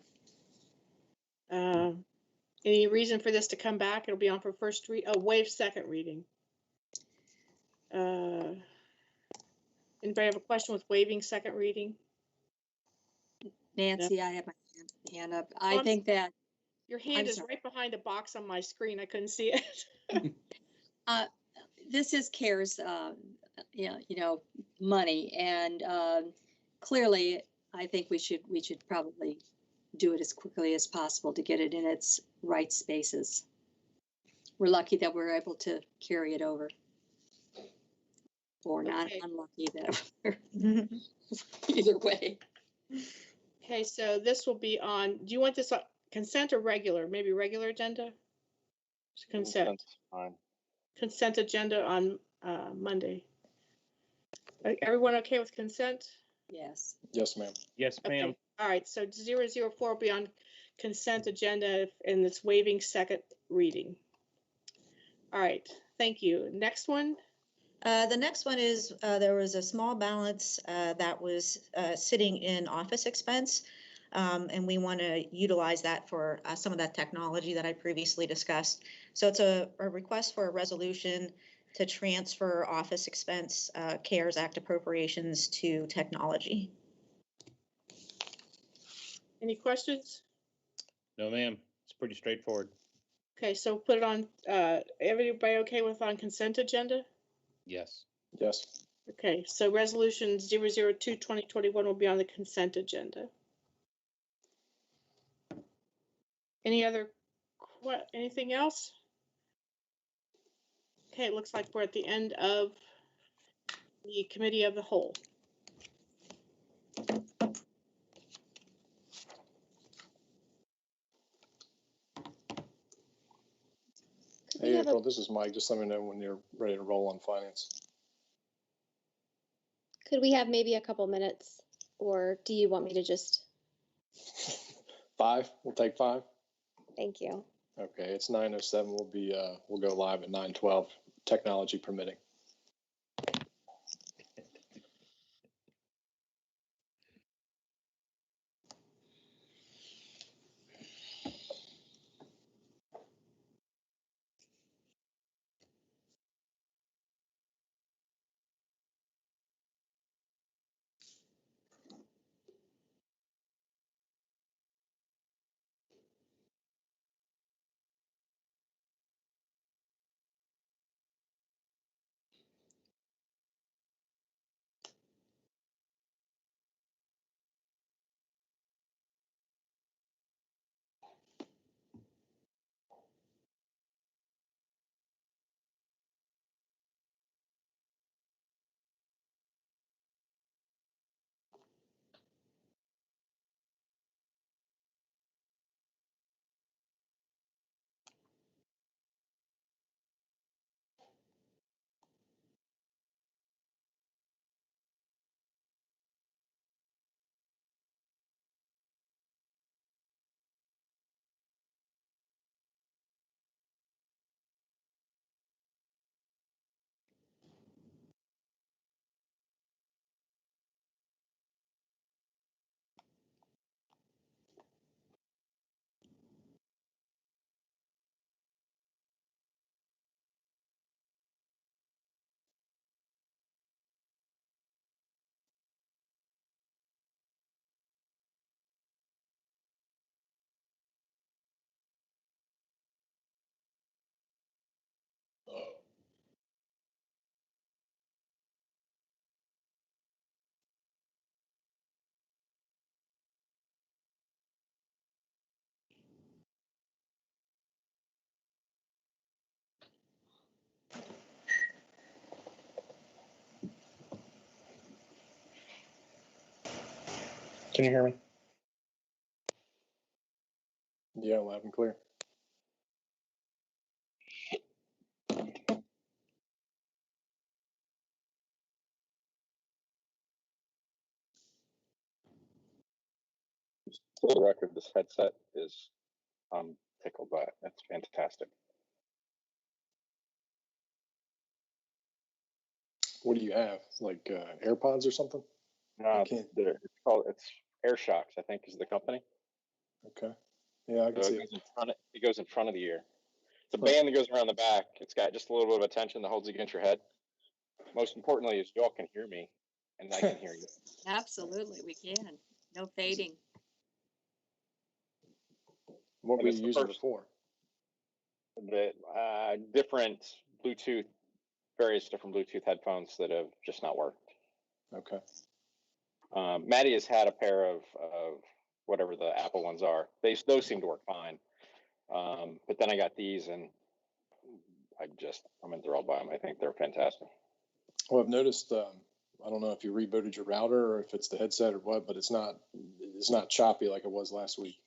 Any reason for this to come back? It'll be on for waive second reading. Anybody have a question with waiving second reading? Nancy, I have my hand up. I I'm think that Your hand I'm is sorry. right behind a box on my screen. I couldn't see it. This is CARES, money, and clearly, I think we should probably do it as quickly as possible to get it in its right spaces. We're lucky that we're able to carry it over, or not unlucky that we're either way. Okay, so this will be on. Do you want this on consent or regular? Maybe regular agenda. Consent. Fine. Consent agenda on Monday. Everyone okay with consent? Yes. Yes, ma'am. Yes, ma'am. Okay. All right, so 004 will be on consent agenda and it's waiving second reading. All right, thank you. Next one. The next one is, there was a small balance that was sitting in office expense. And we want to utilize that for some of that technology that I previously discussed. So it's a request for a resolution to transfer office expense CARES Act appropriations to technology. Any questions? No, ma'am. It's pretty straightforward. Okay, so put it on, everybody okay with on consent agenda? Yes. Yes. Okay, so resolution 002-2021 will be on the consent agenda. Any other, anything else? Okay, it looks like we're at the end of the committee of the whole. Hey, April, this is Mike. Just let me know when you're ready to roll on finance. Could we have maybe a couple minutes, or do you want me to just? 5, we'll take 5. Thank you. Okay, it's 9:07. We'll go live at 9:12, technology permitting. Can you hear me? Yeah, loud and clear. For the record, this headset is tickled by it. That's fantastic. What do you have? Like AirPods or something? No, it's AirShocks, I think, is the company. Okay. Yeah, I can So see it it. goes in front. It goes in front of the ear. It's a band that goes around the back. It's got just a little bit of a tension that holds it against your head. Most importantly, is y'all can hear me, and I can hear you. Absolutely, we can. No fading. What And were it's you the using first- before? The different Bluetooth, various different Bluetooth headphones that have just not worked. Okay. Maddie has had a pair of whatever the Apple ones are. Those seem to work fine. But then I got these, and I'm enthralled by them. I think they're fantastic. Well, I've noticed. I don't know if you rebooted your router or if it's the headset or what, but it's not choppy like it was last week.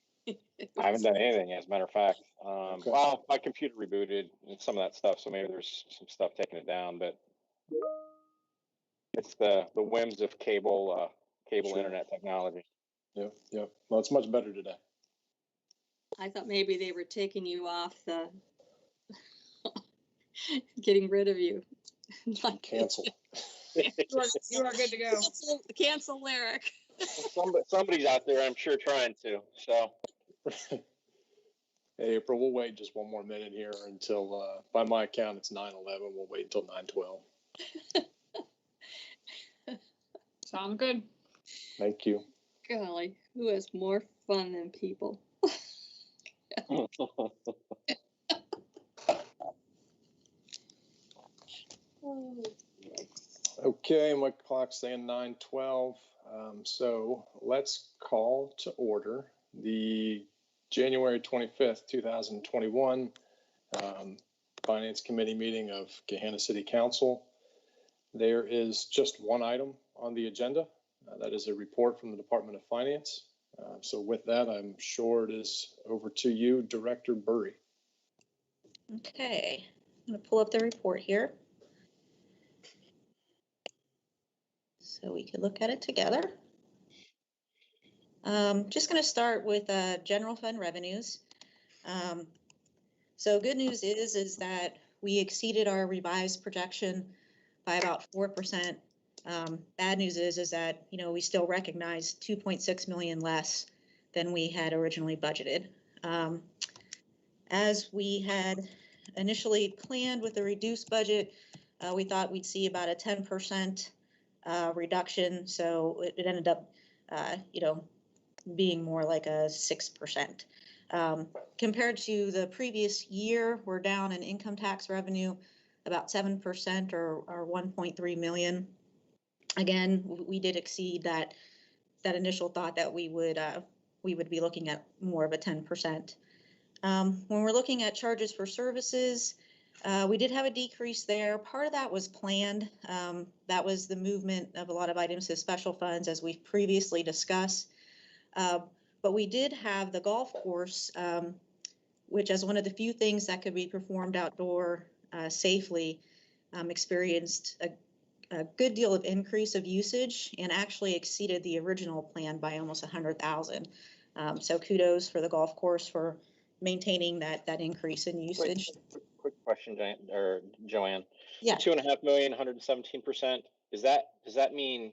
I haven't done anything, as a matter of fact. Well, my computer rebooted and some of that stuff, so maybe there's some stuff taking it down. But it's the whims of cable Sure. internet technology. Yep. Well, it's much better today. I thought maybe they were taking you off the, getting rid of you. Like, Cancel. You are good to go. cancel lyric. Somebody's out there, I'm sure, trying to. So, hey, April, we'll wait just one more minute here until, by my count, it's 9:11. We'll wait until 9:12. Sounds good. Thank you. Golly, who has more fun than people? Okay, my clock's saying 9:12. So let's call to order the January 25th, 2021 Finance Committee meeting of Gahanna City Council. There is just one item on the agenda. That is a report from the Department of Finance. So with that, I'm sure it is over to you, Director Burry. Okay, I'm gonna pull up the report here. So we can look at it together. Just gonna start with general fund revenues. So good news is that we exceeded our revised projection by about 4%. Bad news is that, you know, we still recognize 2.6 million less than we had originally budgeted. As we had initially planned with the reduced budget, we thought we'd see about a 10% reduction. So it ended up, you know, being more like a 6%. Compared to the previous year, we're down in income tax revenue about 7% or 1.3 million. Again, we did exceed that initial thought that we would be looking at more of a 10%. When we're looking at charges for services, we did have a decrease there. Part of that was planned. That was the movement of a lot of items to special funds, as we've previously discussed. But we did have the golf course, which as one of the few things that could be performed outdoor safely, experienced a good deal of increase of usage and actually exceeded the original plan by almost 100,000. So kudos for the golf course for maintaining that increase in usage. Quick question, Joanne. Yeah. 2.5 million, 117%. Does that mean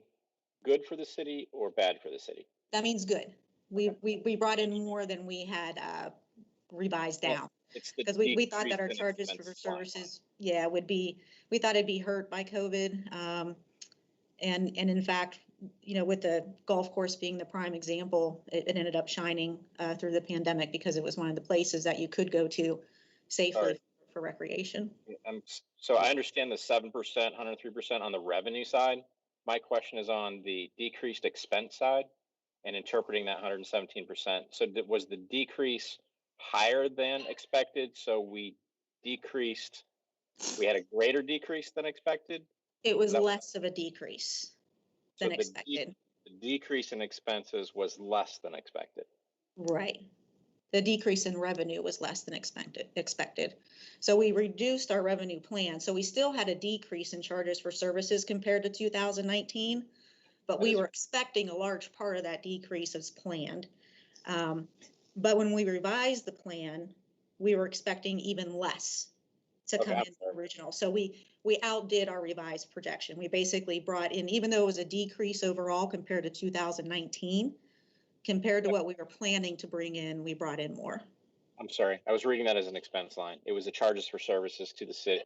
good for the city or bad for the city? That means good. We brought in more than we had revised down. Because we thought that our charges for services, we thought it'd be hurt by COVID. And in fact, you know, with the golf course being the prime example, it ended up shining through the pandemic because it was one of the places that you could go to safely for recreation. So I understand the 7%, 103% on the revenue side. My question is on the decreased expense side and interpreting that 117%. So was the decrease higher than expected? So we had a greater decrease than expected? It was less of a decrease than expected. The decrease in expenses was less than expected. Right. The decrease in revenue was less than expected. So we reduced our revenue plan. So we still had a decrease in charges for services compared to 2019, but we were expecting a large part of that decrease as planned. But when we revised the plan, we were expecting even less to come in the original. So we outdid our revised projection. We basically brought in, even though it was a decrease overall compared to 2019, compared to what we were planning to bring in, we brought in more. I'm sorry, I was reading that as an expense line. It was the charges for services to the city.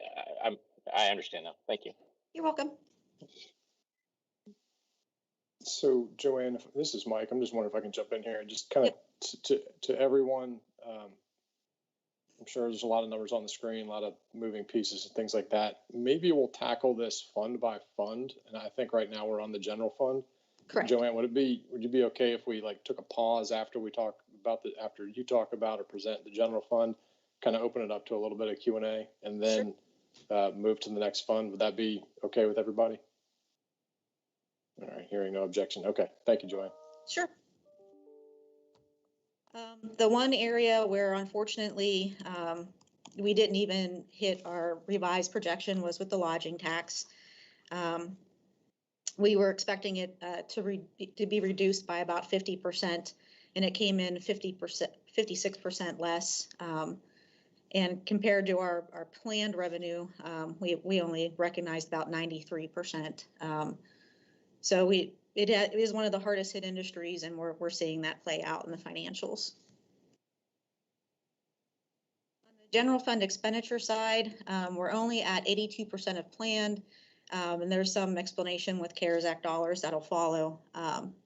I understand now. Thank you. You're welcome. So Joanne, this is Mike. I'm just wondering if I can jump in here and just kind of to everyone. I'm sure there's a lot of numbers on the screen, a lot of moving pieces and things like that. Maybe we'll tackle this fund by fund. And I think right now we're on the general fund. Correct. Joanne, would you be okay if we like took a pause after we talk about after you talk about or present the general fund, kind of open it up to a little bit of Q&A and then move to the next fund? Would that be okay with everybody? All right, hearing no objection. Okay, thank you, Joanne. Sure. The one area where unfortunately we didn't even hit our revised projection was with the lodging tax. We were expecting it to be reduced by about 50%, and it came in 56% less. And compared to our planned revenue, we only recognized about 93%. So it is one of the hardest hit industries, and we're seeing that play out in the financials. On the general fund expenditure side, we're only at 82% of planned, and there's some explanation with CARES Act dollars that'll follow.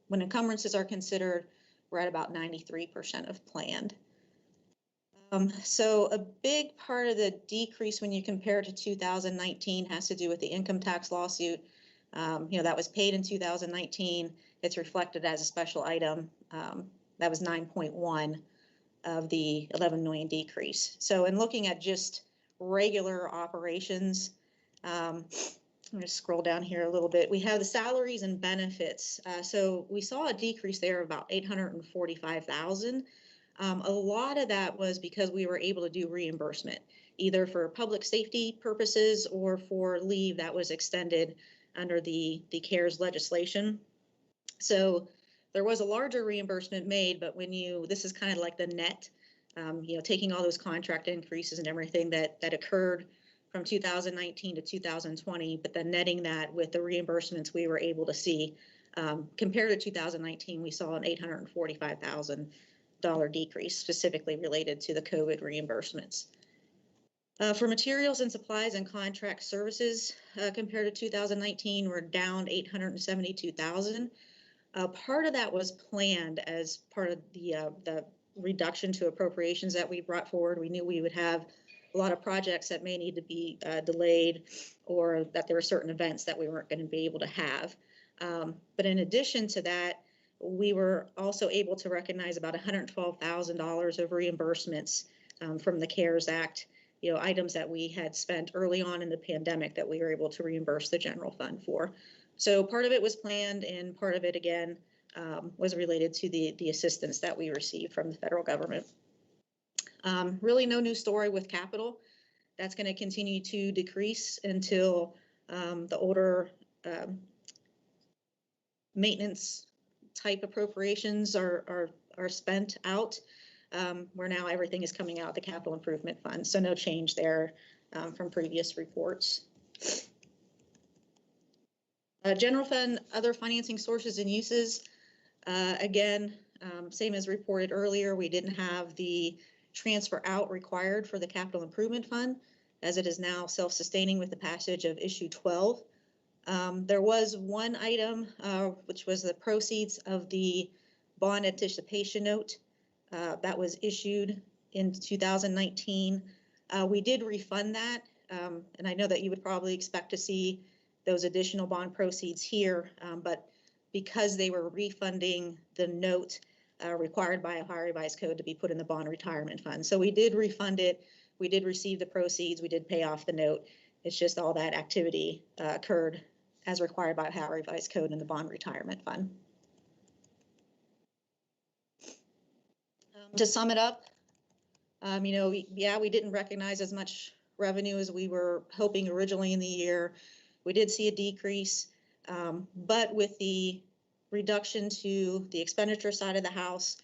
When encumbrances are considered, we're at about 93% of planned. So a big part of the decrease when you compare to 2019 has to do with the income tax lawsuit. That was paid in 2019. It's reflected as a special item. That was 9.1 of the 11 million decrease. So in looking at just regular operations, I'm going to scroll down here a little bit. We have the salaries and benefits. So we saw a decrease there of about 845,000. A lot of that was because we were able to do reimbursement, either for public safety purposes or for leave that was extended under the CARES legislation. So there was a larger reimbursement made, but this is kind of like the net, taking all those contract increases and everything that occurred from 2019 to 2020, but then netting that with the reimbursements we were able to see. Compared to 2019, we saw an $845,000 decrease specifically related to the COVID reimbursements. For materials and supplies and contract services, compared to 2019, we're down $872,000. Part of that was planned as part of the reduction to appropriations that we brought forward. We knew we would have a lot of projects that may need to be delayed, or that there were certain events that we weren't going to be able to have. But in addition to that, we were also able to recognize about $112,000 of reimbursements from the CARES Act, items that we had spent early on in the pandemic that we were able to reimburse the general fund for. So part of it was planned, and part of it, again, was related to the assistance that we received from the federal government. Really no new story with capital. That's going to continue to decrease until the older maintenance type appropriations are spent out. Where now everything is coming out of the capital improvement fund. So no change there from previous reports. General fund, other financing sources and uses. Again, same as reported earlier, we didn't have the transfer out required for the capital improvement fund, as it is now self-sustaining with the passage of issue 12. There was one item, which was the proceeds of the bond anticipation note that was issued in 2019. We did refund that, and I know that you would probably expect to see those additional bond proceeds here, but because they were refunding the note required by Ohio Revised Code to be put in the bond retirement fund. So we did refund it. We did receive the proceeds. We did pay off the note. It's just all that activity occurred as required by Ohio Revised Code in the bond retirement fund. To sum it up, we didn't recognize as much revenue as we were hoping originally in the year. We did see a decrease, but with the reduction to the expenditure side of the house,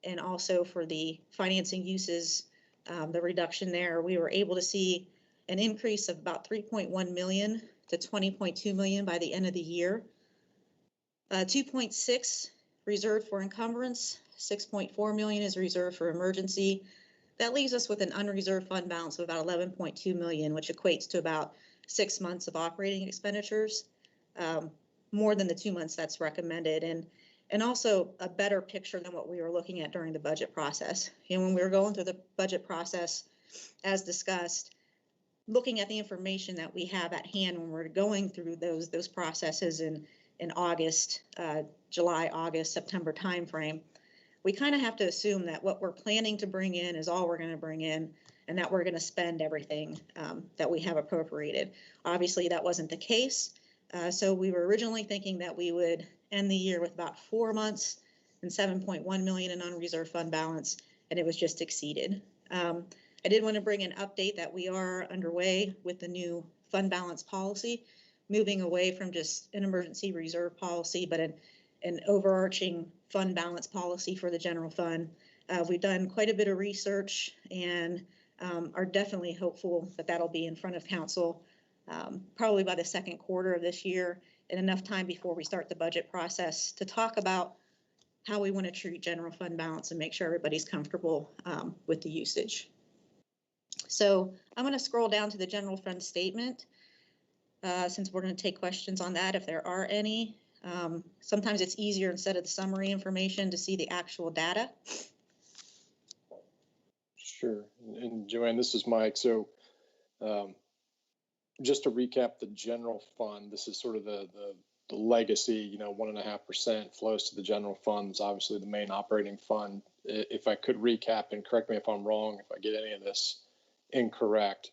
and also for the financing uses, the reduction there, we were able to see an increase of about 3.1 million to 20.2 million by the end of the year. 2.6 reserved for encumbrance, 6.4 million is reserved for emergency. That leaves us with an unreserved fund balance of about 11.2 million, which equates to about 6 months of operating expenditures, more than the 2 months that's recommended, and also a better picture than what we were looking at during the budget process. And when we were going through the budget process, as discussed, looking at the information that we have at hand when we're going through those processes in August, July, August, September timeframe, we kind of have to assume that what we're planning to bring in is all we're going to bring in, and that we're going to spend everything that we have appropriated. Obviously, that wasn't the case. So we were originally thinking that we would end the year with about 4 months and 7.1 million in unreserved fund balance, and it was just exceeded. I did want to bring an update that we are underway with the new fund balance policy, moving away from just an emergency reserve policy, but an overarching fund balance policy for the general fund. We've done quite a bit of research and are definitely hopeful that that'll be in front of council probably by the second quarter of this year, and enough time before we start the budget process to talk about how we want to treat general fund balance and make sure everybody's comfortable with the usage. So I'm going to scroll down to the general fund statement since we're going to take questions on that if there are any. Sometimes it's easier instead of the summary information to see the actual data. Sure. And Joanne, this is Mike. So just to recap the general fund, this is sort of the legacy, 1.5% flows to the general fund. It's obviously the main operating fund. If I could recap, and correct me if I'm wrong, if I get any of this incorrect,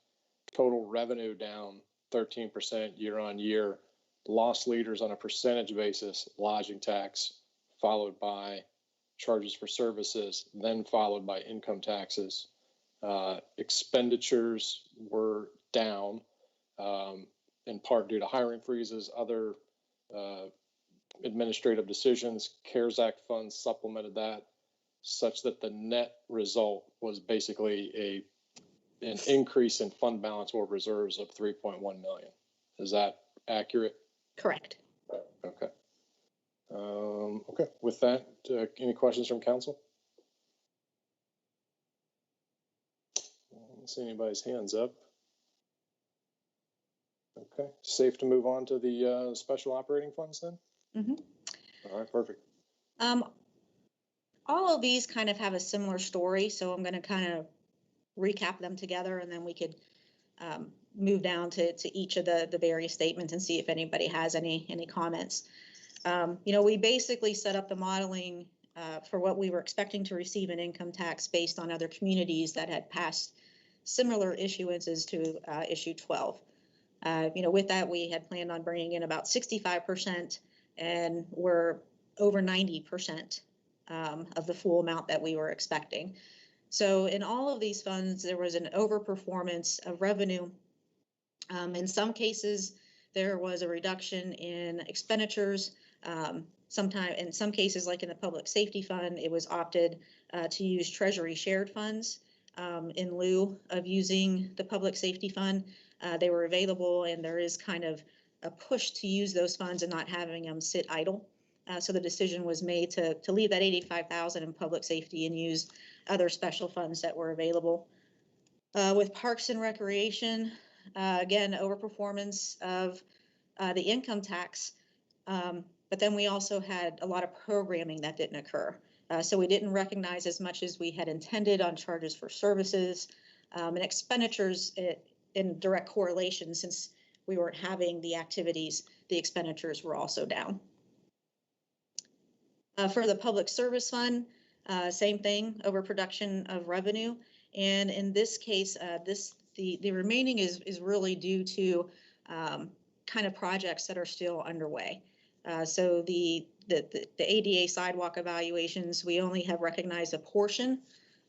total revenue down 13% year on year, loss leaders on a percentage basis, lodging tax, followed by charges for services, then followed by income taxes. Expenditures were down, in part due to hiring freezes, other administrative decisions. CARES Act funds supplemented that, such that the net result was basically an increase in fund balance or reserves of 3.1 million. Is that accurate? Correct. Okay. Okay. With that, any questions from council? I don't see anybody's hands up. Okay. Safe to move on to the special operating funds then? Mm-hmm. All right. Perfect. All of these kind of have a similar story, so I'm going to kind of recap them together, and then we could move down to each of the various statements and see if anybody has any comments. We basically set up the modeling for what we were expecting to receive in income tax based on other communities that had passed similar issuances to issue 12. With that, we had planned on bringing in about 65%, and we're over 90% of the full amount that we were expecting. So in all of these funds, there was an overperformance of revenue. In some cases, there was a reduction in expenditures. In some cases, like in the public safety fund, it was opted to use treasury shared funds in lieu of using the public safety fund. They were available, and there is kind of a push to use those funds and not having them sit idle. So the decision was made to leave that 85,000 in public safety and use other special funds that were available. With Parks and Recreation, again, overperformance of the income tax, but then we also had a lot of programming that didn't occur. So we didn't recognize as much as we had intended on charges for services and expenditures in direct correlation. Since we weren't having the activities, the expenditures were also down. For the Public Service Fund, same thing, overproduction of revenue. And in this case, the remaining is really due to kind of projects that are still underway. So the ADA sidewalk evaluations, we only have recognized a portion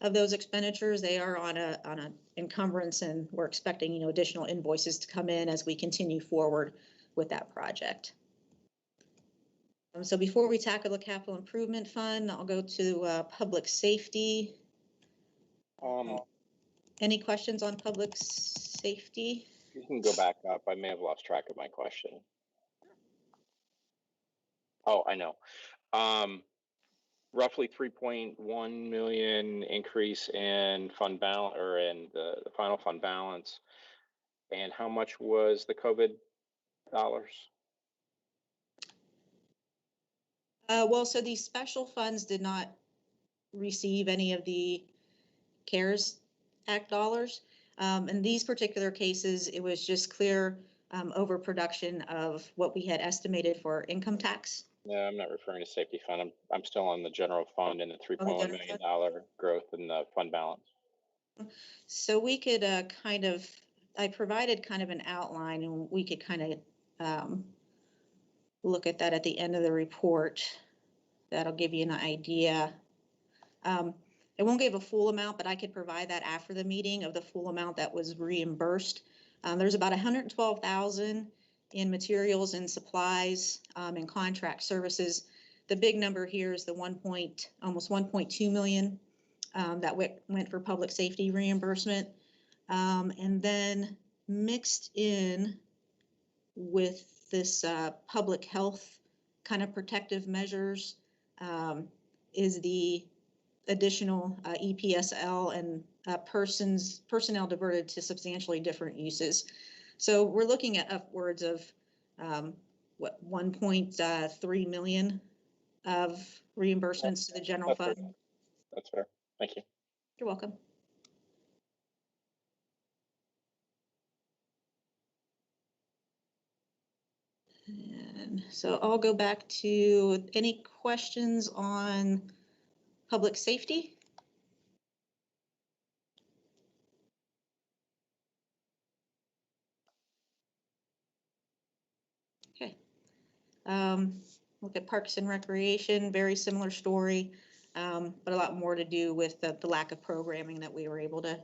of those expenditures. They are on a encumbrance, and we're expecting additional invoices to come in as we continue forward with that project. So before we tackle the capital improvement fund, I'll go to public safety. Any questions on public safety? You can go back up. I may have lost track of my question. Oh, I know. roughly 3.1 million increase in fund balance, or in the final fund balance. And how much was the COVID dollars? Well, so these special funds did not receive any of the CARES Act dollars. In these particular cases, it was just clear overproduction of what we had estimated for income tax. No, I'm not referring to safety fund. I'm still on the general fund and the $3.1 million growth in the fund balance. So we could I provided kind of an outline, and we could kind of look at that at the end of the report. That'll give you an idea. It won't give a full amount, but I could provide that after the meeting of the full amount that was reimbursed. There's about 112,000 in materials and supplies and contract services. The big number here is the almost 1.2 million that went for public safety reimbursement. And then mixed in with this public health kind of protective measures is the additional EPSL and personnel diverted to substantially different uses. So we're looking at upwards of 1.3 million of reimbursements to the general fund. Fair. That's fair. Thank you. You're welcome. And so I'll go back to any questions on public safety. Okay. Look at Parks and Recreation, very similar story, but a lot more to do with the lack of programming that we were able to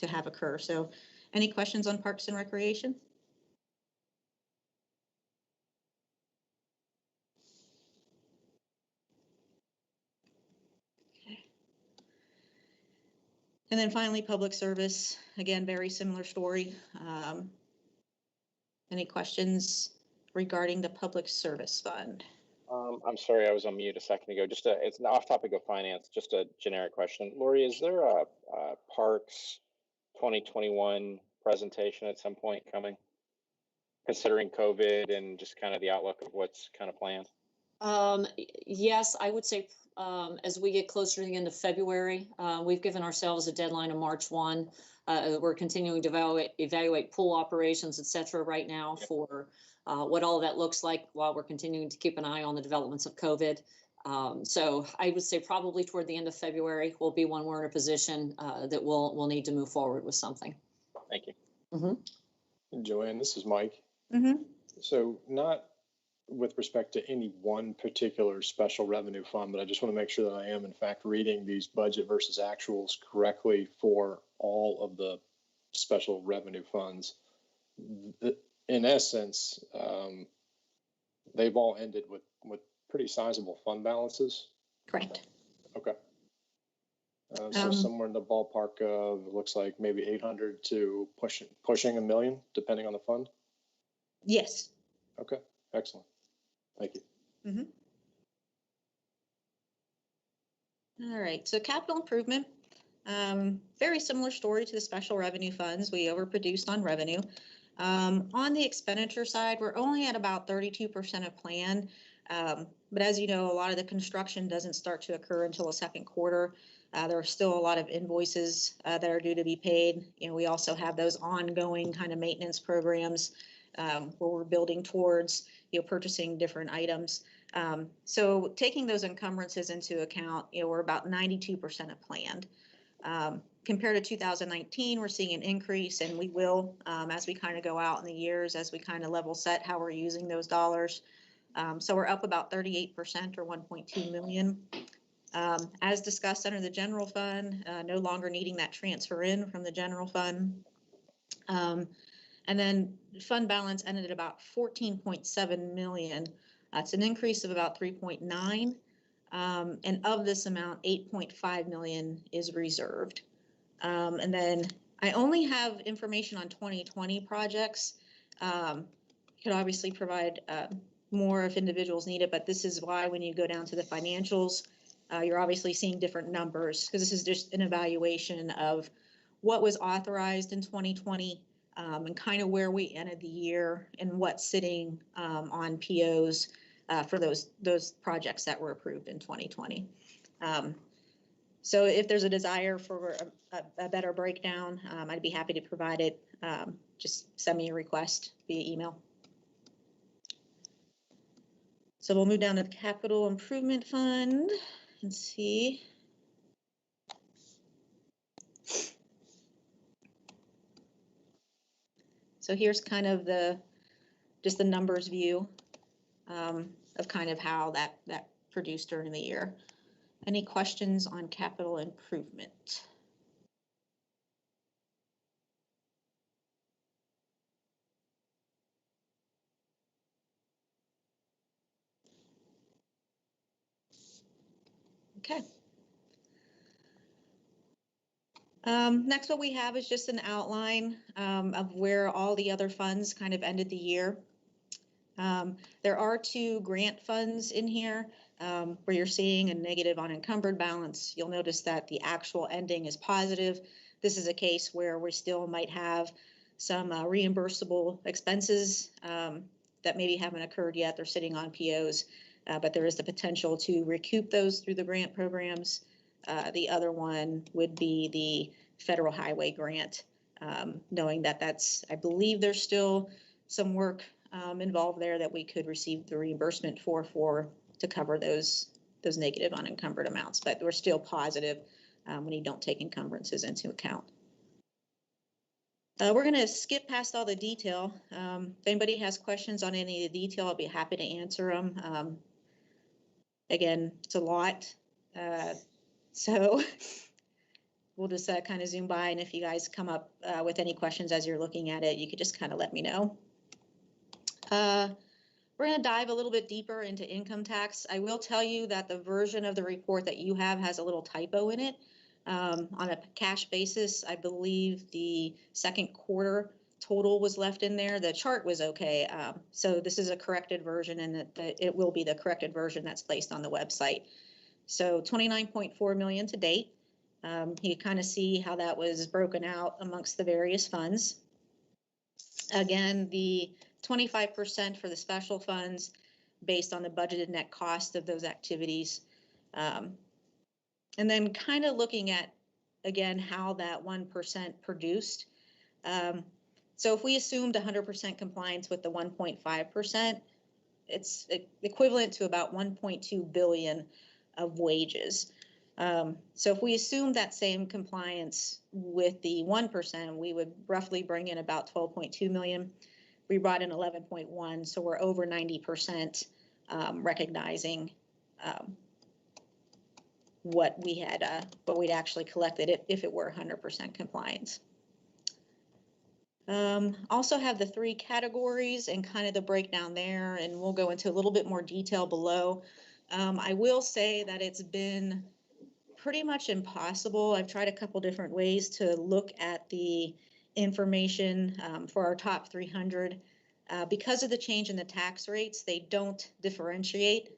have occur. So any questions on Parks and Recreation? And then finally, public service, again, very similar story. Any questions regarding the public service fund? I'm sorry, I was on mute a second ago. It's an off topic of finance, just a generic question. Lori, is there a Parks 2021 presentation at some point coming, considering COVID and just kind of the outlook of what's kind of planned? Yes, I would say as we get closer to the end of February, we've given ourselves a deadline of March 1. We're continuing to evaluate pool operations, et cetera, right now for what all of that looks like while we're continuing to keep an eye on the developments of COVID. So I would say probably toward the end of February will be when we're in a position that we'll need to move forward with something. Thank you. Mm-hmm. Joanne, this is Mike. Mm-hmm. So not with respect to any one particular special revenue fund, but I just want to make sure that I am in fact reading these budget versus actuals correctly for all of the special revenue funds. In essence, they've all ended with pretty sizable fund balances. Correct. Okay. So somewhere in the ballpark of, it looks like maybe 800 to pushing $1 million, depending on the fund. Yes. Okay. Excellent. Thank you. Mm-hmm. All right. So capital improvement, very similar story to the special revenue funds. We overproduced on revenue. On the expenditure side, we're only at about 32% of plan. But as you know, a lot of the construction doesn't start to occur until the second quarter. There are still a lot of invoices that are due to be paid. We also have those ongoing kind of maintenance programs where we're building towards, purchasing different items. So taking those encumbrances into account, we're about 92% of planned. Compared to 2019, we're seeing an increase, and we will, as we kind of go out in the years, as we kind of level set how we're using those dollars. So we're up about 38% or 1.2 million. As discussed under the general fund, no longer needing that transfer in from the general fund. And then fund balance ended at about 14.7 million. That's an increase of about 3.9. And of this amount, 8.5 million is reserved. And then I only have information on 2020 projects. Could obviously provide more if individuals need it, but this is why when you go down to the financials, you're obviously seeing different numbers, because this is just an evaluation of what was authorized in 2020 and kind of where we ended the year and what's sitting on POs for those projects that were approved in 2020. So if there's a desire for a better breakdown, I'd be happy to provide it. Just send me a request via email. So we'll move down to the Capital Improvement Fund and see. So here's kind of just the numbers view of kind of how that produced during the year. Any questions on capital improvement? Okay. Next, what we have is just an outline of where all the other funds kind of ended the year. There are 2 grant funds in here where you're seeing a negative unencumbered balance. You'll notice that the actual ending is positive. This is a case where we still might have some reimbursable expenses that maybe haven't occurred yet. They're sitting on POs, but there is the potential to recoup those through the grant programs. The other one would be the federal highway grant, knowing that I believe there's still some work involved there that we could receive the reimbursement for to cover those negative unencumbered amounts, but we're still positive when you don't take encumbrances into account. We're going to skip past all the detail. If anybody has questions on any of the detail, I'll be happy to answer them. Again, it's a lot, so we'll just kind of zoom by, and if you guys come up with any questions as you're looking at it, you could just kind of let me know. We're going to dive a little bit deeper into income tax. I will tell you that the version of the report that you have has a little typo in it. On a cash basis, I believe the second quarter total was left in there. The chart was okay. So this is a corrected version, and it will be the corrected version that's placed on the website. So 29.4 million to date. You kind of see how that was broken out amongst the various funds. Again, the 25% for the special funds based on the budgeted net cost of those activities. And then kind of looking at, again, how that 1% produced. So if we assumed 100% compliance with the 1.5%, it's equivalent to about 1.2 billion of wages. So if we assume that same compliance with the 1%, we would roughly bring in about 12.2 million. We brought in 11.1, so we're over 90% recognizing what we'd actually collected if it were 100% compliance. Also have the 3 categories and kind of the breakdown there, and we'll go into a little bit more detail below. I will say that it's been pretty much impossible. I've tried a couple different ways to look at the information for our top 300. Because of the change in the tax rates, they don't differentiate.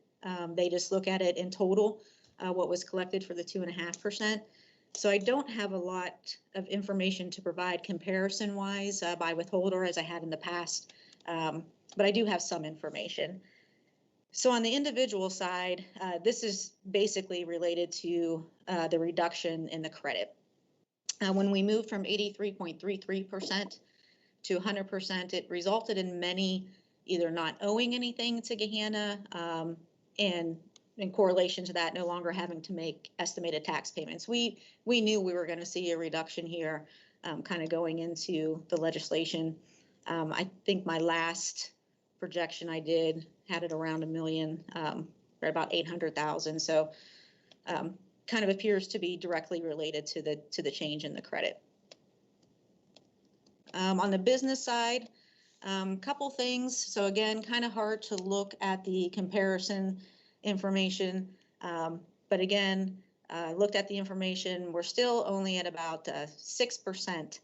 They just look at it in total, what was collected for the 2.5%. So I don't have a lot of information to provide comparison-wise by withholder as I had in the past, but I do have some information. So on the individual side, this is basically related to the reduction in the credit. When we moved from 83.33% to 100%, it resulted in many either not owing anything to Gahanna and in correlation to that, no longer having to make estimated tax payments. We knew we were going to see a reduction here kind of going into the legislation. I think my last projection I did had it around $1 million, or about 800,000. So kind of appears to be directly related to the change in the credit. On the business side, couple things. So again, kind of hard to look at the comparison information, but again, looked at the information. We're still only at about 6%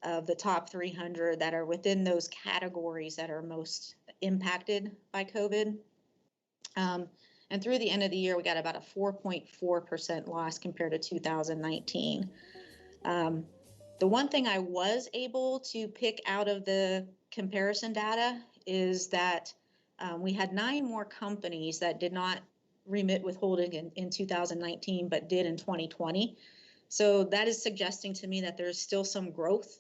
of the top 300 that are within those categories that are most impacted by COVID. And through the end of the year, we got about a 4.4% loss compared to 2019. The one thing I was able to pick out of the comparison data is that we had 9 more companies that did not remit withholding in 2019, but did in 2020. So that is suggesting to me that there's still some growth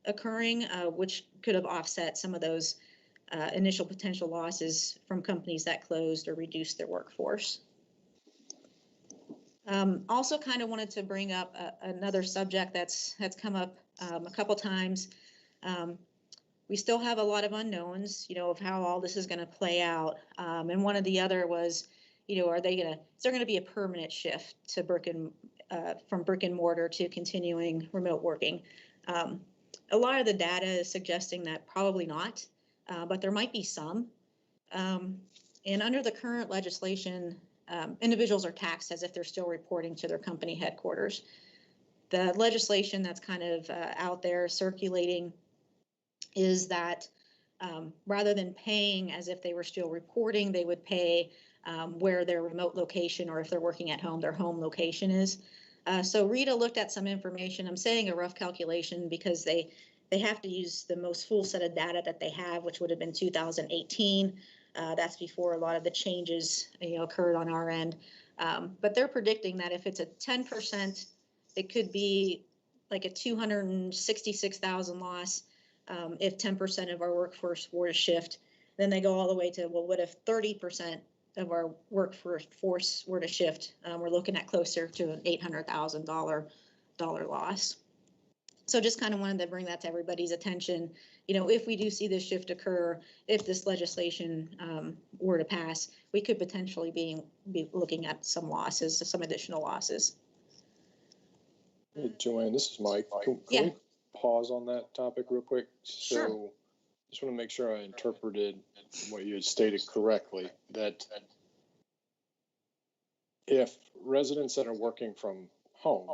occurring, which could have offset some of those initial potential losses from companies that closed or reduced their workforce. Also kind of wanted to bring up another subject that's come up a couple times. We still have a lot of unknowns, of how all this is going to play out. And one of the other was, is there going to be a permanent shift to from brick and mortar to continuing remote working? A lot of the data is suggesting that probably not, but there might be some. And under the current legislation, individuals are taxed as if they're still reporting to their company headquarters. The legislation that's kind of out there circulating is that rather than paying as if they were still reporting, they would pay where their remote location, or if they're working at home, their home location is. So Rita looked at some information. I'm saying a rough calculation because they have to use the most full set of data that they have, which would have been 2018. That's before a lot of the changes occurred on our end. But they're predicting that if it's a 10%, it could be like a 266,000 loss if 10% of our workforce were to shift. Then they go all the way to, well, what if 30% of our workforce were to shift? We're looking at closer to an $800,000 loss. So just kind of wanted to bring that to everybody's attention. If we do see this shift occur, if this legislation were to pass, we could potentially be looking at some losses, some additional losses. Hey, Joanne, this is Mike. Can we pause on that topic real quick? Sure. So just want to make sure I interpreted what you had stated correctly, that if residents that are working from home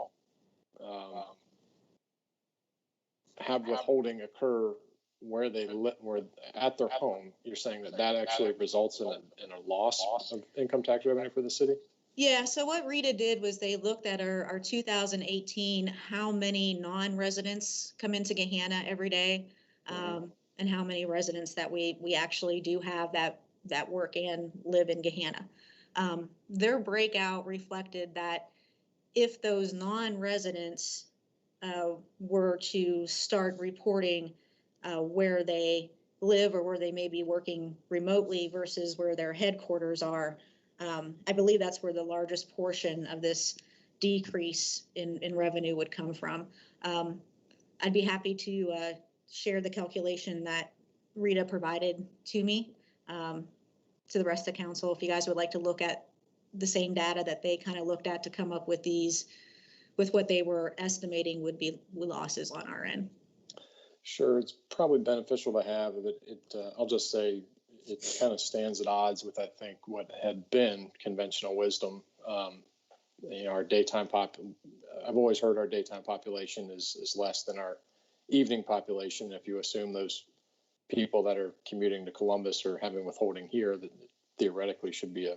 have withholding occur where they live, where at their home, you're saying that actually results in a loss of income tax revenue for the city? Yeah, so what Rita did was they looked at our 2018, how many non-residents come into Gahanna every day, and how many residents that we actually do have that work and live in Gahanna. Their breakout reflected that if those non-residents were to start reporting where they live or where they may be working remotely versus where their headquarters are, I believe that's where the largest portion of this decrease in revenue would come from. I'd be happy to share the calculation that Rita provided to me to the rest of council if you guys would like to look at the same data that they kind of looked at to come up with with what they were estimating would be losses on our end. Sure, it's probably beneficial to have, but I'll just say it kind of stands at odds with, I think, what had been conventional wisdom. Our daytime I've always heard our daytime population is less than our evening population. If you assume those people that are commuting to Columbus or having withholding here, that theoretically should be a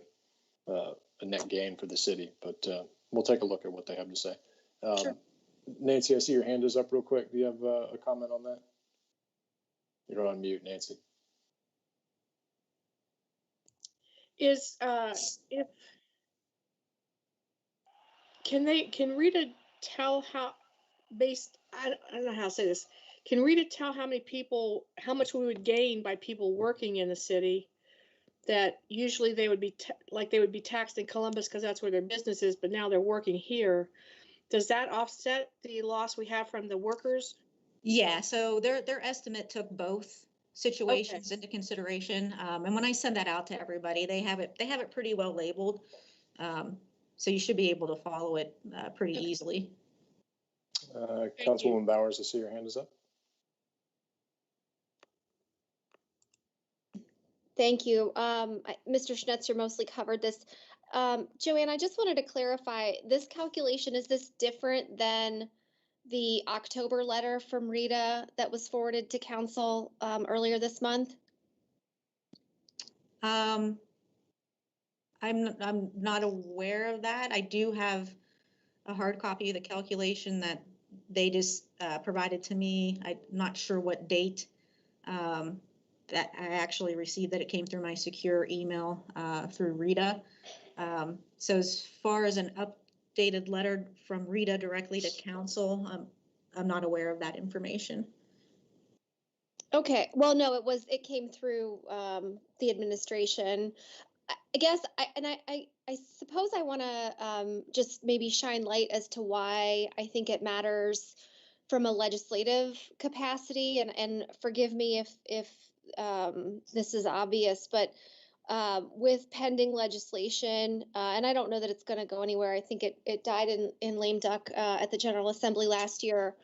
net gain for the city. But we'll take a look at what they have to say. Sure. Nancy, I see your hand is up real quick. Do you have a comment on that? You're on mute, Nancy. Can Rita tell how I don't know how to say this. Can Rita tell how much we would gain by people working in the city that usually they would be taxed in Columbus because that's where their business is, but now they're working here? Does that offset the loss we have from the workers? Yeah, so their estimate took both situations into consideration. And when I send that out to everybody, they have it pretty well labeled. So you should be able to follow it pretty easily. Councilwoman Bowers, I see your hand is up. Thank you. Mr. Schnetzer mostly covered this. Joanne, I just wanted to clarify, this calculation, is this different than the October letter from Rita that was forwarded to council earlier this month? I'm not aware of that. I do have a hard copy of the calculation that they just provided to me. I'm not sure what date that I actually received that. It came through my secure email through Rita. So as far as an updated letter from Rita directly to council, I'm not aware of that information. Okay, well, no, it came through the administration. I guess, I suppose I want to just maybe shine light as to why I think it matters from a legislative capacity, and forgive me if this is obvious, but with pending legislation, and I don't know that it's going to go anywhere. I think it died in lame duck at the General Assembly last year.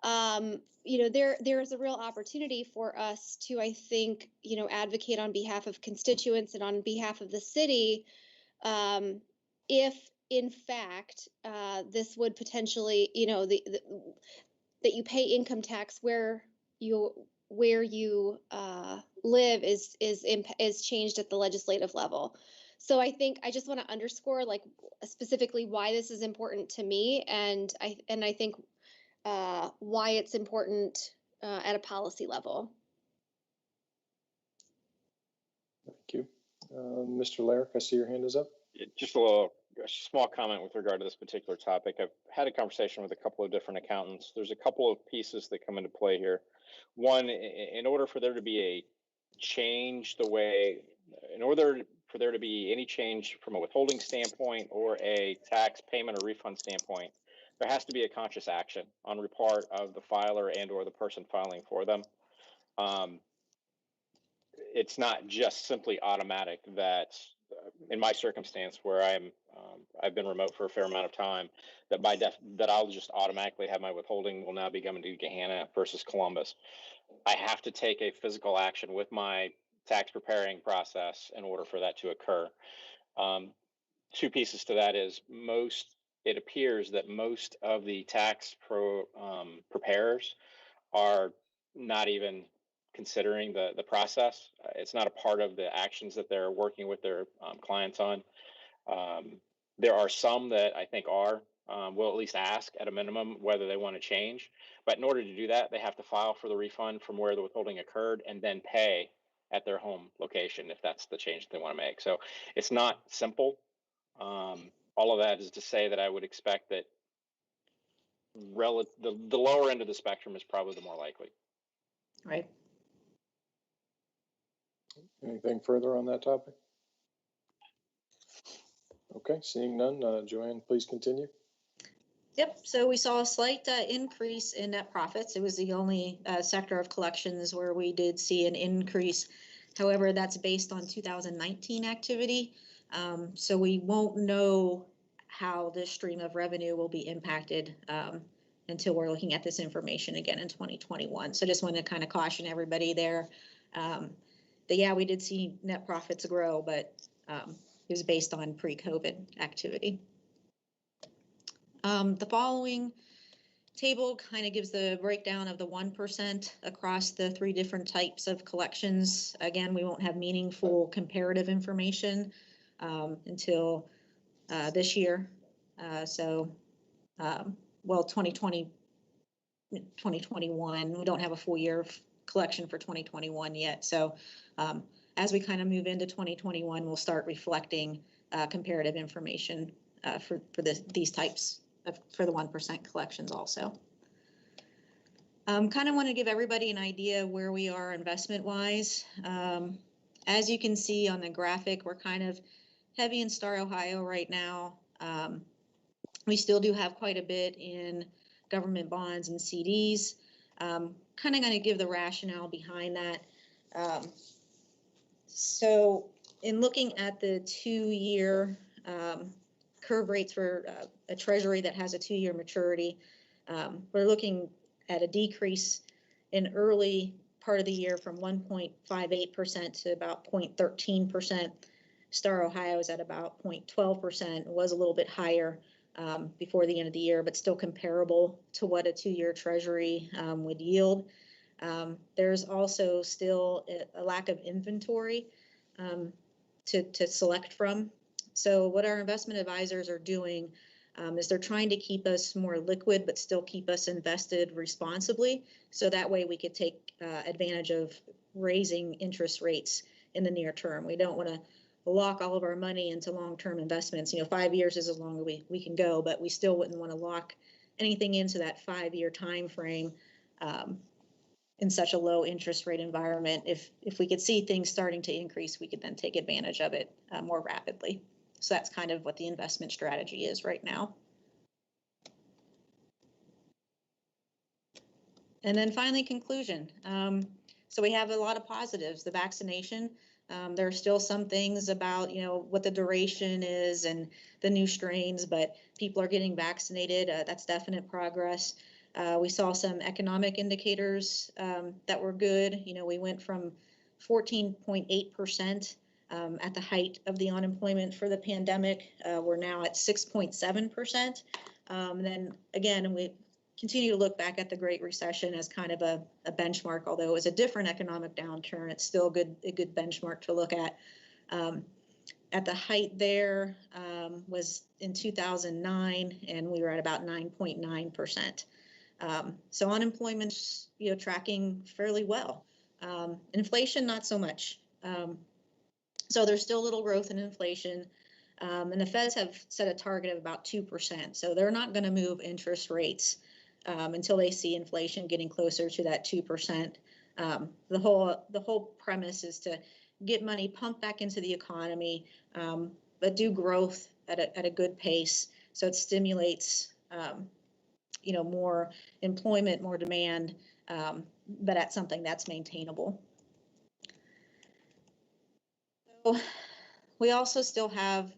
There's a real opportunity for us to, I think, advocate on behalf of constituents and on behalf of the city, if in fact this would potentially, that you pay income tax where you live is changed at the legislative level. So I think I just want to underscore, like, specifically why this is important to me, and I think why it's important at a policy level. Thank you. Mr. Larrick, I see your hand is up. Just a small comment with regard to this particular topic. I've had a conversation with a couple of different accountants. There's a couple of pieces that come into play here. One, in order for there to be a change in order for there to be any change from a withholding standpoint or a tax payment or refund standpoint, there has to be a conscious action on the part of the filer and or the person filing for them. It's not just simply automatic that in my circumstance where I've been remote for a fair amount of time, that I'll just automatically have my withholding will now be coming to Gahanna versus Columbus. I have to take a physical action with my tax preparing process in order for that to occur. Two pieces to that is it appears that most of the tax preparers are not even considering the process. It's not a part of the actions that they're working with their clients on. There are some that I think will at least ask at a minimum whether they want to change. But in order to do that, they have to file for the refund from where the withholding occurred and then pay at their home location if that's the change that they want to make. So it's not simple. All of that is to say that I would expect that the lower end of the spectrum is probably the more likely. Right. Anything further on that topic? Okay, seeing none, Joanne, please continue. Yep, so we saw a slight increase in net profits. It was the only sector of collections where we did see an increase. However, that's based on 2019 activity. So we won't know how this stream of revenue will be impacted until we're looking at this information again in 2021. So just want to kind of caution everybody there. That yeah, we did see net profits grow, but it was based on pre-COVID activity. The following table kind of gives the breakdown of the 1% across the 3 different types of collections. Again, we won't have meaningful comparative information until this year. 2020, 2021, we don't have a full year of collection for 2021 yet. So as we kind of move into 2021, we'll start reflecting comparative information for these types for the 1% collections also. Kind of want to give everybody an idea where we are investment wise. As you can see on the graphic, we're kind of heavy in Star, Ohio right now. We still do have quite a bit in government bonds and CDs. Kind of going to give the rationale behind that. So in looking at the 2-year curve rates for a treasury that has a 2-year maturity, we're looking at a decrease in early part of the year from 1.58% to about 0.13%. Star Ohio is at about 0.12%. It was a little bit higher before the end of the year, but still comparable to what a 2-year treasury would yield. There's also still a lack of inventory to select from. So what our investment advisors are doing is they're trying to keep us more liquid, but still keep us invested responsibly. So that way we could take advantage of raising interest rates in the near term. We don't want to lock all of our money into long-term investments. 5 years is as long as we can go, but we still wouldn't want to lock anything into that 5-year time frame in such a low interest rate environment. If we could see things starting to increase, we could then take advantage of it more rapidly. So that's kind of what the investment strategy is right now. And then finally, conclusion. So we have a lot of positives. The vaccination, there are still some things about, what the duration is and the new strains, but people are getting vaccinated. That's definite progress. We saw some economic indicators that were good. We went from 14.8% at the height of the unemployment for the pandemic. We're now at 6.7%. And then again, we continue to look back at the Great Recession as kind of a benchmark, although it was a different economic downturn. It's still a good benchmark to look at. At the height there was in 2009, and we were at about 9.9%. So unemployment's tracking fairly well. Inflation, not so much. So there's still little growth in inflation. And the Feds have set a target of about 2%. So they're not going to move interest rates until they see inflation getting closer to that 2%. The whole premise is to get money pumped back into the economy, but do growth at a good pace. So it stimulates, more employment, more demand, but at something that's maintainable. So we also still have,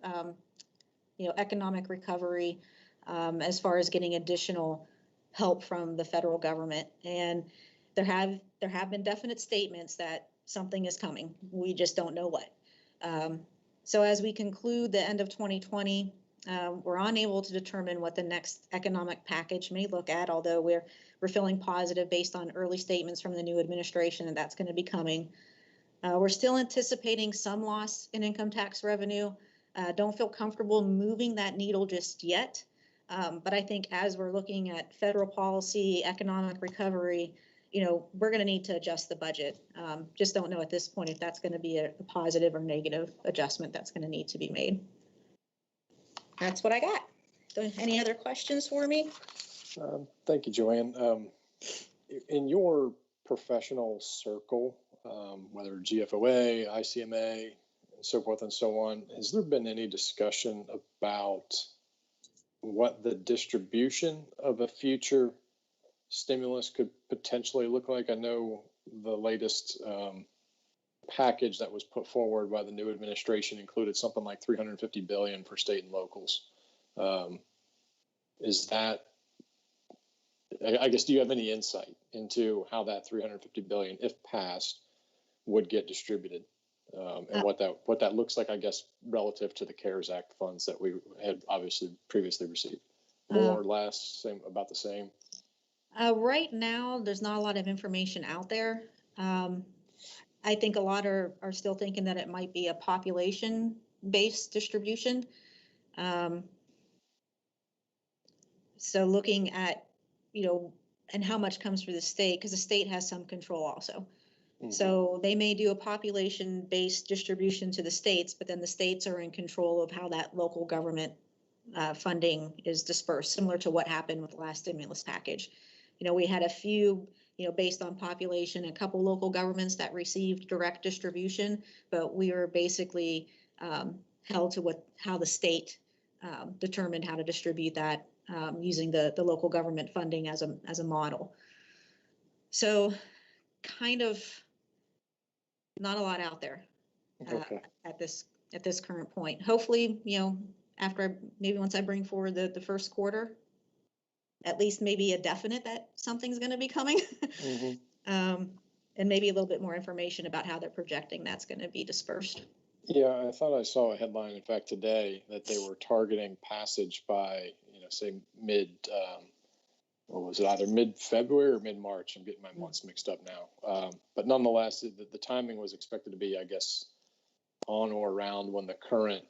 economic recovery as far as getting additional help from the federal government. And there have been definite statements that something is coming. We just don't know what. So as we conclude the end of 2020, we're unable to determine what the next economic package may look at, although we're feeling positive based on early statements from the new administration that that's going to be coming. We're still anticipating some loss in income tax revenue. Don't feel comfortable moving that needle just yet. But I think as we're looking at federal policy, economic recovery, we're going to need to adjust the budget. Just don't know at this point if that's going to be a positive or negative adjustment that's going to need to be made. That's what I got. So any other questions for me? Thank you, Joanne. In your professional circle, whether GFOA, ICMA, and so forth and so on, has there been any discussion about what the distribution of a future stimulus could potentially look like? I know the latest package that was put forward by the new administration included something like $350 billion for state and locals. Is that, I guess, do you have any insight into how that $350 billion, if passed, would get distributed, and what that looks like, I guess, relative to the CARES Act funds that we had obviously previously received? More or less, about the same? Right now, there's not a lot of information out there. I think a lot are still thinking that it might be a population-based distribution. So looking at, and how much comes through the state, because the state has some control also. Mm-hmm. So they may do a population-based distribution to the states, but then the states are in control of how that local government funding is dispersed, similar to what happened with the last stimulus package. We had a few, based on population, a couple local governments that received direct distribution, but we were basically held to how the state determined how to distribute that using the local government funding as a model. So kind of not a lot out there at this current point. Hopefully, after maybe once I bring forward the first quarter, at least maybe a definite that something's going to be coming. Mm-hmm. And maybe a little bit more information about how they're projecting that's going to be dispersed. Yeah, I thought I saw a headline, in fact, today that they were targeting passage by, to say what was it, either mid-February or mid-March? I'm getting my months mixed up now. But nonetheless, the timing was expected to be, I guess, on or around when the current,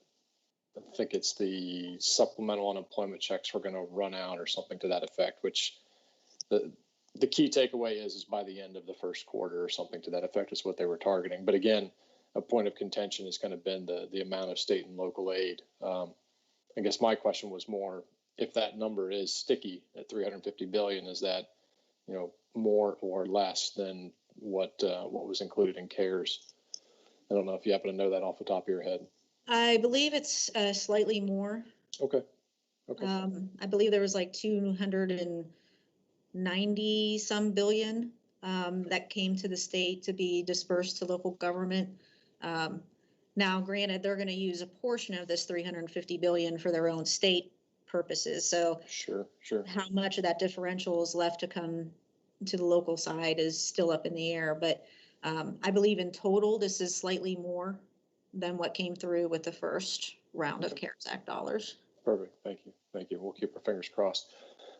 I think it's the supplemental unemployment checks were going to run out or something to that effect, which the key takeaway is by the end of the first quarter or something to that effect is what they were targeting. But again, a point of contention has kind of been the amount of state and local aid. I guess my question was more, if that number is sticky at 350 billion, is that, more or less than what was included in CARES? I don't know if you happen to know that off the top of your head. I believe it's slightly more. Okay. Okay. I believe there was like 290 some billion that came to the state to be dispersed to local government. Now, granted, they're going to use a portion of this 350 billion for their own state purposes. So sure. How much of that differential is left to come to the local side is still up in the air. But I believe in total, this is slightly more than what came through with the first round of CARES Act dollars. Perfect. Thank you. We'll keep our fingers crossed.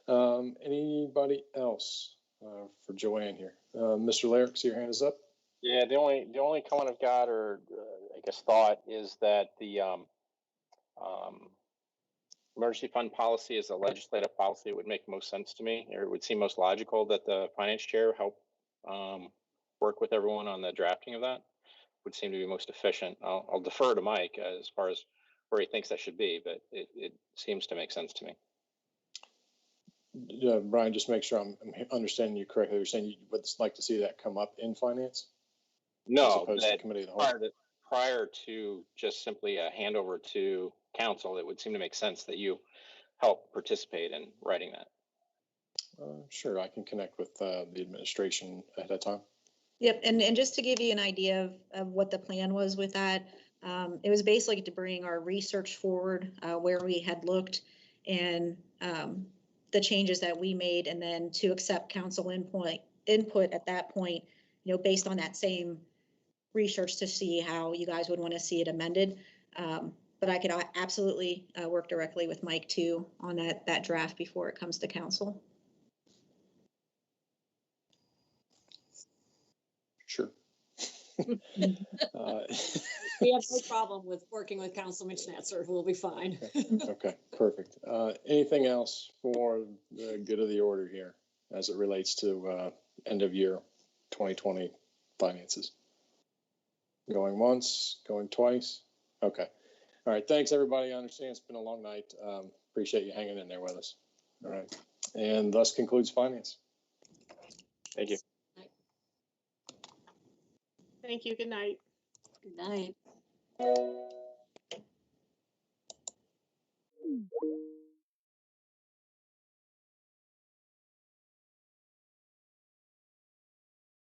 Anybody else for Joanne here? Mr. Larrick, see your hand is up. Yeah, the only comment I've got, or I guess thought, is that the emergency fund policy is a legislative policy. It would make most sense to me, or it would seem most logical that the finance chair help work with everyone on the drafting of that. Would seem to be most efficient. I'll defer to Mike as far as where he thinks that should be, but it seems to make sense to me. Yeah, Brian, just make sure I'm understanding you correctly. You're saying you would like to see that come up in finance? No, as opposed to committee of the whole. Prior to just simply a handover to council, it would seem to make sense that you help participate in writing that. Sure, I can connect with the administration at that time. Yep, and just to give you an idea of what the plan was with that, it was basically to bring our research forward where we had looked and the changes that we made, and then to accept council input at that point, based on that same research to see how you guys would want to see it amended. But I could absolutely work directly with Mike too on that draft before it comes to council. Sure. We have no problem with working with Councilman Schnetzer. We'll be fine. Okay, perfect. Anything else for the good of the order here as it relates to end of year 2020 finances? Going once, going twice? Okay. All right. Thanks, everybody. I understand it's been a long night. Appreciate you hanging in there with us. All right. And thus concludes finance. Thank you. Thank you. Good night. Good night.